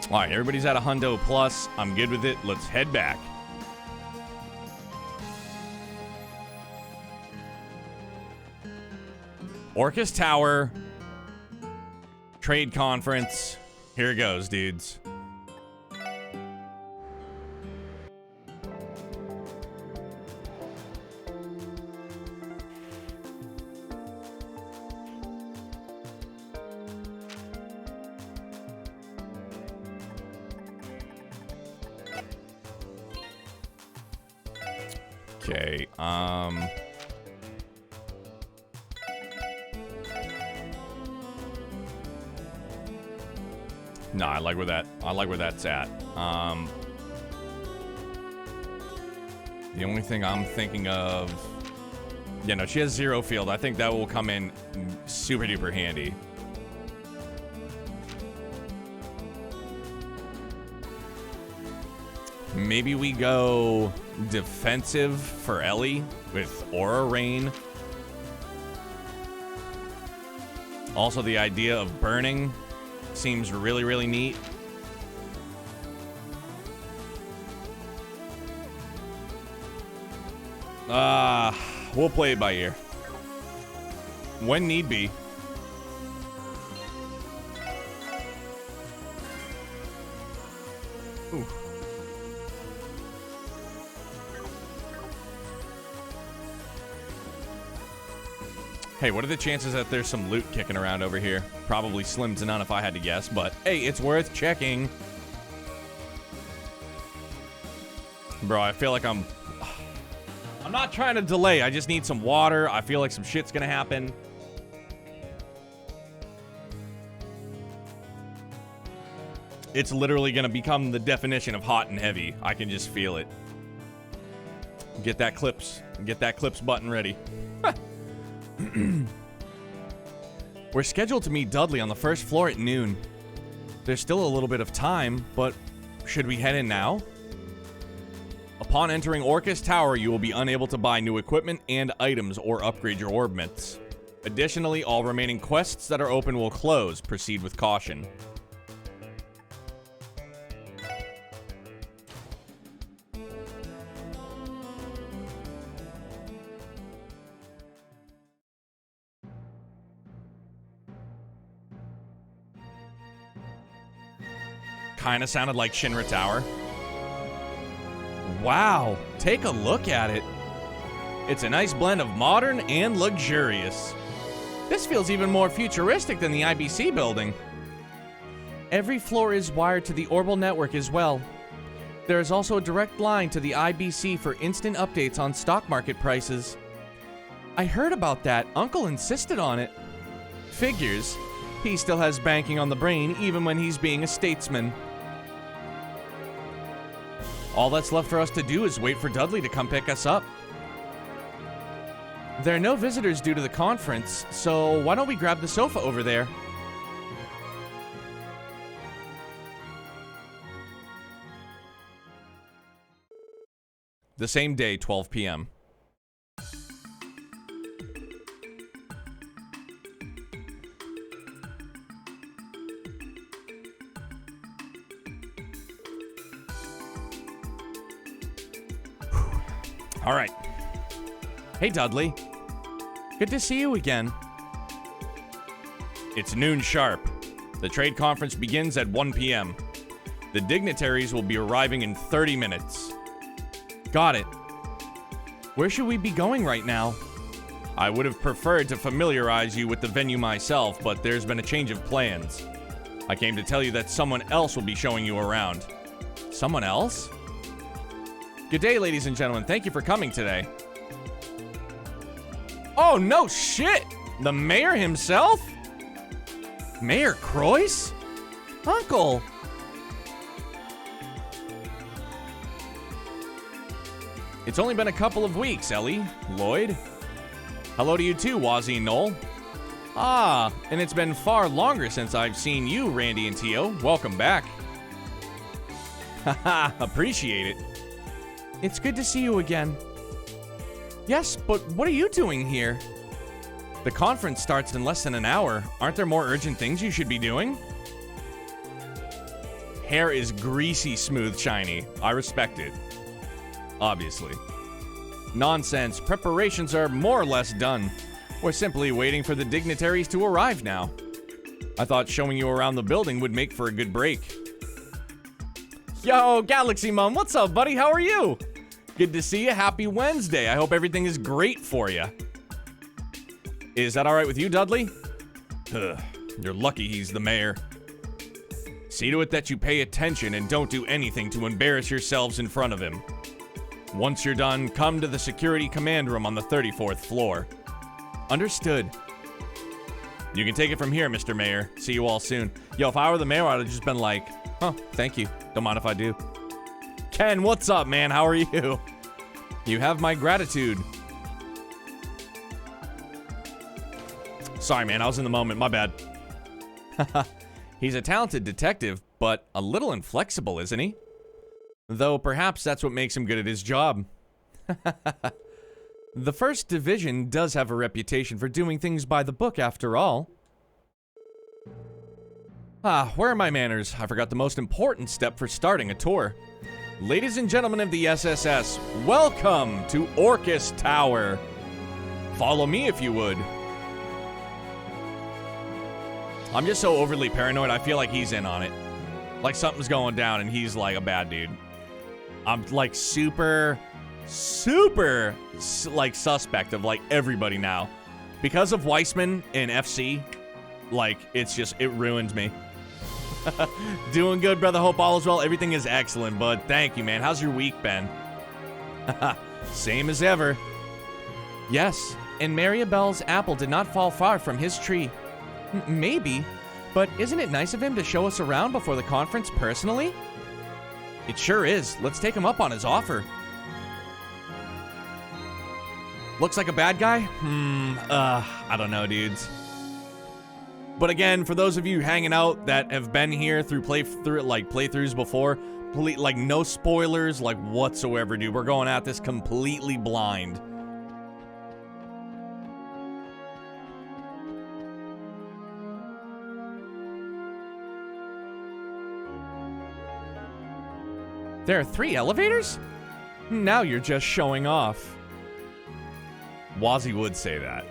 Speaker 1: Alright, everybody's at a hundo plus. I'm good with it. Let's head back. Orcus Tower. Trade conference. Here it goes, dudes. Okay, no, I like where that's at. The only thing I'm thinking of, yeah, no, she has 0 field. I think that will come in super duper handy. Maybe we go defensive for Ellie with Aura Rain. Also, the idea of burning seems really, really neat. We'll play it by ear. When need be. Ooh. Hey, what are the chances that there's some loot kicking around over here? Probably slim to none if I had to guess, but hey, it's worth checking. Bro, I feel like I'm not trying to delay. I just need some water. I feel like some shit's gonna happen. It's literally gonna become the definition of hot and heavy. I can just feel it. Get that clips button ready. We're scheduled to meet Dudley on the first floor at noon. There's still a little bit of time, but should we head in now? Upon entering Orcus Tower, you will be unable to buy new equipment and items or upgrade your orb myths. Additionally, all remaining quests that are open will close. Proceed with caution. Kind of sounded like Shinra Tower. Wow, take a look at it. It's a nice blend of modern and luxurious. This feels even more futuristic than the IBC building. Every floor is wired to the Orbital network as well. There is also a direct line to the IBC for instant updates on stock market prices. I heard about that. Uncle insisted on it. Figures. He still has banking on the brain even when he's being a statesman. All that's left for us to do is wait for Dudley to come pick us up. There are no visitors due to the conference, so why don't we grab the sofa over there? The same day, 12 p.m. All right. Hey, Dudley. Good to see you again. It's noon sharp. The trade conference begins at 1 p.m. The dignitaries will be arriving in 30 minutes. Got it. Where should we be going right now? I would have preferred to familiarize you with the venue myself, but there's been a change of plans. I came to tell you that someone else will be showing you around. Someone else? Good day, ladies and gentlemen. Thank you for coming today. Oh, no shit! The mayor himself? Mayor Croyce? Uncle! It's only been a couple of weeks, Ellie. Lloyd? Hello to you too, Wazzy and Noel. Ah, and it's been far longer since I've seen you, Randy and Tio. Welcome back. Haha, appreciate it. It's good to see you again. Yes, but what are you doing here? The conference starts in less than an hour. Aren't there more urgent things you should be doing? Hair is greasy, smooth, shiny. I respect it. Obviously. Nonsense. Preparations are more or less done. We're simply waiting for the dignitaries to arrive now. I thought showing you around the building would make for a good break. Yo, Galaxy Mom, what's up, buddy? How are you? Good to see you. Happy Wednesday. I hope everything is great for you. Is that all right with you, Dudley? You're lucky he's the mayor. See to it that you pay attention and don't do anything to embarrass yourselves in front of him. Once you're done, come to the security command room on the 34th floor. Understood. You can take it from here, Mr. Mayor. See you all soon. Yo, if I were the mayor, I'd have just been like, oh, thank you. Don't mind if I do. Ken, what's up, man? How are you? You have my gratitude. Sorry, man. I was in the moment. My bad. He's a talented detective, but a little inflexible, isn't he? Though perhaps that's what makes him good at his job. The First Division does have a reputation for doing things by the book, after all. Where are my manners? I forgot the most important step for starting a tour. Ladies and gentlemen of the SSS, welcome to Orcus Tower. Follow me if you would. I'm just so overly paranoid, I feel like he's in on it. Like something's going down and he's like a bad dude. I'm like super like suspect of like everybody now. Because of Weissman in FC, like it's just, it ruined me. Doing good, brother. Hope all is well. Everything is excellent, bud. Thank you, man. How's your week been? Same as ever. Yes, and Maribel's apple did not fall far from his tree. Maybe, but isn't it nice of him to show us around before the conference personally? It sure is. Let's take him up on his offer. Looks like a bad guy? I don't know, dudes. But again, for those of you hanging out that have been here through playthroughs before, like no spoilers, like whatsoever, dude. We're going at this completely blind. There are 3 elevators? Now you're just showing off. Wazzy would say that.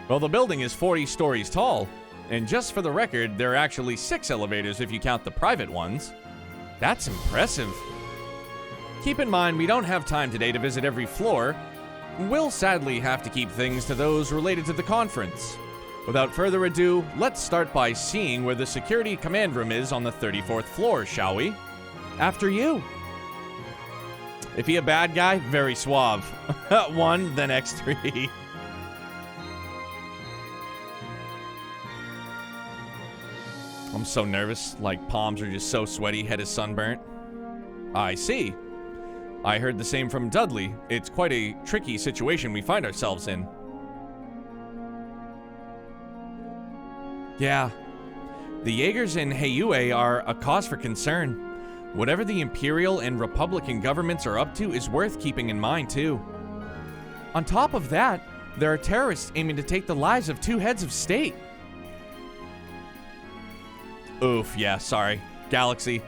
Speaker 1: Well, the building is 40 stories tall. And just for the record, there are actually 6 elevators if you count the private ones. That's impressive. Keep in mind, we don't have time today to visit every floor. We'll sadly have to keep things to those related to the conference. Without further ado, let's start by seeing where the security command room is on the 34th floor, shall we? After you. If he a bad guy, very suave. 1, then X3. I'm so nervous, like palms are just so sweaty, head is sunburnt. I see. I heard the same from Dudley. It's quite a tricky situation we find ourselves in. Yeah. The Jaegers in Heiyue are a cause for concern. Whatever the Imperial and Republican governments are up to is worth keeping in mind, too. On top of that, there are terrorists aiming to take the lives of 2 heads of state. Oof, yeah, sorry. Galaxy.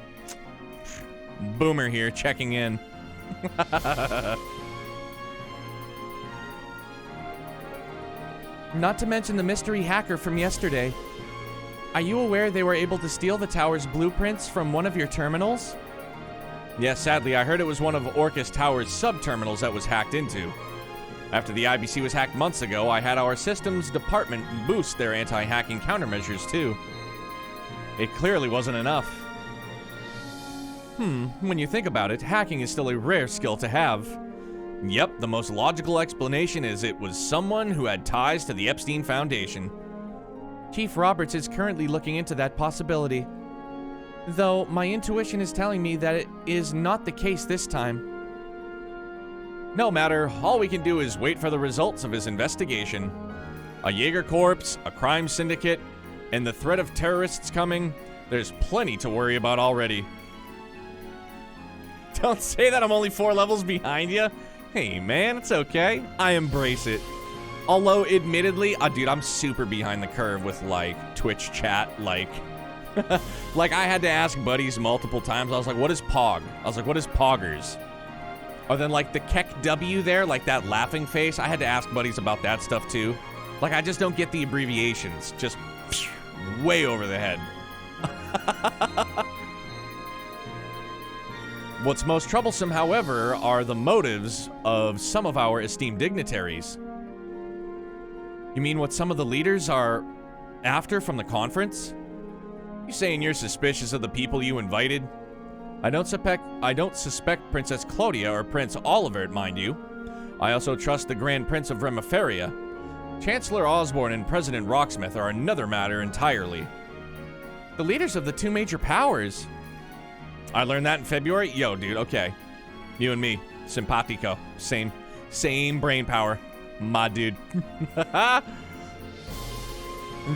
Speaker 1: Boomer here, checking in. Not to mention the mystery hacker from yesterday. Are you aware they were able to steal the tower's blueprints from one of your terminals? Yes, sadly, I heard it was one of Orcus Tower's sub-terminals that was hacked into. After the IBC was hacked months ago, I had our systems department boost their anti-hacking countermeasures too. It clearly wasn't enough. When you think about it, hacking is still a rare skill to have. Yep, the most logical explanation is it was someone who had ties to the Epstein Foundation. Chief Roberts is currently looking into that possibility. Though my intuition is telling me that it is not the case this time. No matter, all we can do is wait for the results of his investigation. A Jaeger Corps, a crime syndicate, and the threat of terrorists coming, there's plenty to worry about already. Don't say that I'm only 4 levels behind you. Hey man, it's okay. I embrace it. Although, admittedly, dude, I'm super behind the curve with, like, Twitch chat, like... like, I had to ask buddies multiple times. I was like, what is Pog? I was like, what is Poggers? Or then, like, the Keck W there, like that laughing face. I had to ask buddies about that stuff, too. Like, I just don't get the abbreviations. Just way over the head. What's most troublesome, however, are the motives of some of our esteemed dignitaries. You mean what some of the leaders are after from the conference? You saying you're suspicious of the people you invited? I don't suspect Princess Clodia or Prince Olivert, mind you. I also trust the Grand Prince of Remiferia. Chancellor Osborne and President Rocksmith are another matter entirely. The leaders of the 2 major powers. I learned that in February? Yo, dude, okay. You and me, simpatico. Same brain power. My dude.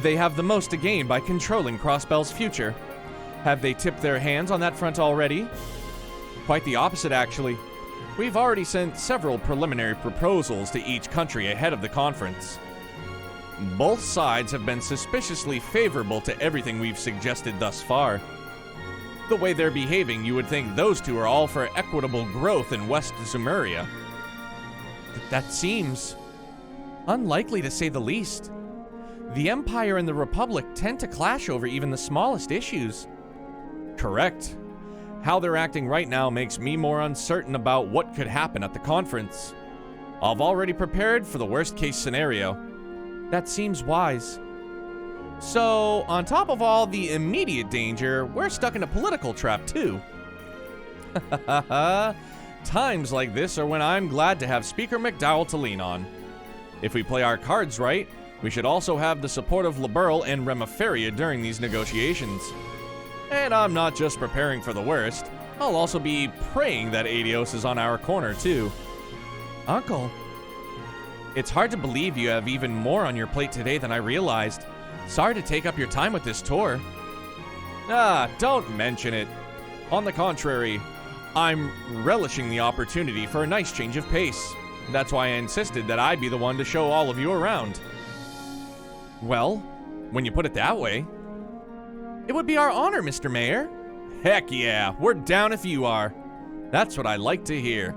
Speaker 1: They have the most to gain by controlling Crossbell's future. Have they tipped their hands on that front already? Quite the opposite, actually. We've already sent several preliminary proposals to each country ahead of the conference. Both sides have been suspiciously favorable to everything we've suggested thus far. The way they're behaving, you would think those 2 are all for equitable growth in West Zumeria. That seems unlikely, to say the least. The Empire and the Republic tend to clash over even the smallest issues. Correct. How they're acting right now makes me more uncertain about what could happen at the conference. I've already prepared for the worst-case scenario. That seems wise. So, on top of all the immediate danger, we're stuck in a political trap, too. Times like this are when I'm glad to have Speaker McDowell to lean on. If we play our cards right, we should also have the support of Liberl and Remiferia during these negotiations. And I'm not just preparing for the worst, I'll also be praying that Adios is on our corner, too. Uncle, it's hard to believe you have even more on your plate today than I realized. Sorry to take up your time with this tour. Don't mention it. On the contrary, I'm relishing the opportunity for a nice change of pace. That's why I insisted that I be the one to show all of you around. Well, when you put it that way, it would be our honor, Mr. Mayor. Heck yeah, we're down if you are. That's what I like to hear.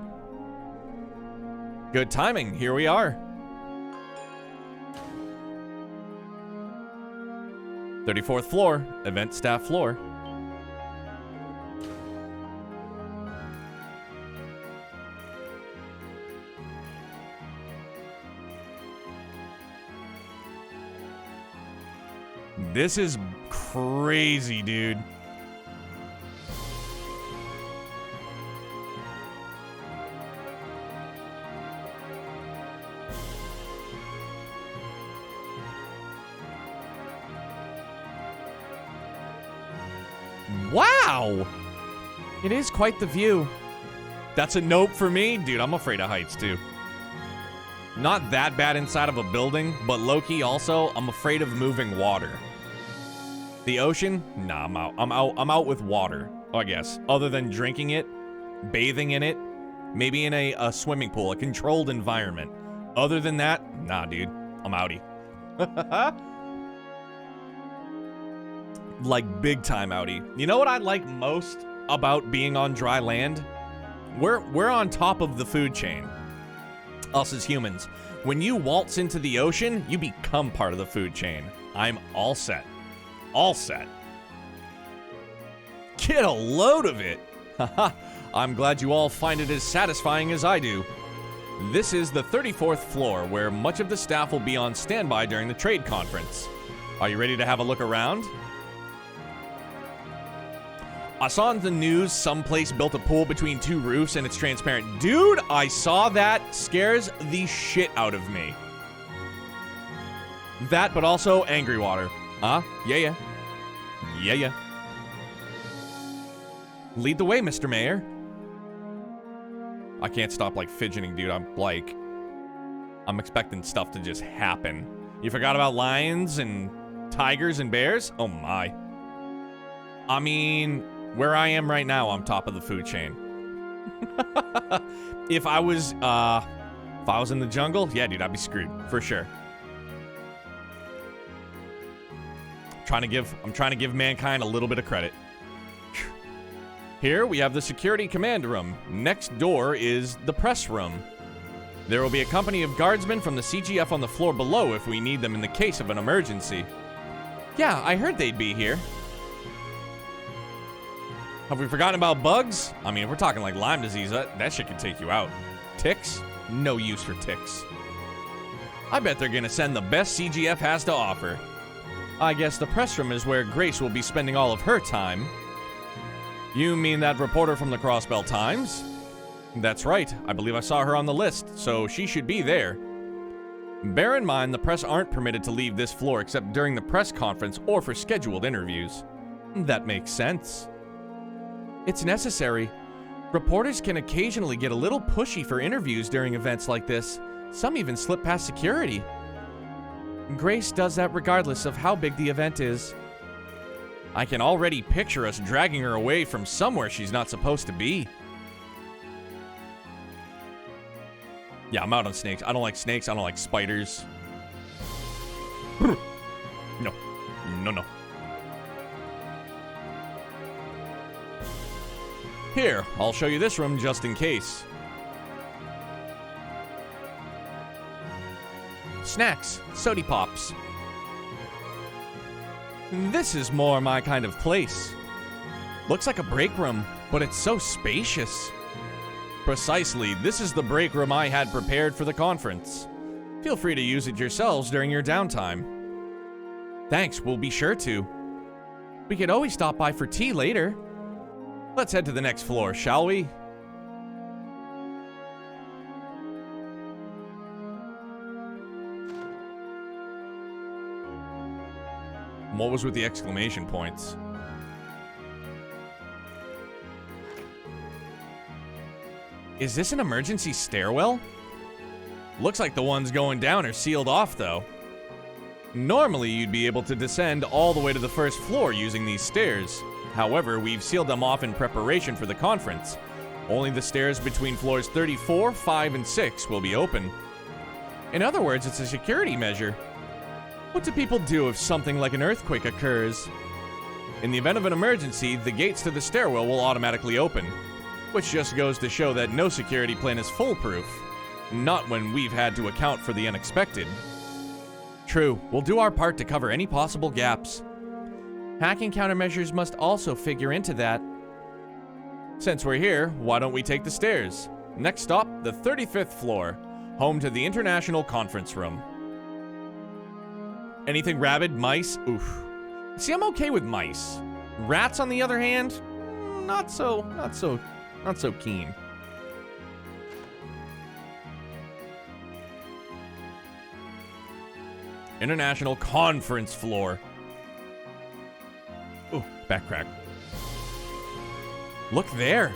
Speaker 1: Good timing, here we are. 34th floor, event staff floor. This is crazy, dude. Wow! It is quite the view. That's a nope for me? Dude, I'm afraid of heights, too. Not that bad inside of a building, but low-key also, I'm afraid of moving water. The ocean? Nah, I'm out. I'm out with water, I guess. Other than drinking it, bathing in it, maybe in a swimming pool, a controlled environment. Other than that, nah, dude. I'm outie. Like, big time outie. You know what I like most about being on dry land? We're on top of the food chain. Us as humans. When you waltz into the ocean, you become part of the food chain. I'm all set. All set. Get a load of it. Haha. I'm glad you all find it as satisfying as I do. This is the 34th floor, where much of the staff will be on standby during the trade conference. Are you ready to have a look around? I saw on the news someplace built a pool between two roofs and it's transparent. Dude, I saw that. Scares the shit out of me. That, but also angry water. Yeah. Lead the way, Mr. Mayor. I can't stop, like, fidgeting, dude. I'm expecting stuff to just happen. You forgot about lions and tigers and bears? Oh, my. I mean, where I am right now, I'm top of the food chain. If I was in the jungle, yeah, dude, I'd be screwed, for sure. I'm trying to give mankind a little bit of credit. Here we have the security command room. Next door is the press room. There will be a company of guardsmen from the CGF on the floor below if we need them in the case of an emergency. Yeah, I heard they'd be here. Have we forgotten about bugs? I mean, if we're talking like Lyme disease, that shit can take you out. Ticks? No use for ticks. I bet they're gonna send the best CGF has to offer. I guess the press room is where Grace will be spending all of her time. You mean that reporter from the Crossbell Times? That's right. I believe I saw her on the list, so she should be there. Bear in mind, the press aren't permitted to leave this floor except during the press conference or for scheduled interviews. That makes sense. It's necessary. Reporters can occasionally get a little pushy for interviews during events like this. Some even slip past security. Grace does that regardless of how big the event is. I can already picture us dragging her away from somewhere she's not supposed to be. Yeah, I'm out on snakes. I don't like snakes. I don't like spiders. No. Here, I'll show you this room just in case. Snacks, sody pops. This is more my kind of place. Looks like a break room, but it's so spacious. Precisely, this is the break room I had prepared for the conference. Feel free to use it yourselves during your downtime. Thanks, we'll be sure to. We could always stop by for tea later. Let's head to the next floor, shall we? What was with the exclamation points? Is this an emergency stairwell? Looks like the ones going down are sealed off, though. Normally, you'd be able to descend all the way to the first floor using these stairs. However, we've sealed them off in preparation for the conference. Only the stairs between floors 34, 5, and 6 will be open. In other words, it's a security measure. What do people do if something like an earthquake occurs? In the event of an emergency, the gates to the stairwell will automatically open, which just goes to show that no security plan is foolproof. Not when we've had to account for the unexpected. True, we'll do our part to cover any possible gaps. Hacking countermeasures must also figure into that. Since we're here, why don't we take the stairs? Next stop, the 35th floor, home to the International Conference Room. Anything rabid? Mice? Oof. See, I'm okay with mice. Rats, on the other hand, not so keen. International Conference Floor. Ooh, back crack. Look there.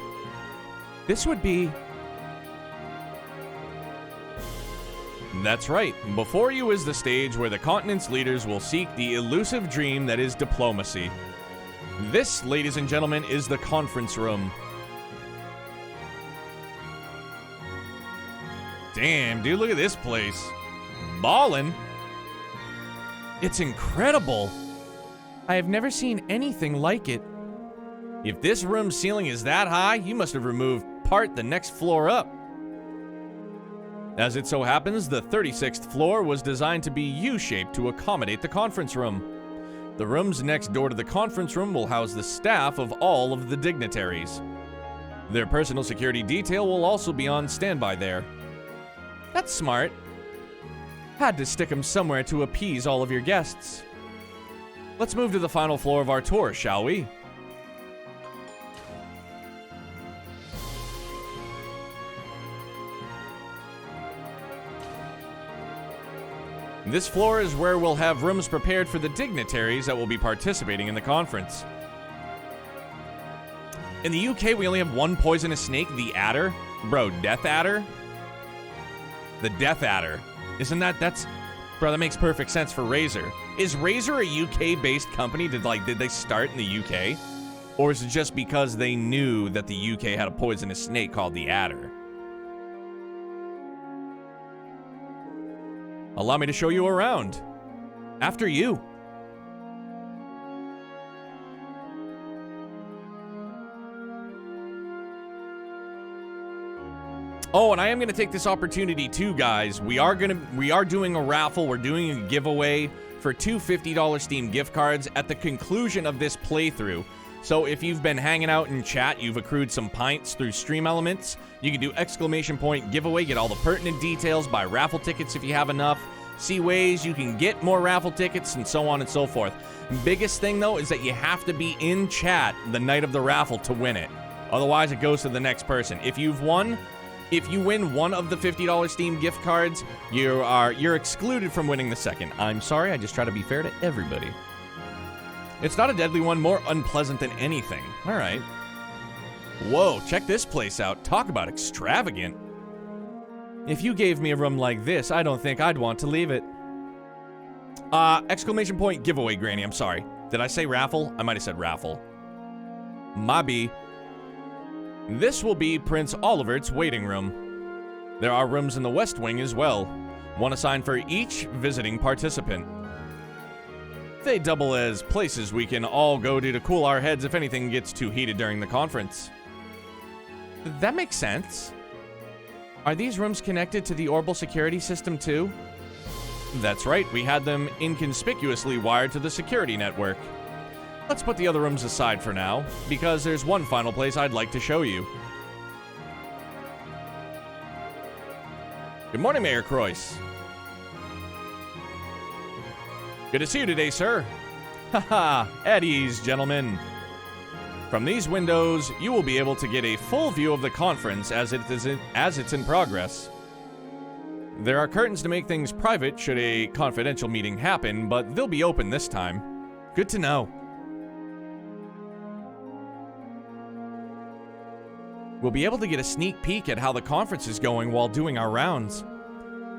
Speaker 1: This would be... That's right. Before you is the stage where the continent's leaders will seek the elusive dream that is diplomacy. This, ladies and gentlemen, is the conference room. Damn, dude, look at this place. Ballin'. It's incredible. I have never seen anything like it. If this room's ceiling is that high, you must have removed part the next floor up. As it so happens, the 36th floor was designed to be U-shaped to accommodate the conference room. The rooms next door to the conference room will house the staff of all of the dignitaries. Their personal security detail will also be on standby there. That's smart. Had to stick them somewhere to appease all of your guests. Let's move to the final floor of our tour, shall we? This floor is where we'll have rooms prepared for the dignitaries that will be participating in the conference. In the UK, we only have one poisonous snake, the adder. Bro, Death Adder? The Death Adder. Isn't that's... Bro, that makes perfect sense for Razer. Is Razer a UK-based company? Did they start in the UK? Or is it just because they knew that the UK had a poisonous snake called the adder? Allow me to show you around. After you. Oh, and I am going to take this opportunity too, guys. We are doing a raffle. We're doing a giveaway for two $50 Steam gift cards at the conclusion of this playthrough. So if you've been hanging out in chat, you've accrued some pints through Stream Elements, you can do ! giveaway, get all the pertinent details, buy raffle tickets if you have enough, see ways you can get more raffle tickets, and so on and so forth. Biggest thing, though, is that you have to be in chat the night of the raffle to win it. Otherwise, it goes to the next person. If you win one of the $50 Steam gift cards, you're excluded from winning the second. I'm sorry, I just try to be fair to everybody. It's not a deadly one, more unpleasant than anything. All right. Whoa, check this place out. Talk about extravagant. If you gave me a room like this, I don't think I'd want to leave it. ! Giveaway, Granny, I'm sorry. Did I say raffle? I might have said raffle. Mabi. This will be Prince Olivert's waiting room. There are rooms in the West Wing as well. One assigned for each visiting participant. They double as places we can all go to cool our heads if anything gets too heated during the conference. That makes sense. Are these rooms connected to the orbital security system too? That's right, we had them inconspicuously wired to the security network. Let's put the other rooms aside for now, because there's one final place I'd like to show you. Good morning, Mayor Croyce. Good to see you today, sir. Haha, at ease, gentlemen. From these windows, you will be able to get a full view of the conference as it's in progress. There are curtains to make things private should a confidential meeting happen, but they'll be open this time. Good to know. We'll be able to get a sneak peek at how the conference is going while doing our rounds.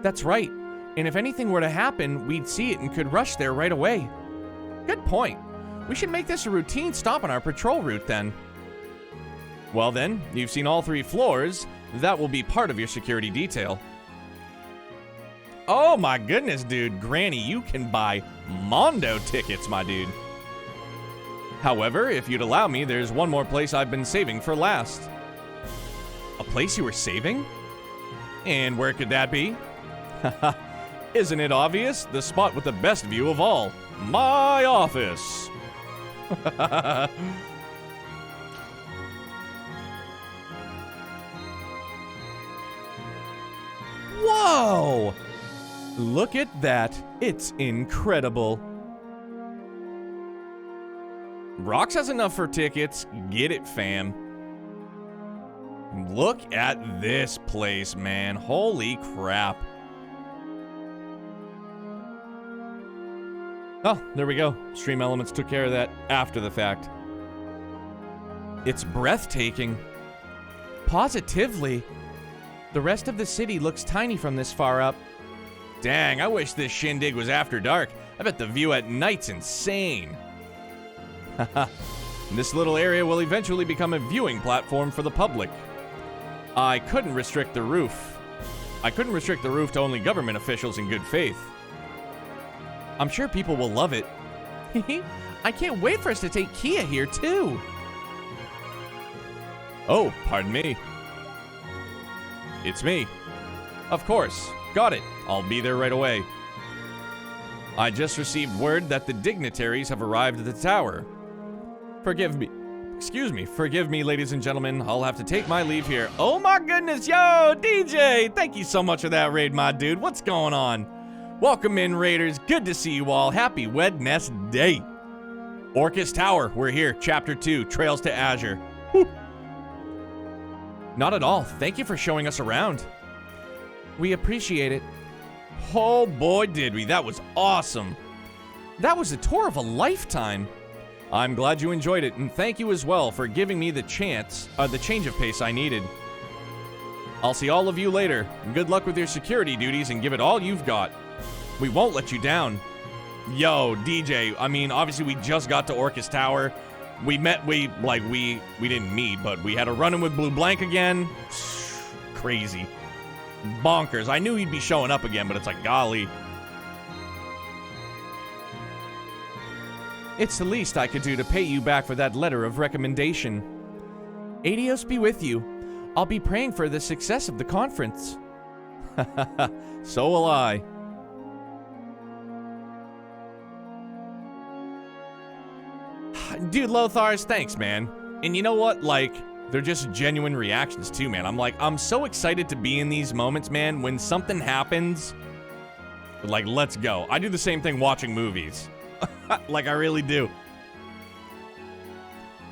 Speaker 1: That's right. And if anything were to happen, we'd see it and could rush there right away. Good point. We should make this a routine stop on our patrol route then. Well then, you've seen all 3 floors. That will be part of your security detail. Oh my goodness, dude. Granny, you can buy Mondo tickets, my dude. However, if you'd allow me, there's one more place I've been saving for last. A place you were saving? And where could that be? Haha. Isn't it obvious? The spot with the best view of all. My office. Whoa! Look at that. It's incredible. Rox has enough for tickets. Get it, fam. Look at this place, man. Holy crap. Oh, there we go. Stream Elements took care of that after the fact. It's breathtaking.
Speaker 2: Positively. The rest of the city looks tiny from this far up.
Speaker 1: Dang, I wish this shindig was after dark. I bet the view at night's insane. Haha. This little area will eventually become a viewing platform for the public. I couldn't restrict the roof to only government officials in good faith.
Speaker 2: I'm sure people will love it. I can't wait for us to take Kia here, too.
Speaker 1: Oh, pardon me. It's me. Of course. Got it. I'll be there right away. I just received word that the dignitaries have arrived at the tower. Forgive me, ladies and gentlemen. I'll have to take my leave here. Oh my goodness, yo, DJ! Thank you so much for that raid, my dude. What's going on? Welcome in, raiders. Good to see you all. Happy Wednesday. Orcus Tower, we're here. Chapter 2, Trails to Azure. Whew.
Speaker 2: Not at all. Thank you for showing us around. We appreciate it.
Speaker 1: Oh boy, did we. That was awesome.
Speaker 2: That was a tour of a lifetime.
Speaker 1: I'm glad you enjoyed it, and thank you as well for giving me the change of pace I needed. I'll see all of you later. Good luck with your security duties and give it all you've got. We won't let you down. Yo, DJ, I mean, obviously we just got to Orcus Tower. We didn't meet, but we had a run-in with Blue Blank again. Crazy. Bonkers. I knew he'd be showing up again, but it's like, golly.
Speaker 2: It's the least I could do to pay you back for that letter of recommendation. Adios be with you. I'll be praying for the success of the conference.
Speaker 1: So will I. Dude, Lothars, thanks, man. And you know what? Like, they're just genuine reactions too, man. I'm so excited to be in these moments, man. When something happens, like, let's go. I do the same thing watching movies. Like, I really do.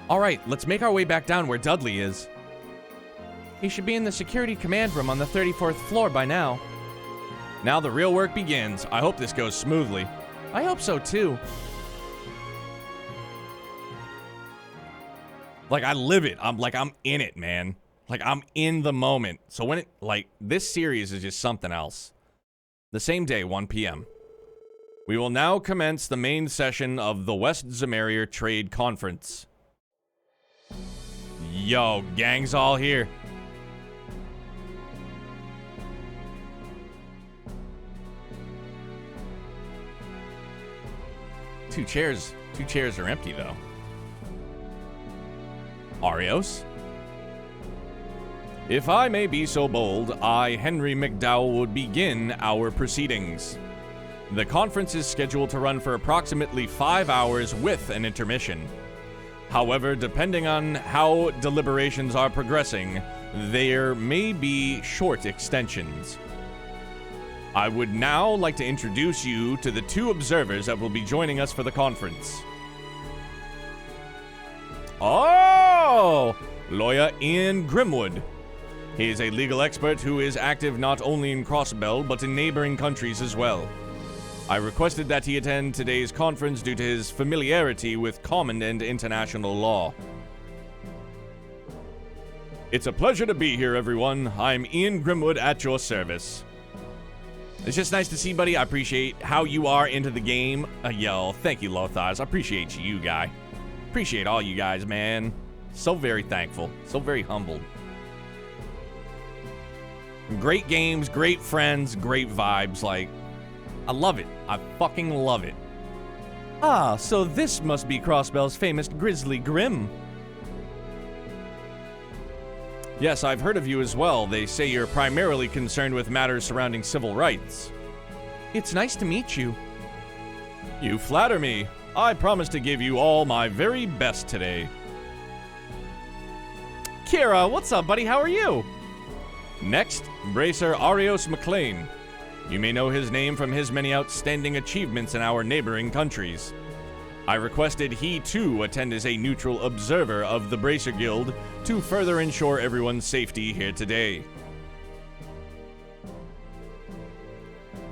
Speaker 2: All right, let's make our way back down where Dudley is. He should be in the security command room on the 34th floor by now.
Speaker 1: Now the real work begins. I hope this goes smoothly.
Speaker 2: I hope so, too.
Speaker 1: Like, I live it. I'm in it, man. Like, I'm in the moment. So when this series is just something else. The same day, 1 p.m. We will now commence the main session of the West Zemarier Trade Conference. Yo, gang's all here. Two chairs are empty, though. Arios? If I may be so bold, I, Henry McDowell, would begin our proceedings. The conference is scheduled to run for approximately 5 hours with an intermission. However, depending on how deliberations are progressing, there may be short extensions. I would now like to introduce you to the 2 observers that will be joining us for the conference. Oh! Lawyer Ian Grimwood. He is a legal expert who is active not only in Crossbell, but in neighboring countries as well. I requested that he attend today's conference due to his familiarity with common and international law. It's a pleasure to be here, everyone. I'm Ian Grimwood at your service. It's just nice to see, buddy. I appreciate how you are into the game. Thank you, Lothars. I appreciate you, guy. Appreciate all you guys, man. So very thankful. So very humbled. Great games, great friends, great vibes. Like, I love it. I fucking love it.
Speaker 2: Ah, so this must be Crossbell's famous Grizzly Grim.
Speaker 1: Yes, I've heard of you as well. They say you're primarily concerned with matters surrounding civil rights.
Speaker 2: It's nice to meet you.
Speaker 1: You flatter me. I promise to give you all my very best today.
Speaker 2: Kira, what's up, buddy? How are you?
Speaker 1: Next, Bracer Arios McLean. You may know his name from his many outstanding achievements in our neighboring countries. I requested he too attend as a neutral observer of the Bracer Guild to further ensure everyone's safety here today.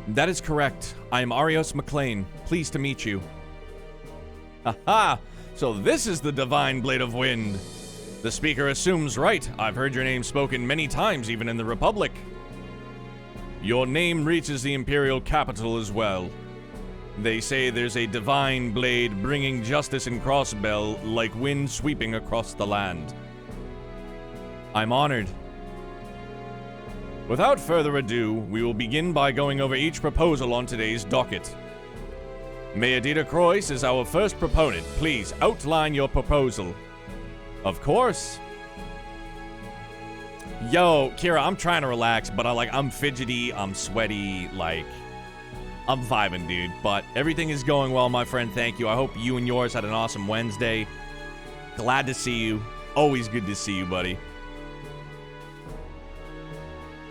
Speaker 2: That is correct. I am Arios McLean. Pleased to meet you.
Speaker 1: Haha! So this is the Divine Blade of Wind. The speaker assumes right. I've heard your name spoken many times, even in the Republic. Your name reaches the Imperial capital as well. They say there's a divine blade bringing justice in Crossbell like wind sweeping across the land. I'm honored. Without further ado, we will begin by going over each proposal on today's docket. Mayadita Croix is our first proponent. Please outline your proposal. Of course. Yo, Kira, I'm trying to relax, but I'm fidgety, I'm sweaty, I'm vibing, dude. But everything is going well, my friend. Thank you. I hope you and yours had an awesome Wednesday. Glad to see you. Always good to see you, buddy.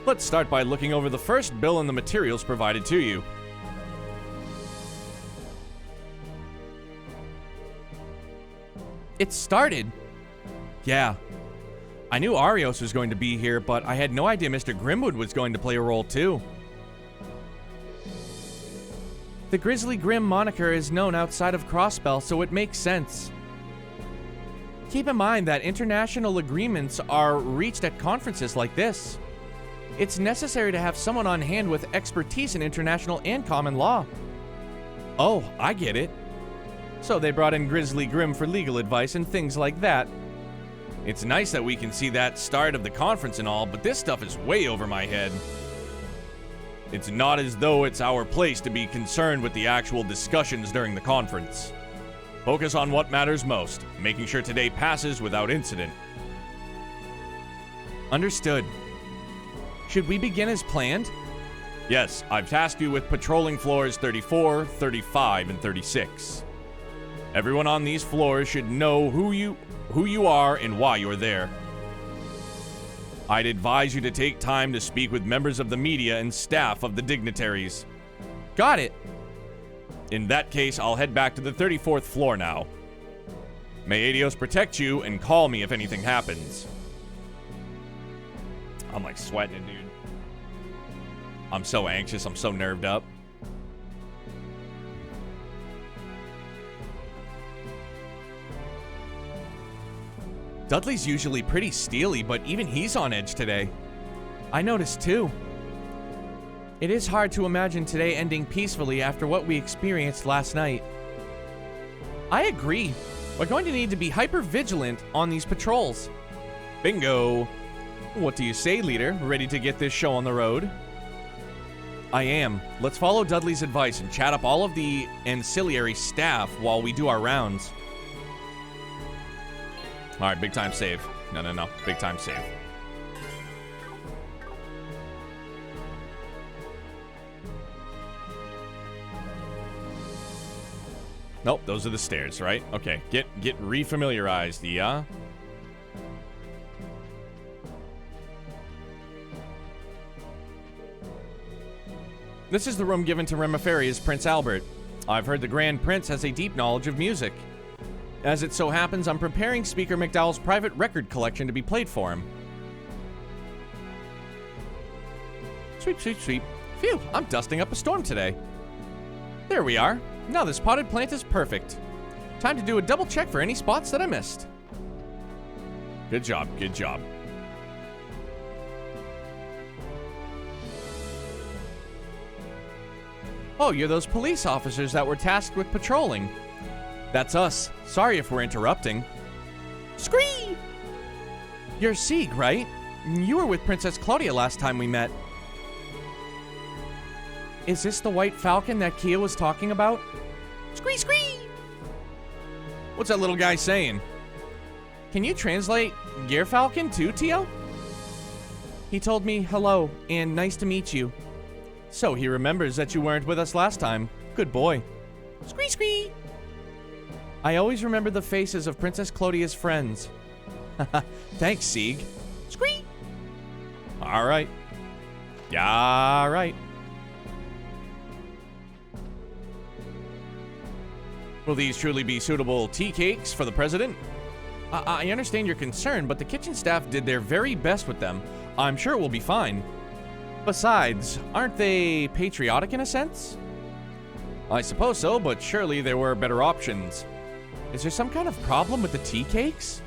Speaker 1: Let's start by looking over the first bill and the materials provided to you.
Speaker 2: It started.
Speaker 1: Yeah. I knew Arios was going to be here, but I had no idea Mr. Grimwood was going to play a role too.
Speaker 2: The Grizzly Grim moniker is known outside of Crossbell, so it makes sense. Keep in mind that international agreements are reached at conferences like this. It's necessary to have someone on hand with expertise in international and common law.
Speaker 1: Oh, I get it.
Speaker 2: So they brought in Grizzly Grim for legal advice and things like that.
Speaker 1: It's nice that we can see that start of the conference and all, but this stuff is way over my head. It's not as though it's our place to be concerned with the actual discussions during the conference. Focus on what matters most, making sure today passes without incident.
Speaker 2: Understood. Should we begin as planned?
Speaker 1: Yes, I've tasked you with patrolling floors 34, 35, and 36. Everyone on these floors should know who you are and why you're there. I'd advise you to take time to speak with members of the media and staff of the dignitaries.
Speaker 2: Got it.
Speaker 1: In that case, I'll head back to the 34th floor now. May Adios protect you and call me if anything happens. I'm sweating it, dude. I'm so anxious. I'm so nerved up.
Speaker 2: Dudley's usually pretty steely, but even he's on edge today. I noticed too. It is hard to imagine today ending peacefully after what we experienced last night. I agree. We're going to need to be hyper vigilant on these patrols.
Speaker 1: Bingo.
Speaker 2: What do you say, leader? Ready to get this show on the road?
Speaker 1: I am. Let's follow Dudley's advice and chat up all of the ancillary staff while we do our rounds. All right, big time save. No. Big time save. Nope, those are the stairs, right? Okay, get refamiliarized, yeah?
Speaker 2: This is the room given to Remiferia's Prince Albert. I've heard the Grand Prince has a deep knowledge of music. As it so happens, I'm preparing Speaker McDowell's private record collection to be played for him.
Speaker 1: Sweep, sweep, sweep.
Speaker 2: Phew, I'm dusting up a storm today. There we are. Now this potted plant is perfect. Time to do a double check for any spots that I missed.
Speaker 1: Good job, good job.
Speaker 2: Oh, you're those police officers that were tasked with patrolling.
Speaker 1: That's us. Sorry if we're interrupting.
Speaker 2: Scree! You're Sieg, right? You were with Princess Claudia last time we met. Is this the white falcon that Kia was talking about?
Speaker 1: Scree, scree! What's that little guy saying?
Speaker 2: Can you translate Gear Falcon too, Tio? He told me hello and nice to meet you.
Speaker 1: So he remembers that you weren't with us last time. Good boy.
Speaker 2: Scree, scree! I always remember the faces of Princess Claudia's friends.
Speaker 1: Thanks, Sieg.
Speaker 2: Scree!
Speaker 1: All right. All right. Will these truly be suitable tea cakes for the president?
Speaker 2: I understand your concern, but the kitchen staff did their very best with them. I'm sure it will be fine. Besides, aren't they patriotic in a sense?
Speaker 1: I suppose so, but surely there were better options.
Speaker 2: Is there some kind of problem with the tea cakes?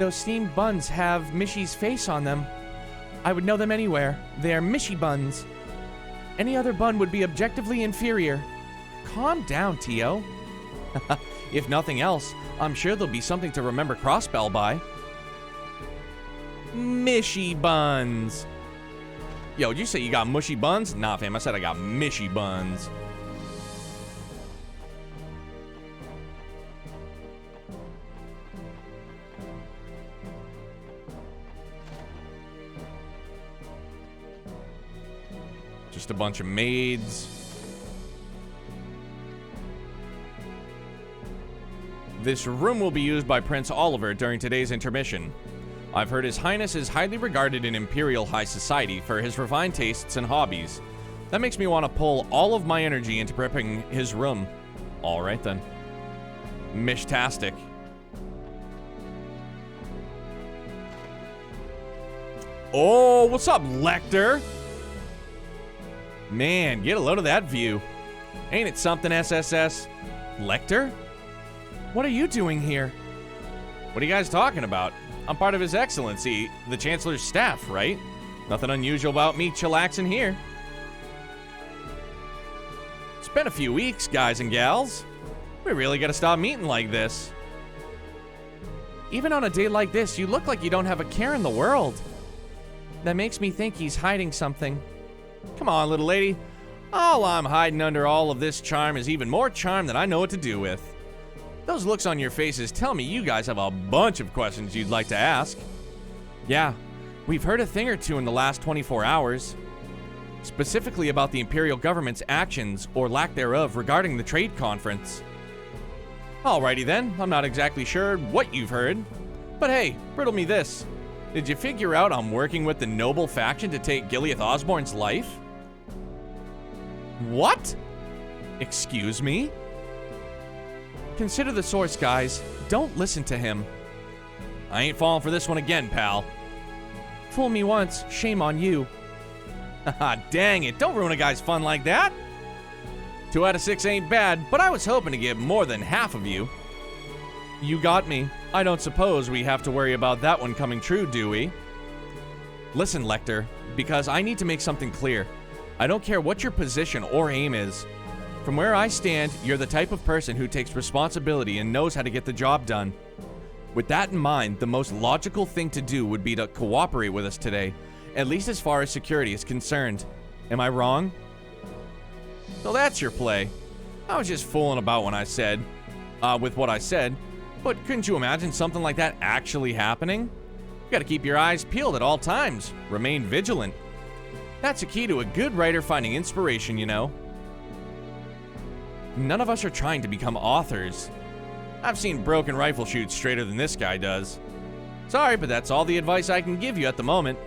Speaker 2: Those steamed buns have Mishy's face on them. I would know them anywhere. They are Mishy buns. Any other bun would be objectively inferior. Calm down, Tio. If nothing else, I'm sure there'll be something to remember Crossbell by. Mishy buns. Yo, did you say you got mushy buns? Nah, fam, I said I got Mishy buns. Just a bunch of maids. This room will be used by Prince Oliver during today's intermission. I've heard His Highness is highly regarded in Imperial High Society for his refined tastes and hobbies. That makes me want to pull all of my energy into prepping his room. Alright then. Mishtastic. Oh, what's up, Lecter? Man, get a load of that view. Ain't it something, SSS? Lecter? What are you doing here? What are you guys talking about? I'm part of His Excellency, the Chancellor's staff, right? Nothing unusual about me chillaxing here. It's been a few weeks, guys and gals. We really gotta stop meeting like this. Even on a day like this, you look like you don't have a care in the world. That makes me think he's hiding something. Come on, little lady. All I'm hiding under all of this charm is even more charm than I know what to do with. Those looks on your faces tell me you guys have a bunch of questions you'd like to ask. Yeah, we've heard a thing or two in the last 24 hours. Specifically about the Imperial government's actions, or lack thereof, regarding the trade conference. Alrighty then, I'm not exactly sure what you've heard. But hey, riddle me this. Did you figure out I'm working with the noble faction to take Gileath Osborne's life? What? Excuse me? Consider the source, guys. Don't listen to him. I ain't falling for this one again, pal. Fool me once, shame on you. Haha, dang it, don't ruin a guy's fun like that. 2 out of 6 ain't bad, but I was hoping to get more than half of you. You got me. I don't suppose we have to worry about that one coming true, do we? Listen, Lecter, because I need to make something clear. I don't care what your position or aim is. From where I stand, you're the type of person who takes responsibility and knows how to get the job done. With that in mind, the most logical thing to do would be to cooperate with us today, at least as far as security is concerned. Am I wrong? So that's your play. I was just fooling about when I said, with what I said, but couldn't you imagine something like that actually happening? You gotta keep your eyes peeled at all times. Remain vigilant. That's a key to a good writer finding inspiration, you know. None of us are trying to become authors. I've seen broken rifle shoot straighter than this guy does. Sorry, but that's all the advice I can give you at the moment.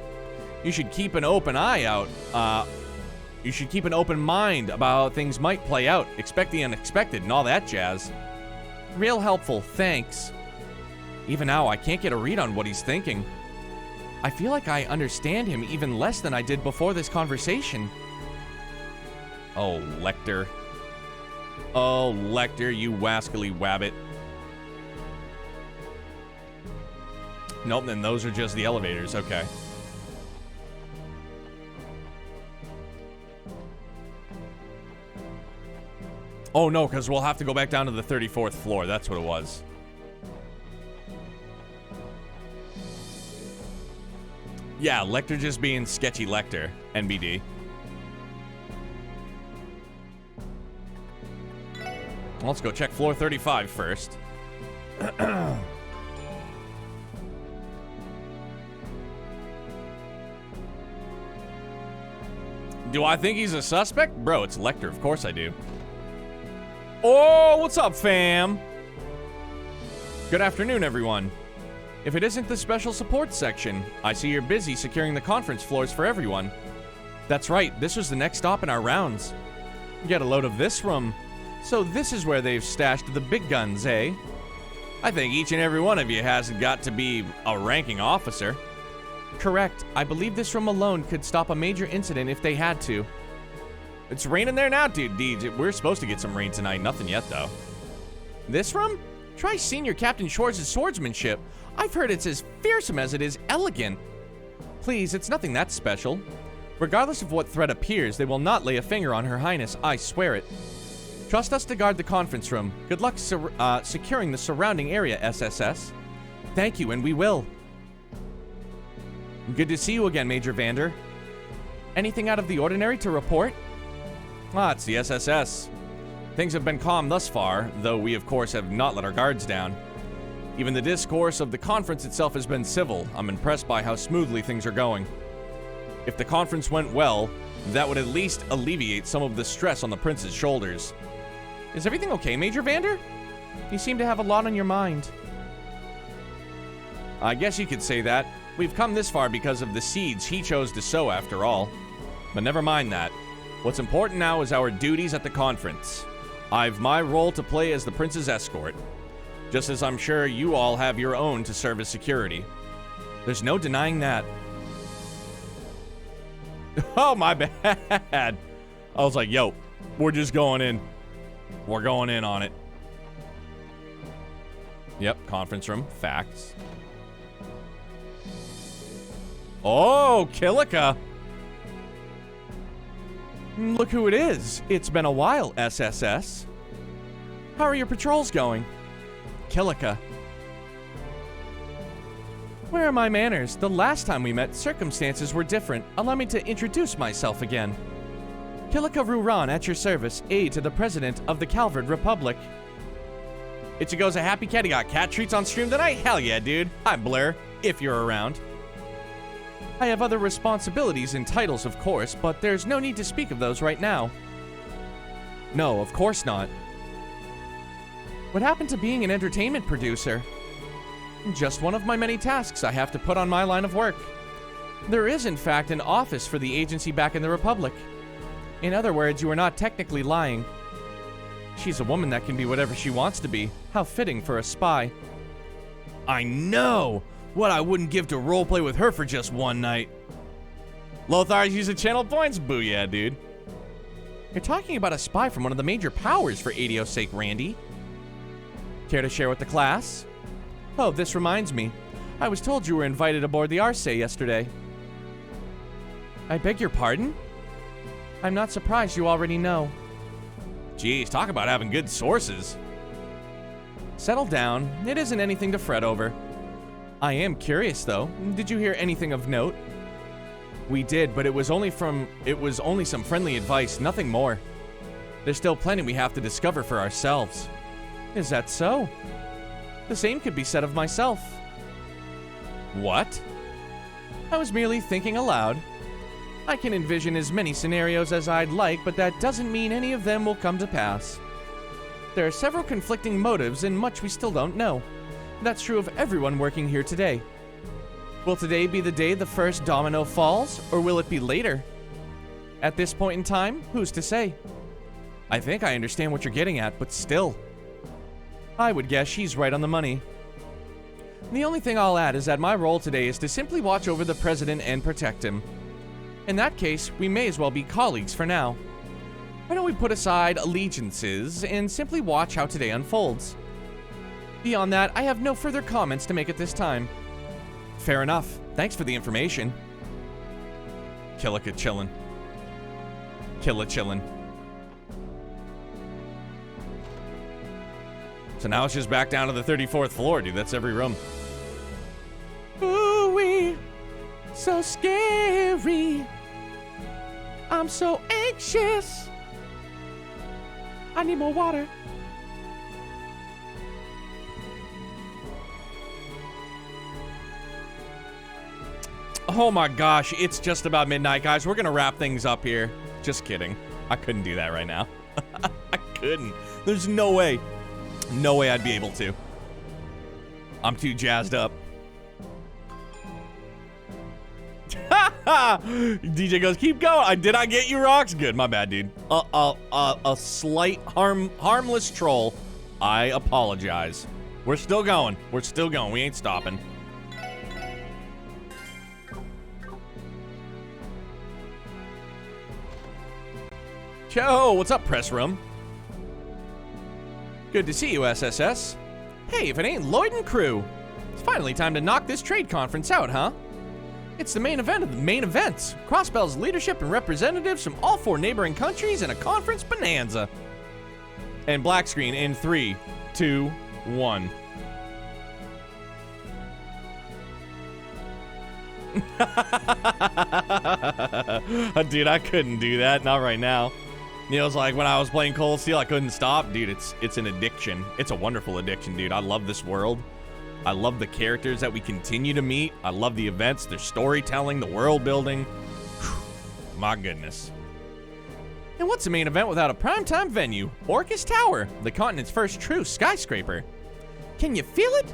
Speaker 2: You should keep an open eye out. You should keep an open mind about how things might play out. Expect the unexpected and all that jazz. Real helpful, thanks. Even now, I can't get a read on what he's thinking. I feel like I understand him even less than I did before this conversation. Oh, Lecter. Oh, Lecter, you wascally wabbit. Nope, then those are just the elevators, okay. Oh no, because we'll have to go back down to the 34th floor, that's what it was. Yeah, Lecter just being sketchy Lecter, NBD. Let's go check floor 35 first. Do I think he's a suspect? Bro, it's Lecter. Of course I do. Oh, what's up, fam? Good afternoon, everyone. If it isn't the special support section, I see you're busy securing the conference floors for everyone. That's right, this was the next stop in our rounds. Get a load of this room. So this is where they've stashed the big guns, eh? I think each and every one of you has got to be a ranking officer. Correct. I believe this room alone could stop a major incident if they had to. It's raining there now, dude. We're supposed to get some rain tonight. Nothing yet, though. This room? Try Senior Captain Shores' swordsmanship. I've heard it's as fearsome as it is elegant. Please, it's nothing that special. Regardless of what threat appears, they will not lay a finger on Her Highness, I swear it. Trust us to guard the conference room. Good luck securing the surrounding area, SSS. Thank you, and we will. Good to see you again, Major Vander. Anything out of the ordinary to report? It's the SSS. Things have been calm thus far, though we of course have not let our guards down. Even the discourse of the conference itself has been civil. I'm impressed by how smoothly things are going. If the conference went well, that would at least alleviate some of the stress on the prince's shoulders. Is everything okay, Major Vander? You seem to have a lot on your mind. I guess you could say that. We've come this far because of the seeds he chose to sow after all. But never mind that. What's important now is our duties at the conference. I've my role to play as the prince's escort, just as I'm sure you all have your own to serve as security. There's no denying that. Oh, my bad. I was like, yo, we're just going in. We're going in on it. Yep, conference room. Facts. Oh, Kilika. Look who it is. It's been a while, SSS. How are your patrols going? Kilika. Where are my manners? The last time we met, circumstances were different. Allow me to introduce myself again. Kilika Ruran, at your service, aide to the President of the Calvard Republic. Ichigo's a happy cat. He got cat treats on stream tonight? Hell yeah, dude. Hi, Blair, if you're around. I have other responsibilities and titles, of course, but there's no need to speak of those right now. No, of course not. What happened to being an entertainment producer? Just one of my many tasks I have to put on my line of work. There is, in fact, an office for the agency back in the Republic. In other words, you are not technically lying. She's a woman that can be whatever she wants to be. How fitting for a spy. I know! What I wouldn't give to roleplay with her for just one night. Lothar's using channel points? Booyah, dude. You're talking about a spy from one of the major powers, for ADO's sake, Randy. Care to share with the class? Oh, this reminds me. I was told you were invited aboard the Arce yesterday. I beg your pardon? I'm not surprised you already know. Geez, talk about having good sources. Settle down. It isn't anything to fret over. I am curious, though. Did you hear anything of note? We did, but it was only some friendly advice, nothing more. There's still plenty we have to discover for ourselves. Is that so? The same could be said of myself. What? I was merely thinking aloud. I can envision as many scenarios as I'd like, but that doesn't mean any of them will come to pass. There are several conflicting motives and much we still don't know. That's true of everyone working here today. Will today be the day the first domino falls, or will it be later? At this point in time, who's to say? I think I understand what you're getting at, but still. I would guess she's right on the money. The only thing I'll add is that my role today is to simply watch over the president and protect him. In that case, we may as well be colleagues for now. Why don't we put aside allegiances and simply watch how today unfolds? Beyond that, I have no further comments to make at this time. Fair enough. Thanks for the information. Kilika chillin'. Killa chillin'. So now it's just back down to the 34th floor, dude. That's every room. Ooh-wee. So scary. I'm so anxious. I need more water. Oh my gosh, it's just about midnight, guys. We're gonna wrap things up here. Just kidding. I couldn't do that right now. I couldn't. There's no way. No way I'd be able to. I'm too jazzed up. DJ goes, keep going. Did I get you, Rocks? Good, my bad, dude. A slight harmless troll. I apologize. We're still going. We're still going. We ain't stopping. Yo, what's up, press room? Good to see you, SSS. Hey, if it ain't Lloyd and crew. It's finally time to knock this trade conference out, huh? It's the main event of the main events. Crossbell's leadership and representatives from all 4 neighboring countries in a conference bonanza. And black screen in 3, 2, 1. Dude, I couldn't do that. Not right now. You know, it's like when I was playing Cold Steel, I couldn't stop. Dude, it's an addiction. It's a wonderful addiction, dude. I love this world. I love the characters that we continue to meet. I love the events, their storytelling, the world building. Whew, my goodness. And what's the main event without a primetime venue? Orcus Tower, the continent's first true skyscraper. Can you feel it?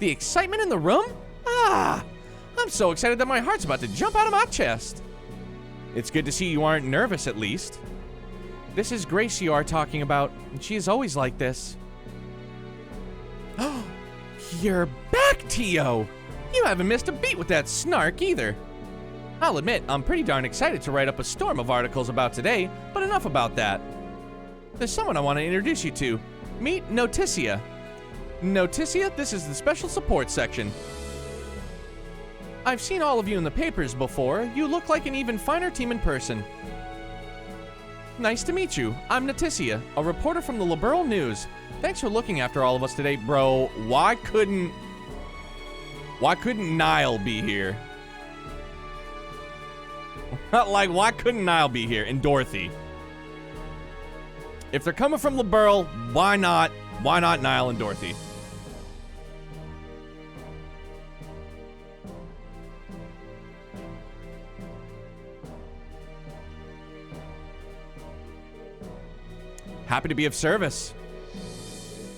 Speaker 2: The excitement in the room? Ah, I'm so excited that my heart's about to jump out of my chest. It's good to see you aren't nervous, at least. This is Grace you are talking about, and she is always like this. Oh, you're back, Tio! You haven't missed a beat with that snark either. I'll admit, I'm pretty darn excited to write up a storm of articles about today, but enough about that. There's someone I want to introduce you to. Meet Noticia. Noticia, this is the special support section. I've seen all of you in the papers before. You look like an even finer team in person. Nice to meet you. I'm Noticia, a reporter from the Liberal News. Thanks for looking after all of us today, bro. Why couldn't Niall be here? Like, why couldn't Niall be here? And Dorothy. If they're coming from Liberal, why not Niall and Dorothy? Happy to be of service.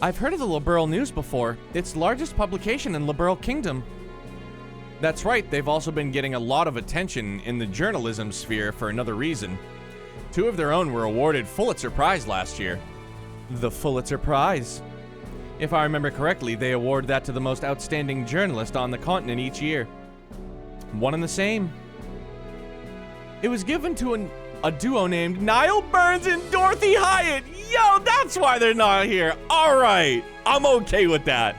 Speaker 2: I've heard of the Liberal News before. It's the largest publication in Liberal Kingdom. That's right, they've also been getting a lot of attention in the journalism sphere for another reason. 2 of their own were awarded Pulitzer Prize last year. The Pulitzer Prize. If I remember correctly, they award that to the most outstanding journalist on the continent each year. One and the same. It was given to a duo named Niall Burns and Dorothy Hyatt. Yo, that's why they're not here. All right, I'm okay with that.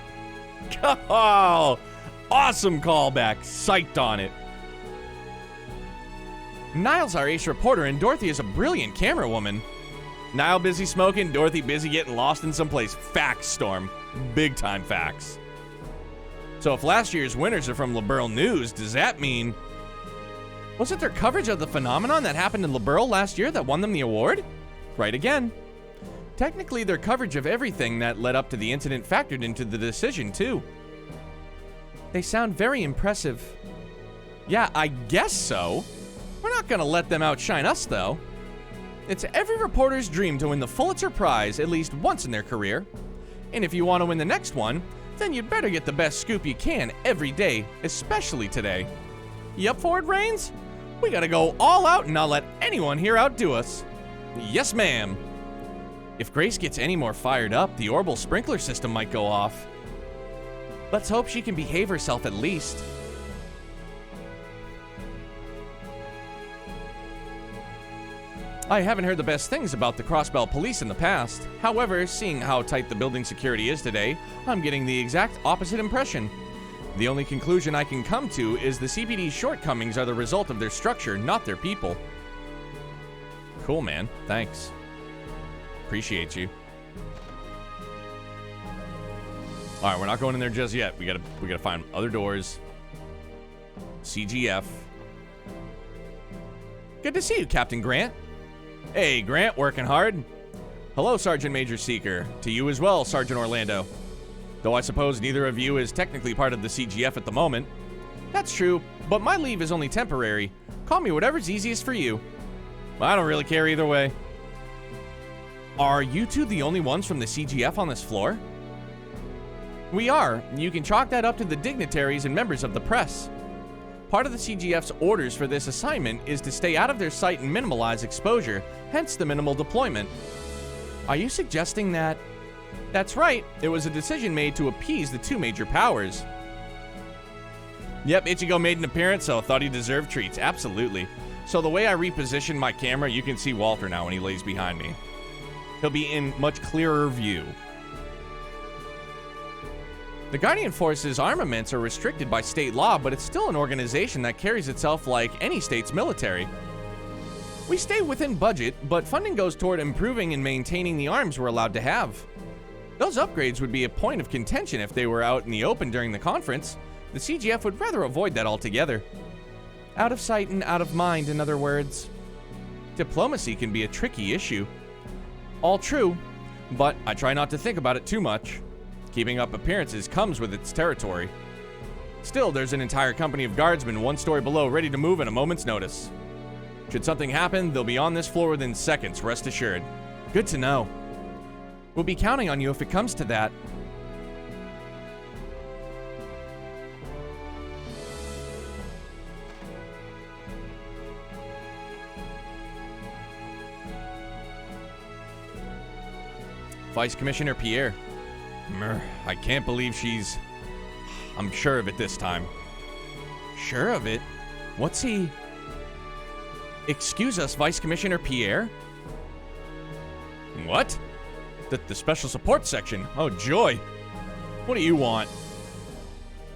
Speaker 2: Oh, awesome callback. Psyched on it. Niall's our ace reporter, and Dorothy is a brilliant camera woman. Niall busy smoking, Dorothy busy getting lost in someplace. Facts, Storm. Big time facts. So if last year's winners are from Liberal News, does that mean... Was it their coverage of the phenomenon that happened in Liberal last year that won them the award? Right again. Technically, their coverage of everything that led up to the incident factored into the decision, too. They sound very impressive. Yeah, I guess so. We're not gonna let them outshine us, though. It's every reporter's dream to win the Pulitzer Prize at least once in their career. And if you want to win the next one, then you better get the best scoop you can every day, especially today. You up for it, Reigns? We gotta go all out and not let anyone here outdo us. Yes, ma'am. If Grace gets any more fired up, the orbital sprinkler system might go off. Let's hope she can behave herself at least. I haven't heard the best things about the Crossbell police in the past. However, seeing how tight the building security is today, I'm getting the exact opposite impression. The only conclusion I can come to is the CPD's shortcomings are the result of their structure, not their people. Cool, man. Thanks. Appreciate you. All right, we're not going in there just yet. We gotta find other doors. CGF. Good to see you, Captain Grant. Hey, Grant, working hard? Hello, Sergeant Major Seeker. To you as well, Sergeant Orlando. Though I suppose neither of you is technically part of the CGF at the moment. That's true, but my leave is only temporary. Call me whatever's easiest for you. Well, I don't really care either way. Are you two the only ones from the CGF on this floor? We are. You can chalk that up to the dignitaries and members of the press. Part of the CGF's orders for this assignment is to stay out of their sight and minimalize exposure, hence the minimal deployment. Are you suggesting that... That's right, it was a decision made to appease the 2 major powers. Yep, Ichigo made an appearance, so I thought he deserved treats, absolutely. So the way I repositioned my camera, you can see Walter now when he lays behind me. He'll be in much clearer view. The Guardian Force's armaments are restricted by state law, but it's still an organization that carries itself like any state's military. We stay within budget, but funding goes toward improving and maintaining the arms we're allowed to have. Those upgrades would be a point of contention if they were out in the open during the conference. The CGF would rather avoid that altogether. Out of sight and out of mind, in other words. Diplomacy can be a tricky issue. All true, but I try not to think about it too much. Keeping up appearances comes with its territory. Still, there's an entire company of guardsmen one story below ready to move at a moment's notice. Should something happen, they'll be on this floor within seconds, rest assured. Good to know. We'll be counting on you if it comes to that. Vice Commissioner Pierre. I can't believe she's... I'm sure of it this time. Sure of it? What's he... Excuse us, Vice Commissioner Pierre? What? The Special Support Section. Oh, joy. What do you want?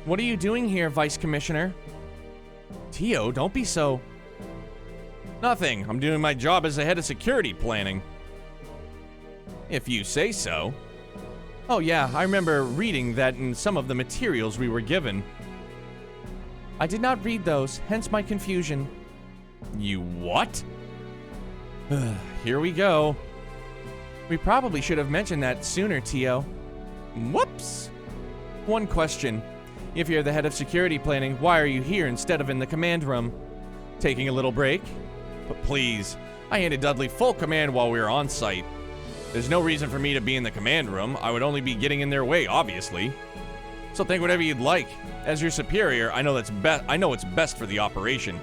Speaker 2: What are you doing here, Vice Commissioner? Tio, don't be so... Nothing. I'm doing my job as the head of security planning. If you say so. Oh yeah, I remember reading that in some of the materials we were given. I did not read those, hence my confusion. You what? Here we go. We probably should have mentioned that sooner, Tio. Whoops! One question. If you're the head of security planning, why are you here instead of in the command room? Taking a little break? But please, I handed Dudley full command while we were on site. There's no reason for me to be in the command room. I would only be getting in their way, obviously. So think whatever you'd like. As your superior, I know what's best for the operation.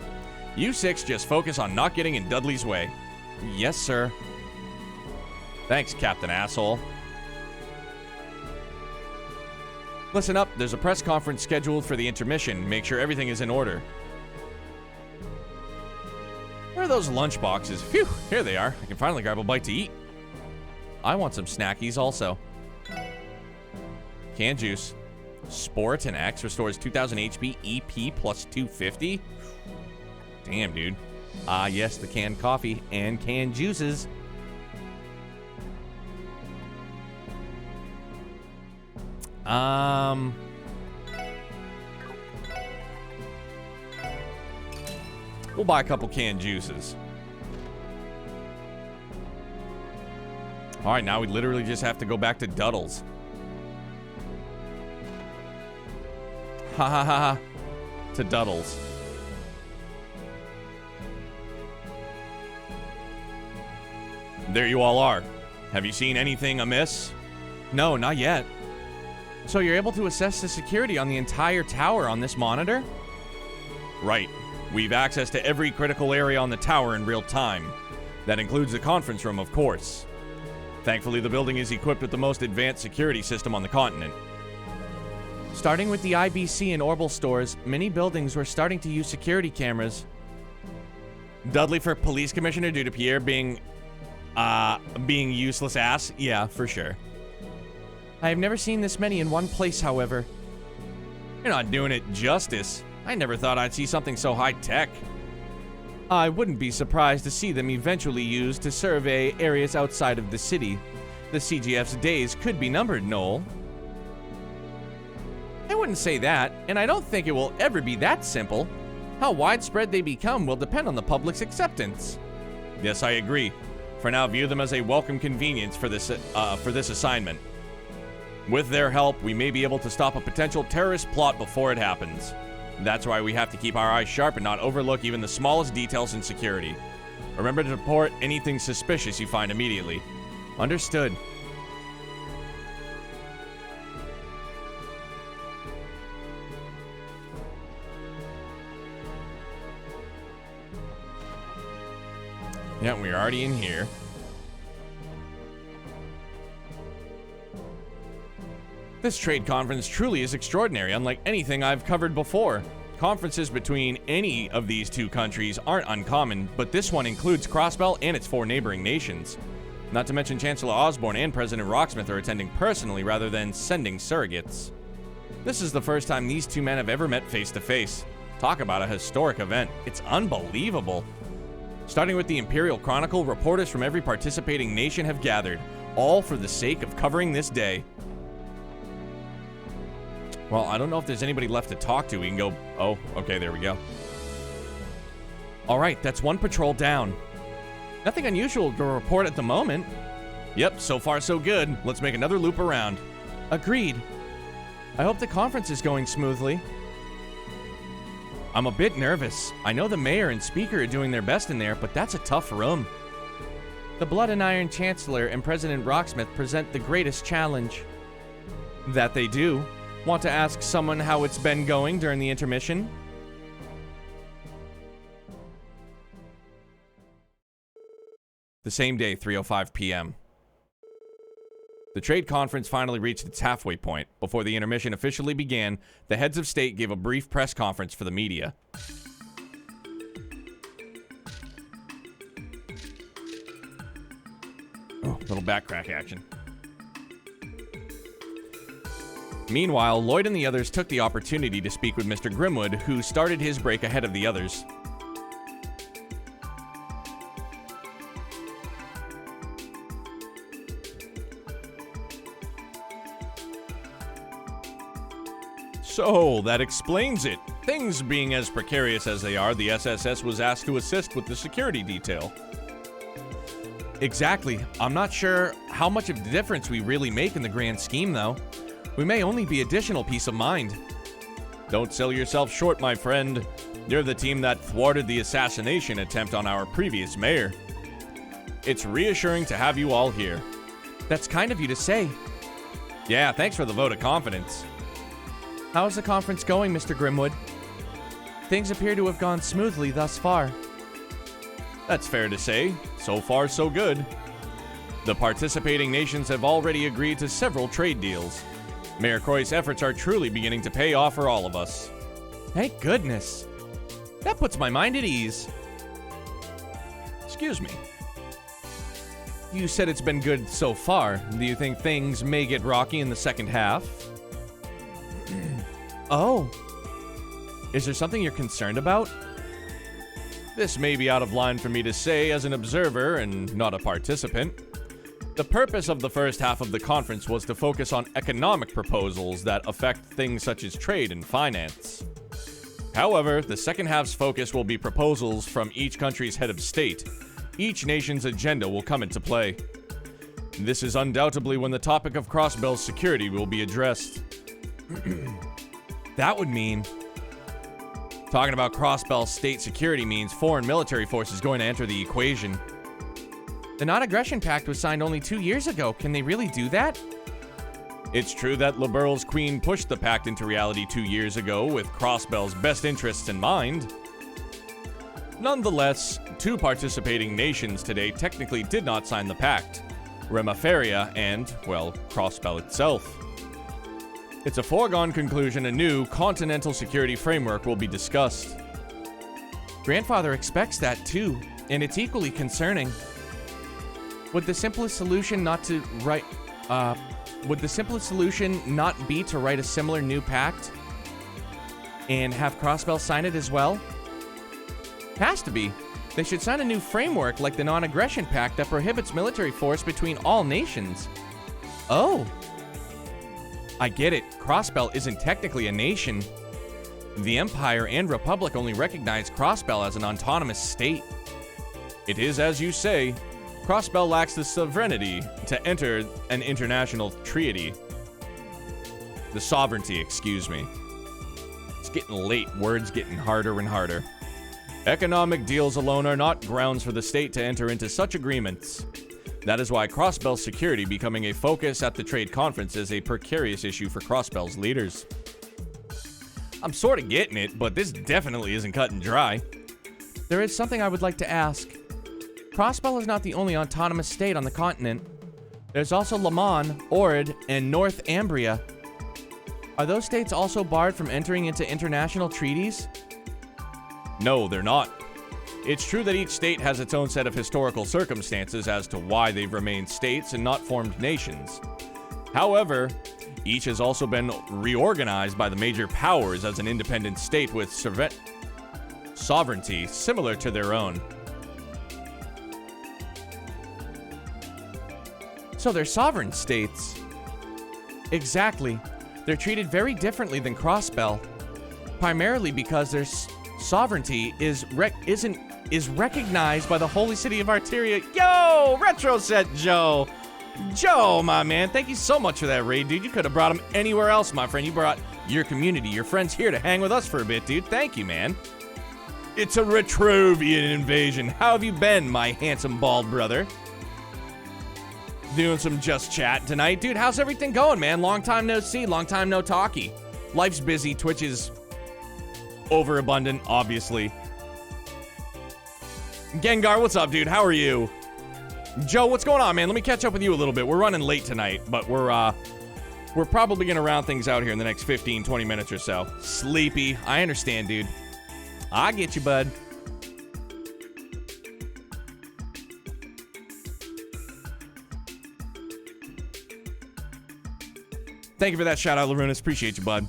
Speaker 2: You six just focus on not getting in Dudley's way. Yes, sir. Thanks, Captain Asshole. Listen up, there's a press conference scheduled for the intermission. Make sure everything is in order. Where are those lunch boxes? Phew, here they are. I can finally grab a bite to eat. I want some snackies also. Canned juice. Sport and X restores 2000 HP EP plus 250. Damn, dude. Ah, yes, the canned coffee and canned juices. We'll buy a couple canned juices. All right, now we literally just have to go back to Duddles. Ha ha ha ha. To Duddles. There you all are. Have you seen anything amiss? No, not yet. So you're able to assess the security on the entire tower on this monitor? Right. We've access to every critical area on the tower in real time. That includes the conference room, of course. Thankfully, the building is equipped with the most advanced security system on the continent. Starting with the IBC and Orbital stores, many buildings were starting to use security cameras. Dudley for police commissioner due to Pierre being useless ass? Yeah, for sure. I have never seen this many in one place, however. You're not doing it justice. I never thought I'd see something so high-tech. I wouldn't be surprised to see them eventually used to survey areas outside of the city. The CGF's days could be numbered, Noel. I wouldn't say that, and I don't think it will ever be that simple. How widespread they become will depend on the public's acceptance. Yes, I agree. For now, view them as a welcome convenience for this assignment. With their help, we may be able to stop a potential terrorist plot before it happens. That's why we have to keep our eyes sharp and not overlook even the smallest details in security. Remember to report anything suspicious you find immediately. Understood. Yeah, we're already in here. This trade conference truly is extraordinary, unlike anything I've covered before. Conferences between any of these two countries aren't uncommon, but this one includes Crossbell and its 4 neighboring nations. Not to mention Chancellor Osborne and President Rocksmith are attending personally rather than sending surrogates. This is the first time these two men have ever met face to face. Talk about a historic event. It's unbelievable. Starting with the Imperial Chronicle, reporters from every participating nation have gathered, all for the sake of covering this day. Well, I don't know if there's anybody left to talk to. We can go... Oh, okay, there we go. All right, that's one patrol down. Nothing unusual to report at the moment. Yep, so far so good. Let's make another loop around. Agreed. I hope the conference is going smoothly. I'm a bit nervous. I know the mayor and speaker are doing their best in there, but that's a tough room. The Blood and Iron Chancellor and President Rocksmith present the greatest challenge. That they do. Want to ask someone how it's been going during the intermission? The same day, 3:05 p.m. The trade conference finally reached its halfway point. Before the intermission officially began, the heads of state gave a brief press conference for the media. Oh, little back crack action. Meanwhile, Lloyd and the others took the opportunity to speak with Mr. Grimwood, who started his break ahead of the others. So, that explains it. Things being as precarious as they are, the SSS was asked to assist with the security detail. Exactly. I'm not sure how much of the difference we really make in the grand scheme, though. We may only be additional peace of mind. Don't sell yourself short, my friend. You're the team that thwarted the assassination attempt on our previous mayor. It's reassuring to have you all here. That's kind of you to say. Yeah, thanks for the vote of confidence. How's the conference going, Mr. Grimwood? Things appear to have gone smoothly thus far. That's fair to say. So far, so good. The participating nations have already agreed to several trade deals. Mayor Croy's efforts are truly beginning to pay off for all of us. Thank goodness. That puts my mind at ease. Excuse me. You said it's been good so far. Do you think things may get rocky in the second half? Oh. Is there something you're concerned about? This may be out of line for me to say as an observer and not a participant. The purpose of the first half of the conference was to focus on economic proposals that affect things such as trade and finance. However, the second half's focus will be proposals from each country's head of state. Each nation's agenda will come into play. This is undoubtedly when the topic of Crossbell's security will be addressed. That would mean... Talking about Crossbell's state security means foreign military force is going to enter the equation. The Non-Aggression Pact was signed only 2 years ago. Can they really do that? It's true that Liberal's Queen pushed the pact into reality 2 years ago with Crossbell's best interests in mind. Nonetheless, 2 participating nations today technically did not sign the pact. Remaferia and, well, Crossbell itself. It's a foregone conclusion a new continental security framework will be discussed. Grandfather expects that too, and it's equally concerning. Would the simplest solution not be to write a similar new pact and have Crossbell sign it as well? Has to be. They should sign a new framework like the Non-Aggression Pact that prohibits military force between all nations. Oh. I get it. Crossbell isn't technically a nation. The Empire and Republic only recognize Crossbell as an autonomous state. It is as you say. Crossbell lacks the sovereignty to enter an international treaty. The sovereignty, excuse me. It's getting late. Words getting harder and harder. Economic deals alone are not grounds for the state to enter into such agreements. That is why Crossbell's security becoming a focus at the trade conference is a precarious issue for Crossbell's leaders. I'm sort of getting it, but this definitely isn't cut and dry. There is something I would like to ask. Crossbell is not the only autonomous state on the continent. There's also Lamon, Orid, and North Ambria. Are those states also barred from entering into international treaties? No, they're not. It's true that each state has its own set of historical circumstances as to why they've remained states and not formed nations. However,
Speaker 1: Each has also been reorganized by the major powers as an independent state with sovereignty similar to their own.
Speaker 2: So they're sovereign states. Exactly. They're treated very differently than Crossbell, primarily because their sovereignty is recognized by the holy city of Arteria. Yo, Retro Set Joe. Joe, my man, thank you so much for that raid, dude. You could have brought him anywhere else, my friend. You brought your community, your friends here to hang with us for a bit, dude. Thank you, man. It's a Retrovian invasion. How have you been, my handsome bald brother? Doing some just chat tonight. Dude, how's everything going, man? Long time no see, long time no talkie. Life's busy, Twitch is overabundant, obviously. Gengar, what's up, dude? How are you? Joe, what's going on, man? Let me catch up with you a little bit. We're running late tonight, but we're probably gonna round things out here in the next 15, 20 minutes or so. Sleepy. I understand, dude. I get you, bud. Thank you for that shout out, Larunas. Appreciate you, bud.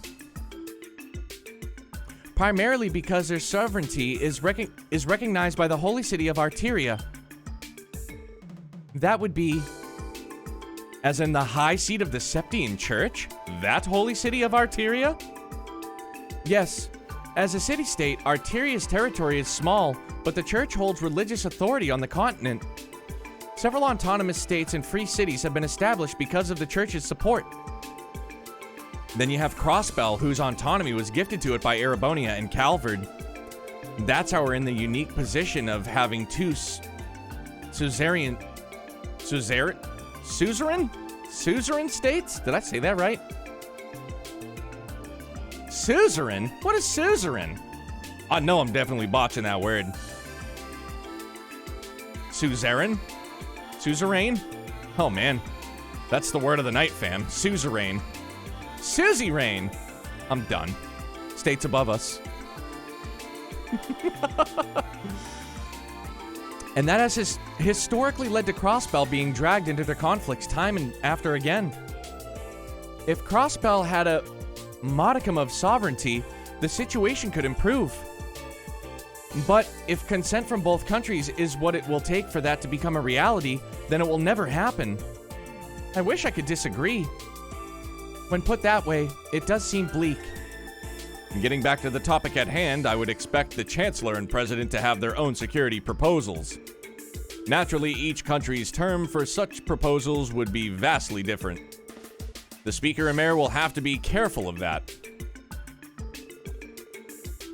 Speaker 2: Primarily because their sovereignty is recognized by the holy city of Arteria. That would be, as in the high seat of the Septian Church? That holy city of Arteria? Yes. As a city-state, Arteria's territory is small, but the church holds religious authority on the continent. Several autonomous states and free cities have been established because of the church's support. Then you have Crossbell, whose autonomy was gifted to it by Erebonia and Calvard. That's how we're in the unique position of having two suzerain states? Did I say that right? Suzerain? What is suzerain? I know I'm definitely botching that word. Suzerain? Suzerain? Oh man, that's the word of the night, fam. Suzerain. Susie Rain. I'm done. States above us. And that has historically led to Crossbell being dragged into their conflicts time and after again. If Crossbell had a modicum of sovereignty, the situation could improve. But if consent from both countries is what it will take for that to become a reality, then it will never happen. I wish I could disagree. When put that way, it does seem bleak. Getting back to the topic at hand, I would expect the Chancellor and President to have their own security proposals. Naturally, each country's term for such proposals would be vastly different. The Speaker and Mayor will have to be careful of that.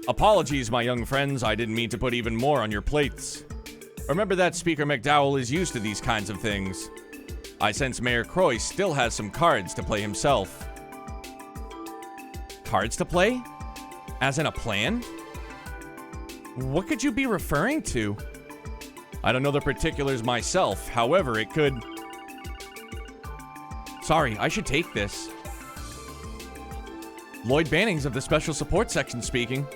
Speaker 2: Apologies, my young friends, I didn't mean to put even more on your plates. Remember that Speaker McDowell is used to these kinds of things. I sense Mayor Croy still has some cards to play himself. Cards to play? As in a plan? What could you be referring to? I don't know the particulars myself, however, it could... Sorry, I should take this. Lloyd Bannings of the Special Support Section speaking.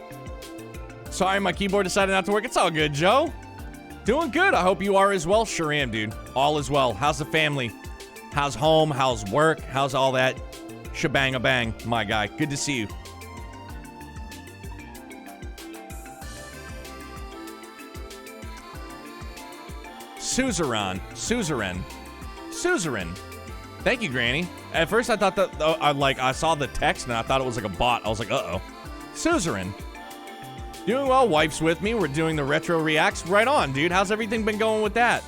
Speaker 2: Sorry, my keyboard decided not to work. It's all good, Joe. Doing good. I hope you are as well. Sure am, dude. All is well. How's the family? How's home? How's work? How's all that shebang-a-bang, my guy? Good to see you. Suzerain. Thank you, Granny. At first, I thought that I saw the text and I thought it was like a bot. I was like, uh-oh. Suzerain. Doing well, wipes with me. We're doing the retro reacts. Right on, dude. How's everything been going with that?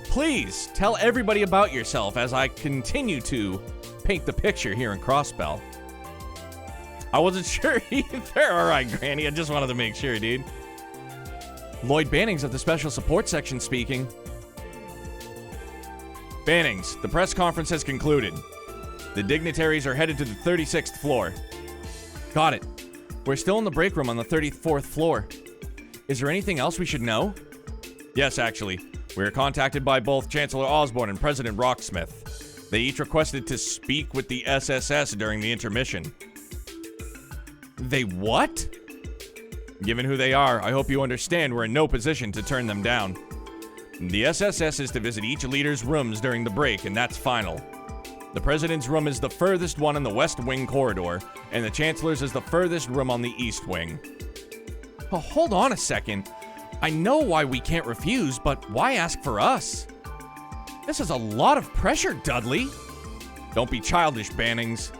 Speaker 2: Please tell everybody about yourself as I continue to paint the picture here in Crossbell. I wasn't sure either. All right, Granny. I just wanted to make sure, dude. Lloyd Bannings of the Special Support Section speaking. Bannings, the press conference has concluded. The dignitaries are headed to the 36th floor. Got it. We're still in the break room on the 34th floor. Is there anything else we should know? Yes, actually. We were contacted by both Chancellor Osborne and President Rocksmith. They each requested to speak with the SSS during the intermission. They what? Given who they are, I hope you understand we're in no position to turn them down. The SSS is to visit each leader's rooms during the break, and that's final.
Speaker 1: The President's room is the furthest one in the West Wing corridor, and the Chancellor's is the furthest room on the East Wing.
Speaker 2: Oh, hold on a second. I know why we can't refuse, but why ask for us? This is a lot of pressure, Dudley.
Speaker 1: Don't be childish, Bannings.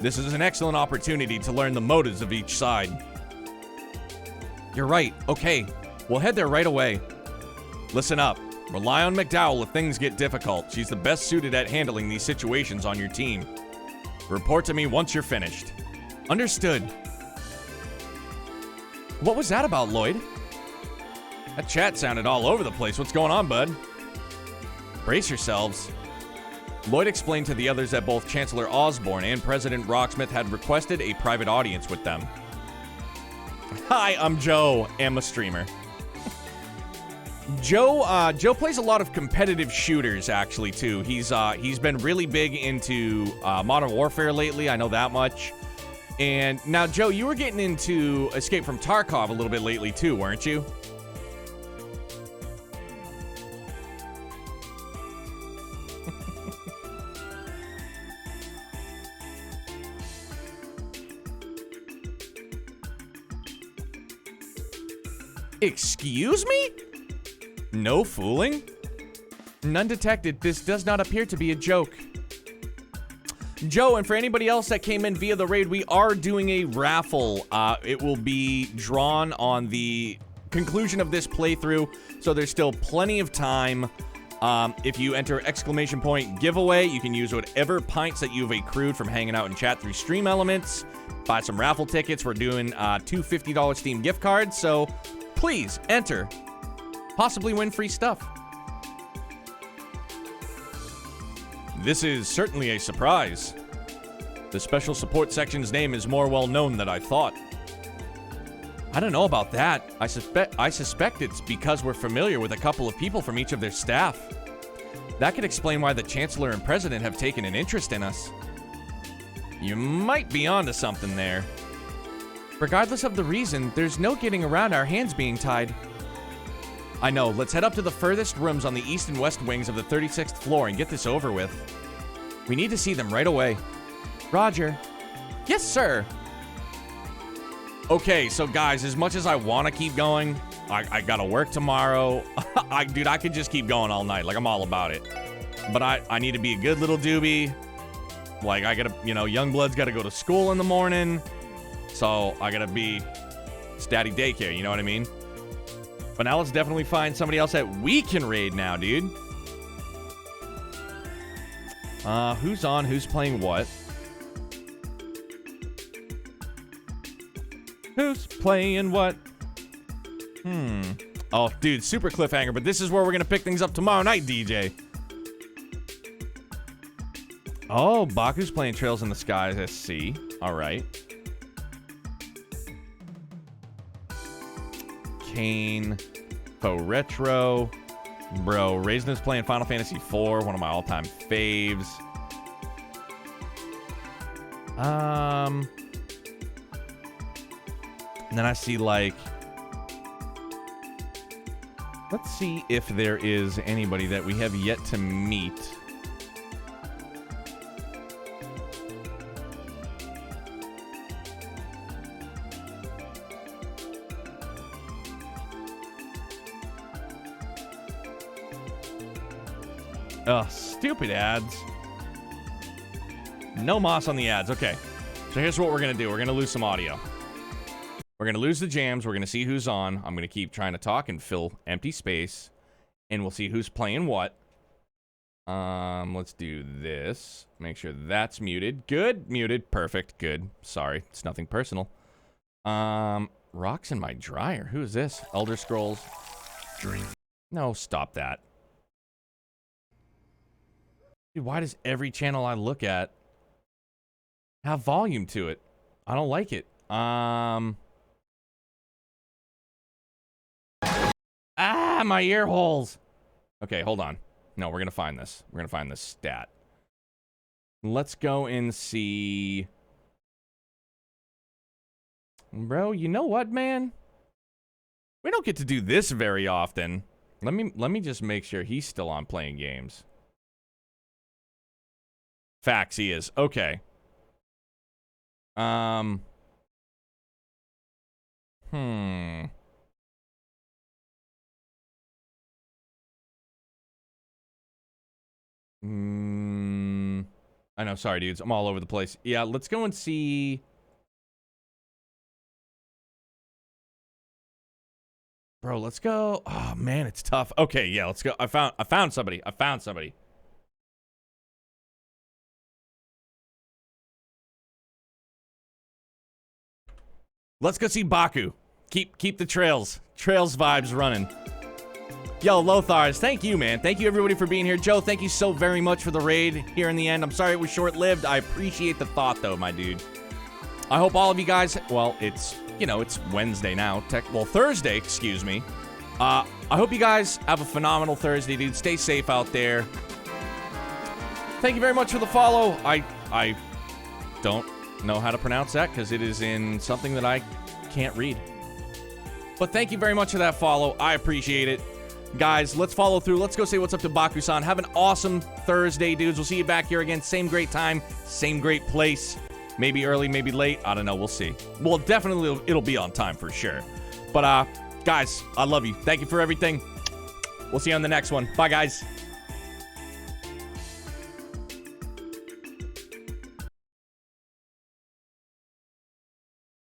Speaker 1: This is an excellent opportunity to learn the motives of each side.
Speaker 2: You're right. Okay, we'll head there right away.
Speaker 1: Listen up. Rely on McDowell if things get difficult. She's the best suited at handling these situations on your team. Report to me once you're finished.
Speaker 2: Understood. What was that about, Lloyd?
Speaker 1: That chat sounded all over the place. What's going on, bud?
Speaker 2: Brace yourselves.
Speaker 1: Lloyd explained to the others that both Chancellor Osborne and President Rocksmith had requested a private audience with them. Hi, I'm Joe. I'm a streamer. Joe plays a lot of competitive shooters, actually, too. He's been really big into Modern Warfare lately. I know that much. And now, Joe, you were getting into Escape from Tarkov a little bit lately, too, weren't you?
Speaker 2: Excuse me?
Speaker 1: No fooling?
Speaker 2: None detected. This does not appear to be a joke.
Speaker 1: Joe, and for anybody else that came in via the raid, we are doing a raffle. It will be drawn on the conclusion of this playthrough, so there's still plenty of time. If you enter exclamation point giveaway, you can use whatever pints that you've accrued from hanging out in chat through Stream Elements. Buy some raffle tickets. We're doing two $50 Steam gift cards, so please enter. Possibly win free stuff. This is certainly a surprise. The special support section's name is more well known than I thought.
Speaker 2: I don't know about that. I suspect it's because we're familiar with a couple of people from each of their staff. That could explain why the Chancellor and President have taken an interest in us.
Speaker 1: You might be onto something there.
Speaker 2: Regardless of the reason, there's no getting around our hands being tied.
Speaker 1: I know. Let's head up to the furthest rooms on the east and west wings of the 36th floor and get this over with.
Speaker 2: We need to see them right away. Roger.
Speaker 1: Yes, sir. Okay, so guys, as much as I want to keep going, I gotta work tomorrow. Dude, I could just keep going all night. Like, I'm all about it. But I need to be a good little doobie. Like, I gotta, young blood's gotta go to school in the morning. So I gotta be daddy daycare, you know what I mean? But now let's definitely find somebody else that we can raid now, dude. Who's on? Who's playing what? Who's playing what? Oh, dude, super cliffhanger, but this is where we're gonna pick things up tomorrow night, DJ. Oh, Baku's playing Trails in the Skies SC. All right. Kane, Faux Retro. Bro, Raisin's playing Final Fantasy IV, one of my all-time faves. And then I see, like... Let's see if there is anybody that we have yet to meet. Ugh, stupid ads. No moss on the ads. Okay. So here's what we're going to do. We're going to lose some audio. We're going to lose the jams. We're going to see who's on. I'm going to keep trying to talk and fill empty space. And we'll see who's playing what. Let's do this. Make sure that's muted. Good. Muted. Perfect. Good. Sorry. It's nothing personal. Rocks in my dryer. Who is this? Elder Scrolls. Drink. No, stop that. Dude, why does every channel I look at have volume to it? I don't like it. Ah, my ear holes. Okay, hold on. No, we're going to find this. We're going to find this stat. Let's go and see. Bro, you know what, man? We don't get to do this very often. Let me just make sure he's still on playing games. Facts, he is. Okay. Hmm. I know, sorry, dudes. I'm all over the place. Yeah, let's go and see. Bro, let's go. Oh, man, it's tough. Okay, yeah, let's go. I found somebody. I found somebody. Let's go see Baku. Keep the trails vibes running. Yo, Lothars, thank you, man. Thank you, everybody, for being here. Joe, thank you so very much for the raid here in the end. I'm sorry it was short-lived. I appreciate the thought, though, my dude. I hope all of you guys, well, it's, you know, it's Wednesday now. Well, Thursday, excuse me. I hope you guys have a phenomenal Thursday, dude. Stay safe out there. Thank you very much for the follow. I don't know how to pronounce that because it is in something that I can't read. But thank you very much for that follow. I appreciate it. Guys, let's follow through. Let's go say what's up to Baku-san. Have an awesome Thursday, dudes. We'll see you back here again. Same great time, same great place. Maybe early, maybe late. I don't know. We'll see. Well, definitely it'll be on time for sure. But, guys, I love you. Thank you for everything. We'll see you on the next one. Bye, guys.